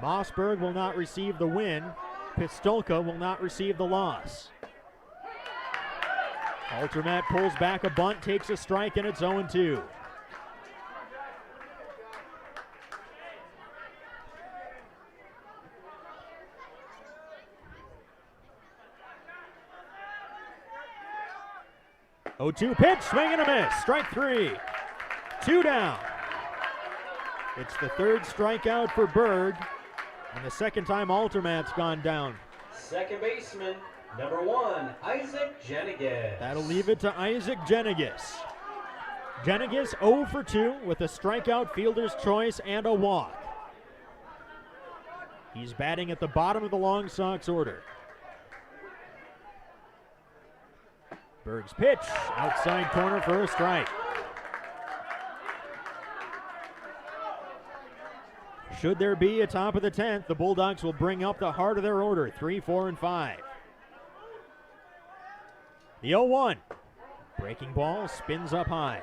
Mossberg will not receive the win. Pistolka will not receive the loss. Altermat pulls back a bunt, takes a strike, and it's 0-2. Pitch, swing and a miss. Strike 3. 2 down. It's the third strikeout for Berg, and the second time Altermat's gone down. Second baseman, number 1, Isaac Jennings. That'll leave it to Isaac Jennings. Jennings 0 for 2 with a strikeout, fielder's choice, and a walk. He's batting at the bottom of the Long Sox order. Berg's pitch, outside corner for a strike. Should there be a top of the 10th, the Bulldogs will bring up the heart of their order, 3, 4, and 5. The 0-1. Breaking ball spins up high.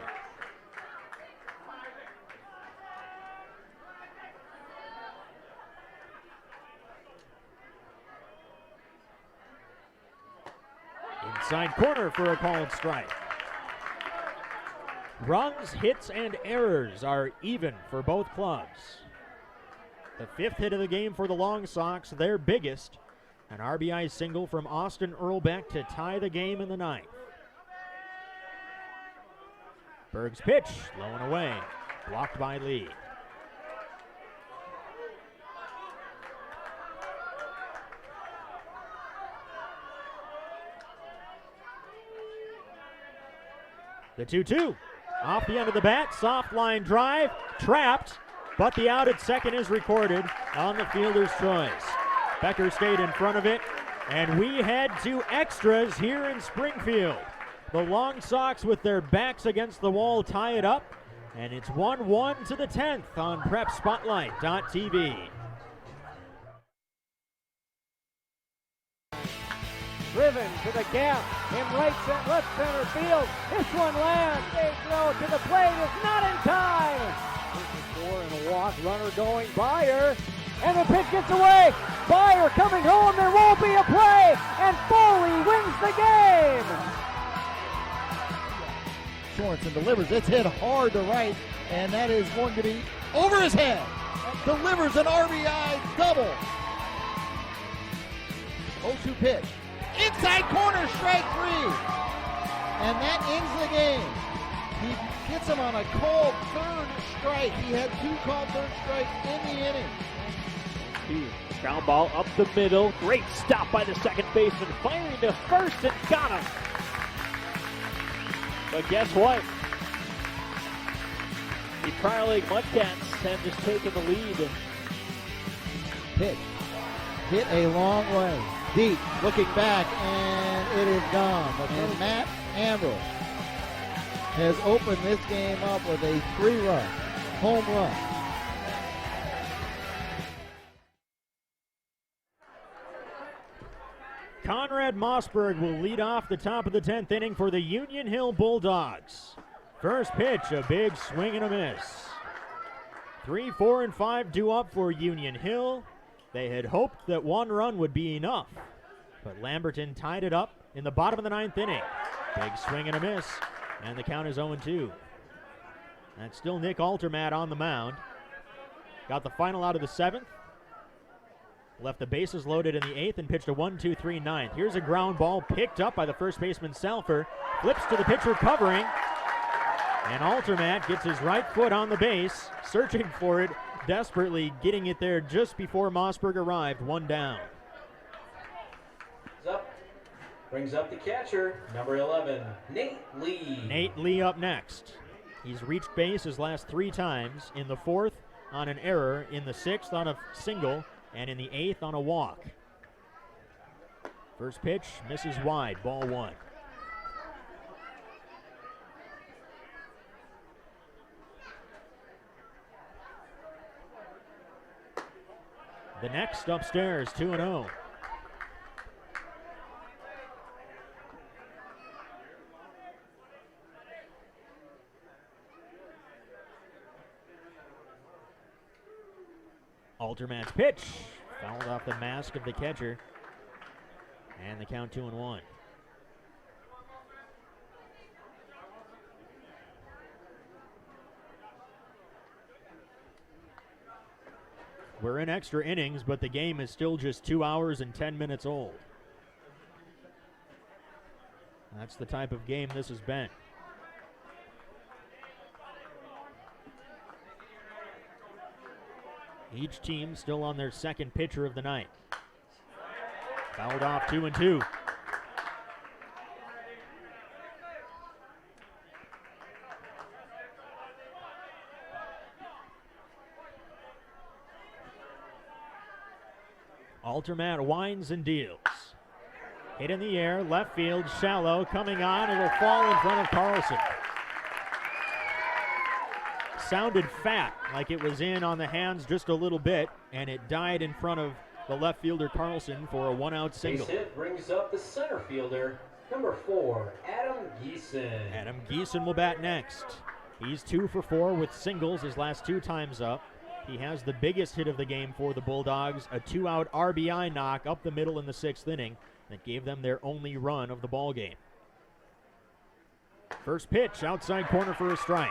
Inside corner for a called strike. Runs, hits, and errors are even for both clubs. The 5th hit of the game for the Long Sox, their biggest. An RBI single from Austin Earlback to tie the game in the 9th. Berg's pitch, low and away, blocked by Lee. The 2-2, off the end of the bat, soft line drive, trapped, but the out at second is recorded on the fielder's choice. Becker stayed in front of it, and we head to extras here in Springfield. The Long Sox, with their backs against the wall, tie it up. And it's 1-1 to the 10th on PrepSpotlight.tv. Driven to the gap in left center field. This one lands. Big throw to the plate is not in time. This is 4 and a walk. Runner going Becker. And the pitch gets away. Becker coming home. There won't be a play. And Foley wins the game. Sorensen delivers. It's hit hard to right. And that is going to be over his head. Delivers an RBI double. 0-2 pitch. Inside corner, strike 3. And that ends the game. He gets him on a called third strike. He had 2 called third strikes in the inning. Ground ball up the middle. Great stop by the second baseman. Firing to first and got him. But guess what? The Prior League Mudcats have just taken the lead. Pitch. Hit a long way. Deep, looking back, and it is gone. And Matt Ambrose has opened this game up with a 3-run home run. Conrad Mossberg will lead off the top of the 10th inning for the Union Hill Bulldogs. First pitch, a big swing and a miss. 3, 4, and 5 due up for Union Hill. They had hoped that 1 run would be enough, but Lamberton tied it up in the bottom of the 9th inning. Big swing and a miss, and the count is 0-2. That's still Nick Altermat on the mound. Got the final out of the 7th. Left the bases loaded in the 8th and pitched a 1-2-3 9th. Here's a ground ball picked up by the first baseman Salfer. Flips to the pitcher covering. And Altermat gets his right foot on the base, searching for it, desperately getting it there just before Mossberg arrived. 1 down. Brings up the catcher, number 11, Nate Lee. Nate Lee up next. He's reached base his last 3 times, in the 4th on an error, in the 6th on a single, and in the 8th on a walk. First pitch misses wide, ball 1. The next upstairs, 2-0. Altermat's pitch fouled off the mask of the catcher, and the count 2-1. We're in extra innings, but the game is still just 2 hours and 10 minutes old. That's the type of game this has been. Each team still on their second pitcher of the night. Fouled off 2-2. Altermat winds and deals. Hit in the air, left field, shallow, coming on. It'll fall in front of Carlson. Sounded fat, like it was in on the hands just a little bit, and it died in front of the left fielder Carlson for a 1-out single. Base hit brings up the center fielder, number 4, Adam Gieson. Adam Gieson will bat next. He's 2 for 4 with singles his last 2 times up. He has the biggest hit of the game for the Bulldogs, a 2-out RBI knock up the middle in the 6th inning that gave them their only run of the ball game. First pitch, outside corner for a strike.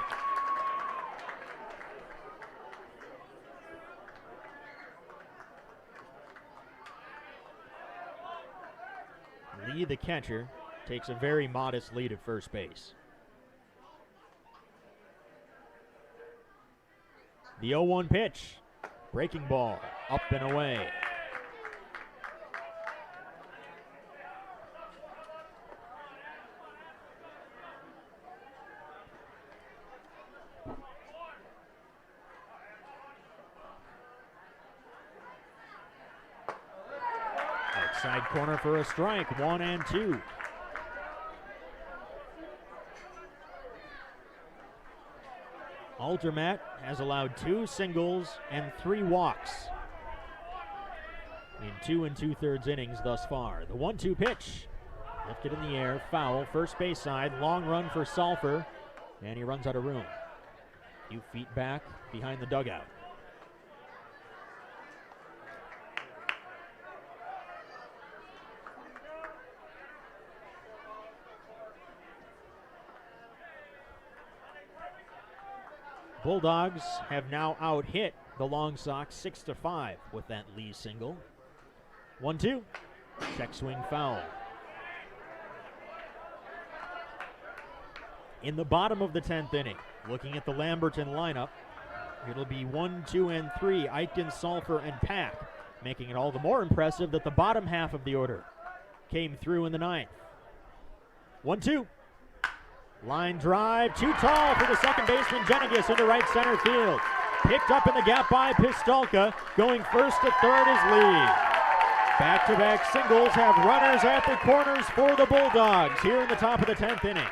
Lee, the catcher, takes a very modest lead at first base. The 0-1 pitch, breaking ball, up and away. Outside corner for a strike, 1-2. Altermat has allowed 2 singles and 3 walks in 2 2/3 innings thus far. The 1-2 pitch, lifted in the air, foul, first base side, long run for Sulphur, and he runs out of room. A few feet back behind the dugout. Bulldogs have now out-hit the Long Sox 6-5 with that Lee single. 1-2, check swing foul. In the bottom of the 10th inning, looking at the Lamberton lineup, it'll be 1, 2, and 3, Eichten, Sulphur, and Pack, making it all the more impressive that the bottom half of the order came through in the 9th. 1-2. Line drive, too tall for the second baseman Jennings into right center field. Picked up in the gap by Pistolka. Going first to third is Lee. Back-to-back singles have runners at the corners for the Bulldogs here in the top of the 10th inning.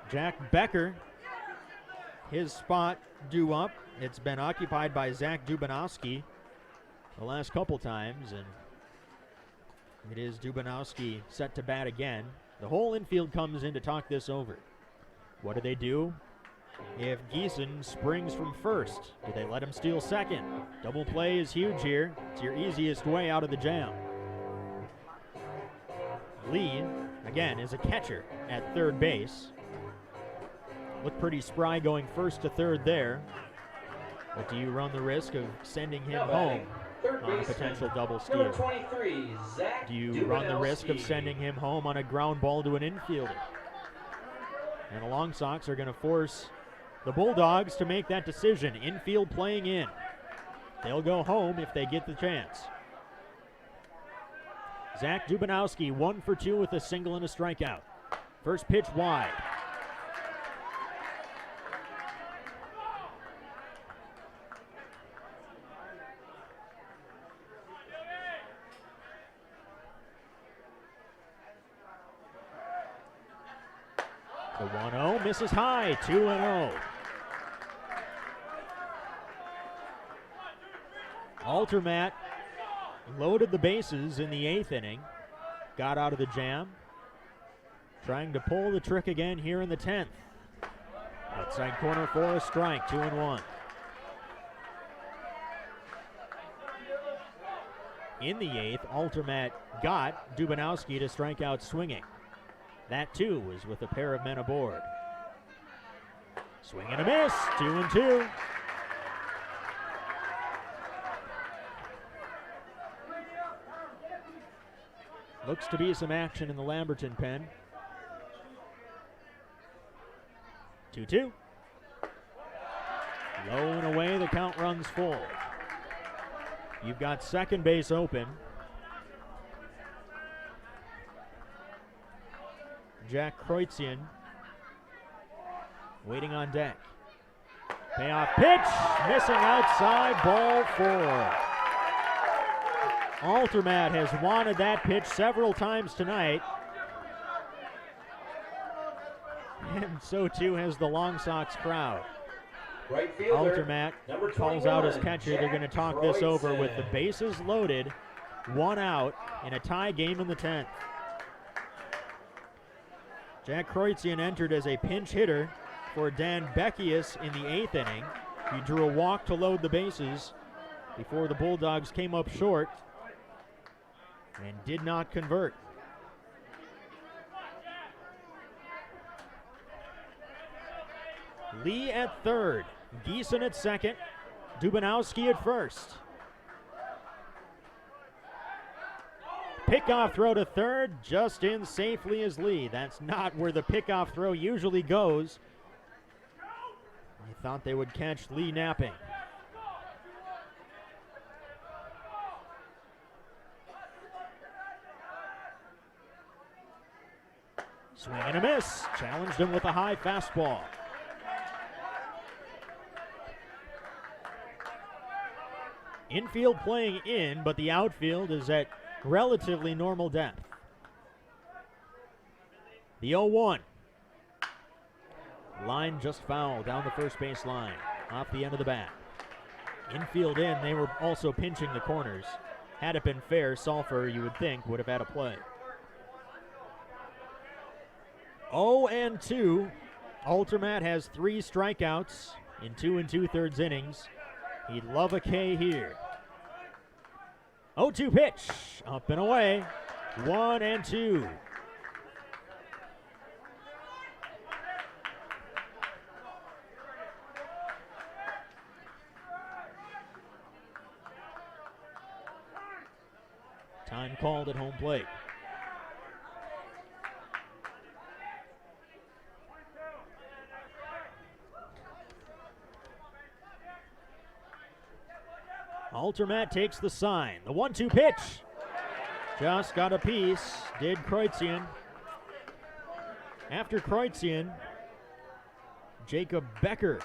Jack Becker, his spot due up. It's been occupied by Zach Dubanowski the last couple times, and it is Dubanowski set to bat again. The whole infield comes in to talk this over. What do they do if Gieson springs from first? Do they let him steal second? Double play is huge here. It's your easiest way out of the jam. Lee, again, is a catcher at third base. Looked pretty spry going first to third there. But do you run the risk of sending him home on a potential double steal? Do you run the risk of sending him home on a ground ball to an infielder? And the Long Sox are going to force the Bulldogs to make that decision. Infield playing in. They'll go home if they get the chance. Zach Dubanowski 1 for 2 with a single and a strikeout. First pitch wide. The 1-0 misses high, 2-0. Altermat loaded the bases in the 8th inning, got out of the jam, trying to pull the trick again here in the 10th. Outside corner for a strike, 2-1. In the 8th, Altermat got Dubanowski to strike out swinging. That too was with a pair of men aboard. Swing and a miss, 2-2. Looks to be some action in the Lamberton pen. 2-2. Low and away, the count runs full. You've got second base open. Jack Creighton waiting on deck. Payoff pitch, missing outside, ball 4. Altermat has wanted that pitch several times tonight. And so too has the Long Sox crowd. Right fielder, Altermat number calls out his 21, catcher. They're going to talk this over with the bases loaded, 1 out in a tie game in the 10th. Jack Creighton entered as a pinch hitter for Dan Beckius in the 8th inning. He drew a walk to load the bases before the Bulldogs came up short and did not convert. Lee at third, Gieson at second, Dubanowski at first. Pickoff throw to third, just in safely as Lee. That's not where the pickoff throw usually goes. I thought they would catch Lee napping. Swing and a miss. Challenged him with a high fastball. Infield playing in, but the outfield is at relatively normal depth. The 0-1. Line just fouled down the first base line, off the end of the bat. Infield in, they were also pinching the corners. Had it been fair, Sulphur, you would think, would have had a play. 0-2. Altermat has 3 strikeouts in 2 2/3 innings. He'd love a K here. 0-2 pitch, up and away. 1-2. Time called at home plate. Altermat takes the sign. The 1-2 pitch. Just got a piece. Did Creighton. After Creighton, Jacob Becker.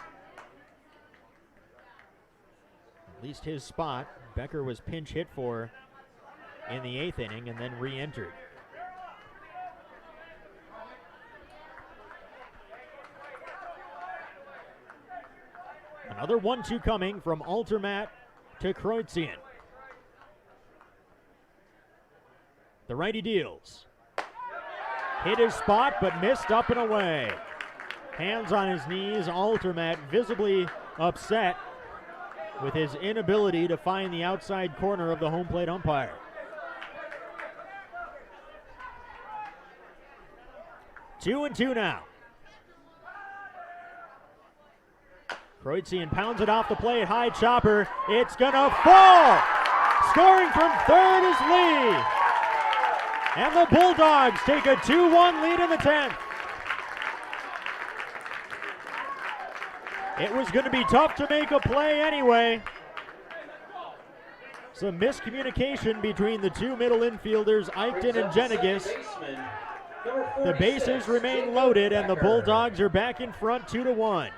At least his spot. Becker was pinch hit for in the 8th inning and then re-entered. Another 1-2 coming from Altermat to Creighton. The righty deals. Hit his spot but missed up and away. Hands on his knees, Altermat visibly upset with his inability to find the outside corner of the home plate umpire. Two and two now. Creighton pounds it off the plate, high chopper. It's gonna fall! Scoring from third is Lee. And the Bulldogs take a 2-1 lead in the 10th. It was gonna be tough to make a play anyway. Some miscommunication between the two middle infielders, Eichten and Jennings. The bases remain loaded and the Bulldogs are back in front 2-1.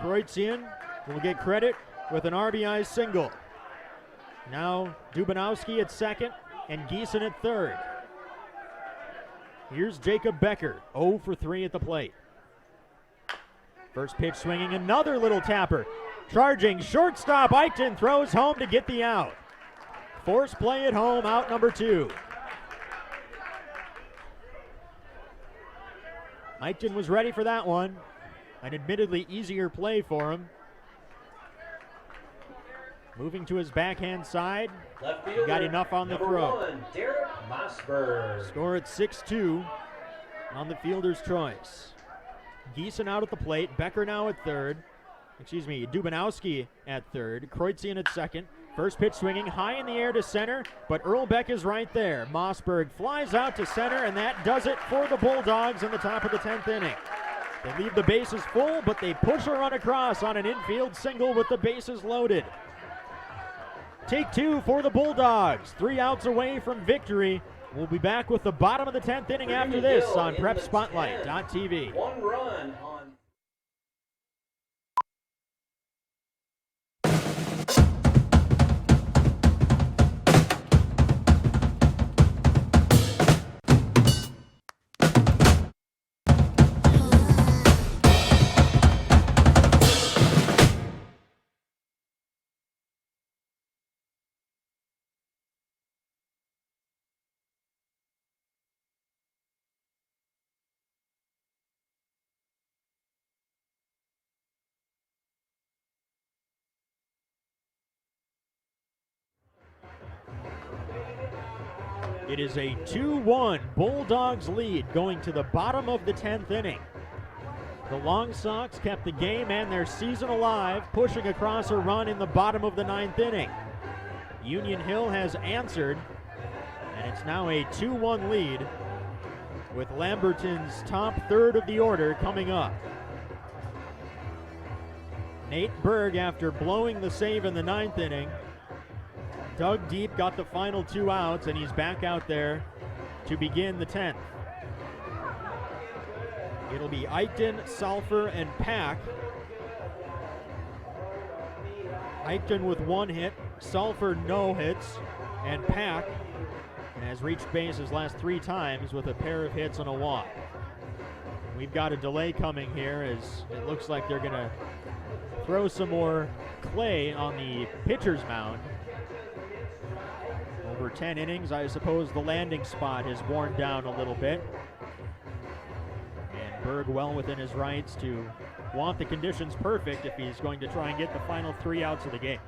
Creighton will get credit with an RBI single. Now Dubanowski at second and Gieson at third. Here's Jacob Becker, 0 for 3 at the plate. First pitch swinging, another little tapper. Charging shortstop, Eichten throws home to get the out. Force play at home, out number 2. Eichten was ready for that one. An admittedly easier play for him. Moving to his backhand side. He got enough on the throw. Score at 6-2 on the fielder's choice. Gieson out at the plate. Becker now at third. Dubanowski at third. Creighton at second. First pitch swinging high in the air to center, but Earlback is right there. Mossberg flies out to center, and that does it for the Bulldogs in the top of the 10th inning. They leave the bases full, but they push a run across on an infield single with the bases loaded. Take 2 for the Bulldogs. 3 outs away from victory. We'll be back with the bottom of the 10th inning after this on PrepSpotlight.tv. 1 run on. It is a 2-1 Bulldogs lead going to the bottom of the 10th inning. The Long Sox kept the game and their season alive, pushing across a run in the bottom of the 9th inning. Union Hill has answered, and it's now a 2-1 lead with Lamberton's top third of the order coming up. Nate Berg, after blowing the save in the 9th inning, dug deep, got the final 2 outs, and he's back out there to begin the 10th. It'll be Eichten, Sulphur, and Pack Eichten with 1 hit, Sulphur no hits, and Pack has reached base his last 3 times with a pair of hits and a walk. We've got a delay coming here as it looks like they're going to throw some more clay on the pitcher's mound. Over 10 innings, I suppose the landing spot has worn down a little bit. And Berg well within his rights to want the conditions perfect if he's going to try and get the final 3 outs of the game.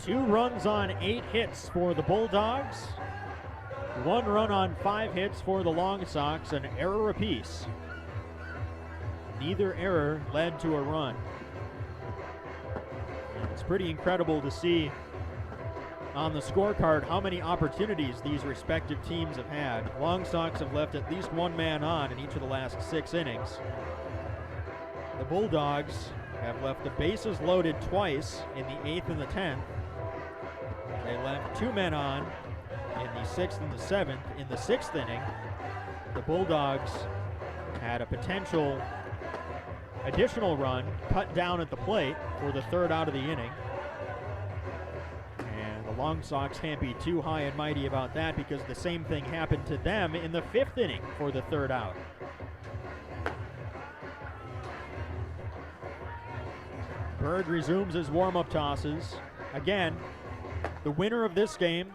Two runs on 8 hits for the Bulldogs. 1 run on 5 hits for the Long Sox, an error apiece. Neither error led to a run. And it's pretty incredible to see on the scorecard how many opportunities these respective teams have had. Long Sox have left at least 1 man on in each of the last 6 innings. The Bulldogs have left the bases loaded twice in the 8th and the 10th. They left 2 men on in the 6th and the 7th. In the 6th inning, the Bulldogs had a potential additional run cut down at the plate for the 3rd out of the inning. And the Long Sox can't be too high and mighty about that because the same thing happened to them in the 5th inning for the 3rd out. Berg resumes his warm-up tosses. Again, the winner of this game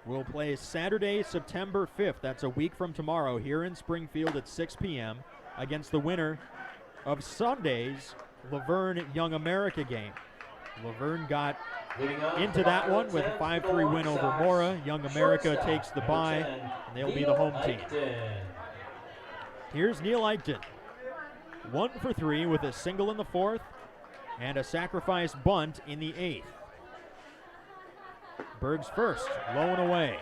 will play Saturday, September 5th. That's a week from tomorrow here in Springfield at 6 p.m. against the winner of Sunday's Laverne Young America game. Laverne got into that one with a 5-3 win over Mora. Young America takes the bye, and they'll be the home team. Here's Neil Eichten. 1 for 3 with a single in the 4th and a sacrifice bunt in the 8th. Berg's first, low and away.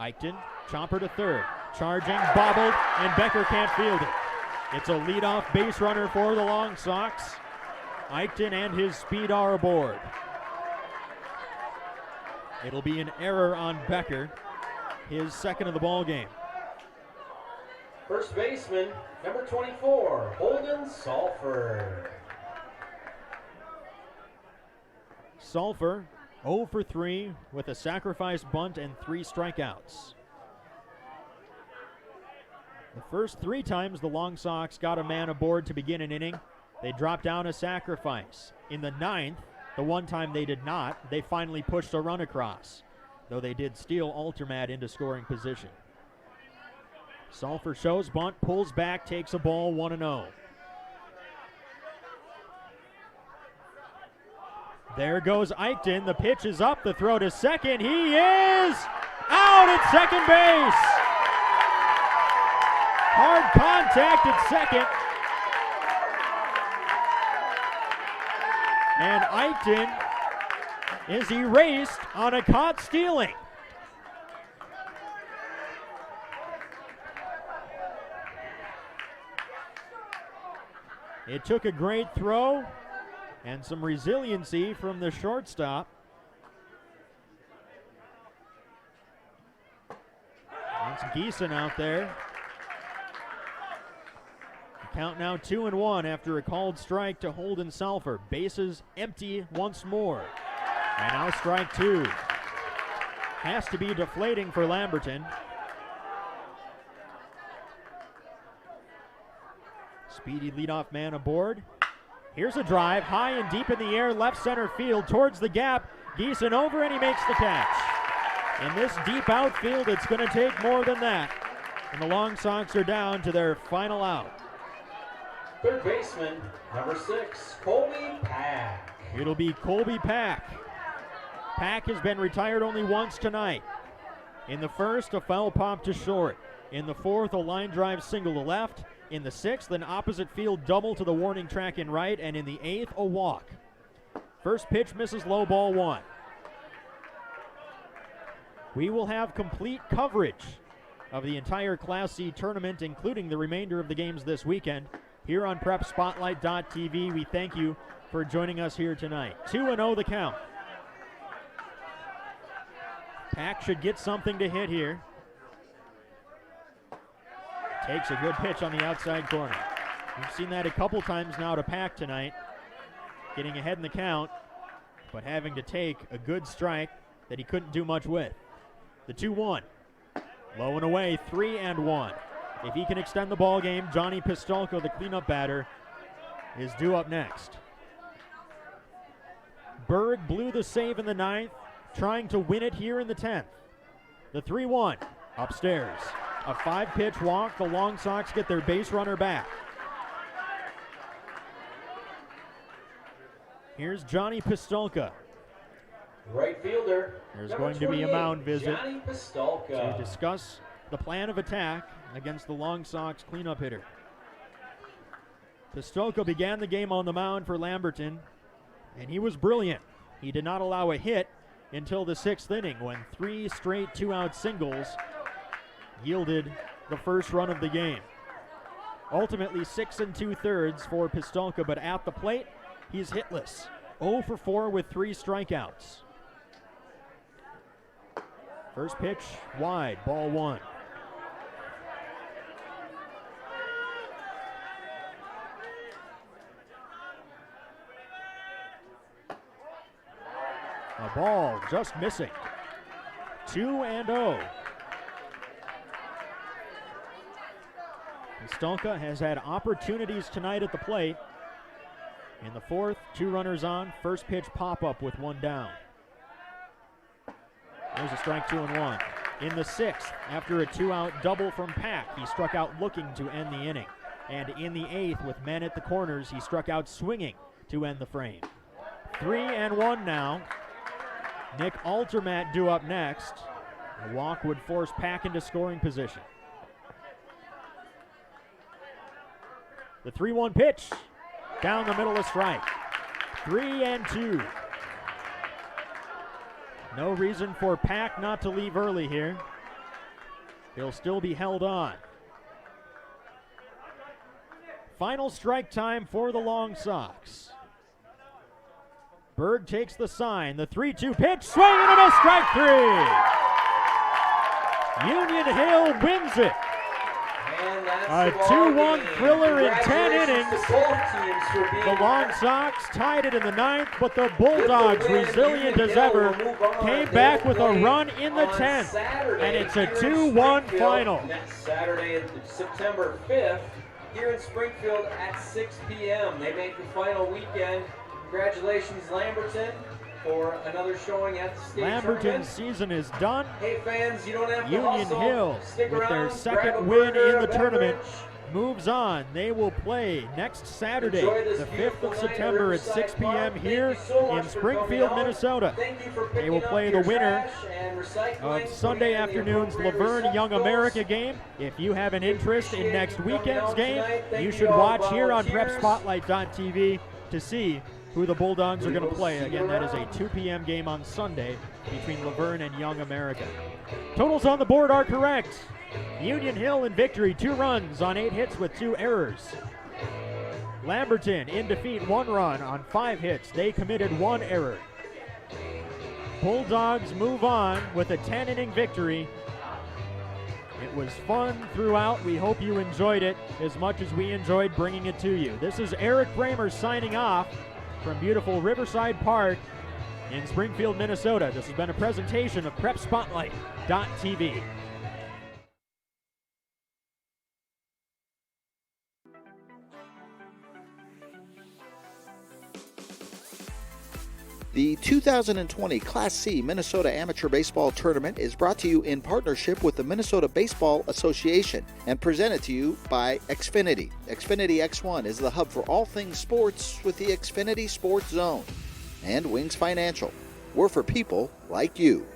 Eichten, chopper to 3rd, charging, bobbled, and Becker can't field it. It's a leadoff base runner for the Long Sox. Eichten and his speed are aboard. It'll be an error on Becker, his 2nd of the ball game. First baseman, number 24, Holden Sulphur. Sulphur 0 for 3 with a sacrifice bunt and 3 strikeouts. The first 3 times the Long Sox got a man aboard to begin an inning, they dropped down a sacrifice. In the 9th, the one time they did not, they finally pushed a run across, though they did steal Altermat into scoring position. Sulphur shows bunt, pulls back, takes a ball, 1-0. There goes Eichten. The pitch is up. The throw to second. He is out at second base. Hard contact at second. And Eichten is erased on a caught stealing. It took a great throw and some resiliency from the shortstop. That's Gieson out there. The count now 2-1 after a called strike to Holden Sulphur. Bases empty once more. And now strike 2. Has to be deflating for Lamberton. Speedy leadoff man aboard. Here's a drive, high and deep in the air, left center field, towards the gap. Gieson over, and he makes the catch. In this deep outfield, it's going to take more than that. And the Long Sox are down to their final out. Third baseman, number 6, Colby Pack. It'll be Colby Pack. Pack has been retired only once tonight. In the first, a foul pop to short. In the 4th, a line drive single to left. In the 6th, an opposite field double to the warning track in right, and in the 8th, a walk. First pitch misses low, ball 1. We will have complete coverage of the entire Class C tournament, including the remainder of the games this weekend, here on PrepSpotlight.tv. We thank you for joining us here tonight. 2-0 the count. Pack should get something to hit here. Takes a good pitch on the outside corner. We've seen that a couple times now to Pack tonight. Getting ahead in the count, but having to take a good strike that he couldn't do much with. The 2-1. Low and away, 3-1. If he can extend the ball game, Johnny Pistolka, the cleanup batter, is due up next. Berg blew the save in the 9th, trying to win it here in the 10th. The 3-1, upstairs. A 5-pitch walk. The Long Sox get their base runner back. Here's Johnny Pistolka. Right fielder. There's going to be a mound visit Johnny Pistolka, to discuss the plan of attack against the Long Sox cleanup hitter. Pistolka began the game on the mound for Lamberton, and he was brilliant. He did not allow a hit until the 6th inning when 3 straight 2-out singles yielded the first run of the game. Ultimately 6 2/3 for Pistolka, but at the plate, he's hitless. 0 for 4 with 3 strikeouts. First pitch wide, ball 1. A ball just missing. 2-0. Pistolka has had opportunities tonight at the plate. In the 4th, 2 runners on. First pitch pop-up with 1 down. There's a strike, 2-1. In the 6th, after a 2-out double from Pack, he struck out looking to end the inning. And in the 8th, with men at the corners, he struck out swinging to end the frame. 3-1 now. Nick Altermat due up next. A walk would force Pack into scoring position. The 3-1 pitch. Down the middle, a strike. 3-2. No reason for Pack not to leave early here. He'll still be held on. Final strike time for the Long Sox. Berg takes the sign. The 3-2 pitch. Swing and a miss. Strike 3. Union Hill wins it. A 2-1 thriller in 10 innings. The Long Sox tied it in the 9th, but the Bulldogs, resilient as ever, came back with a run in the 10th. And it's a 2-1 final. Next Saturday, September 5th, here in Springfield at 6 p.m. They make the final weekend. Congratulations, Lamberton, for another showing at the state Lamberton's tournament. season is done. Hey fans, you don't have to Union hustle. Hill, Stick with around, their grab a second win burger, in the a tournament, beverage. moves on. They will play next Saturday, Enjoy this the 5th beautiful of night at September at 6 Riverside p.m. Park. here Thank you so much in for Springfield, coming out. Minnesota. Thank you for They will picking play up the your winner trash and recycling, of Sunday putting it in the afternoon's appropriate Laverne Young America receptacles. game. If you have an interest in next weekend's game, Thank you you should all watch here on volunteers. PrepSpotlight.tv to see who the Bulldogs are going to play. Again, that is a 2 p.m. game on Sunday between Laverne and Young America. Totals on the board are correct. Union Hill in victory, 2 runs on 8 hits with 2 errors. Lamberton in defeat, 1 run on 5 hits. They committed 1 error. Bulldogs move on with a 10-inning victory. It was fun throughout. We hope you enjoyed it as much as we enjoyed bringing it to you. This is Eric Kramer signing off from beautiful Riverside Park in Springfield, Minnesota. This has been a presentation of PrepSpotlight.tv. The 2020 Class C Minnesota Amateur Baseball Tournament is brought to you in partnership with the Minnesota Baseball Association and presented to you by Xfinity. Xfinity X1 is the hub for all things sports with the Xfinity Sports Zone. And Wings Financial. We're for people like you.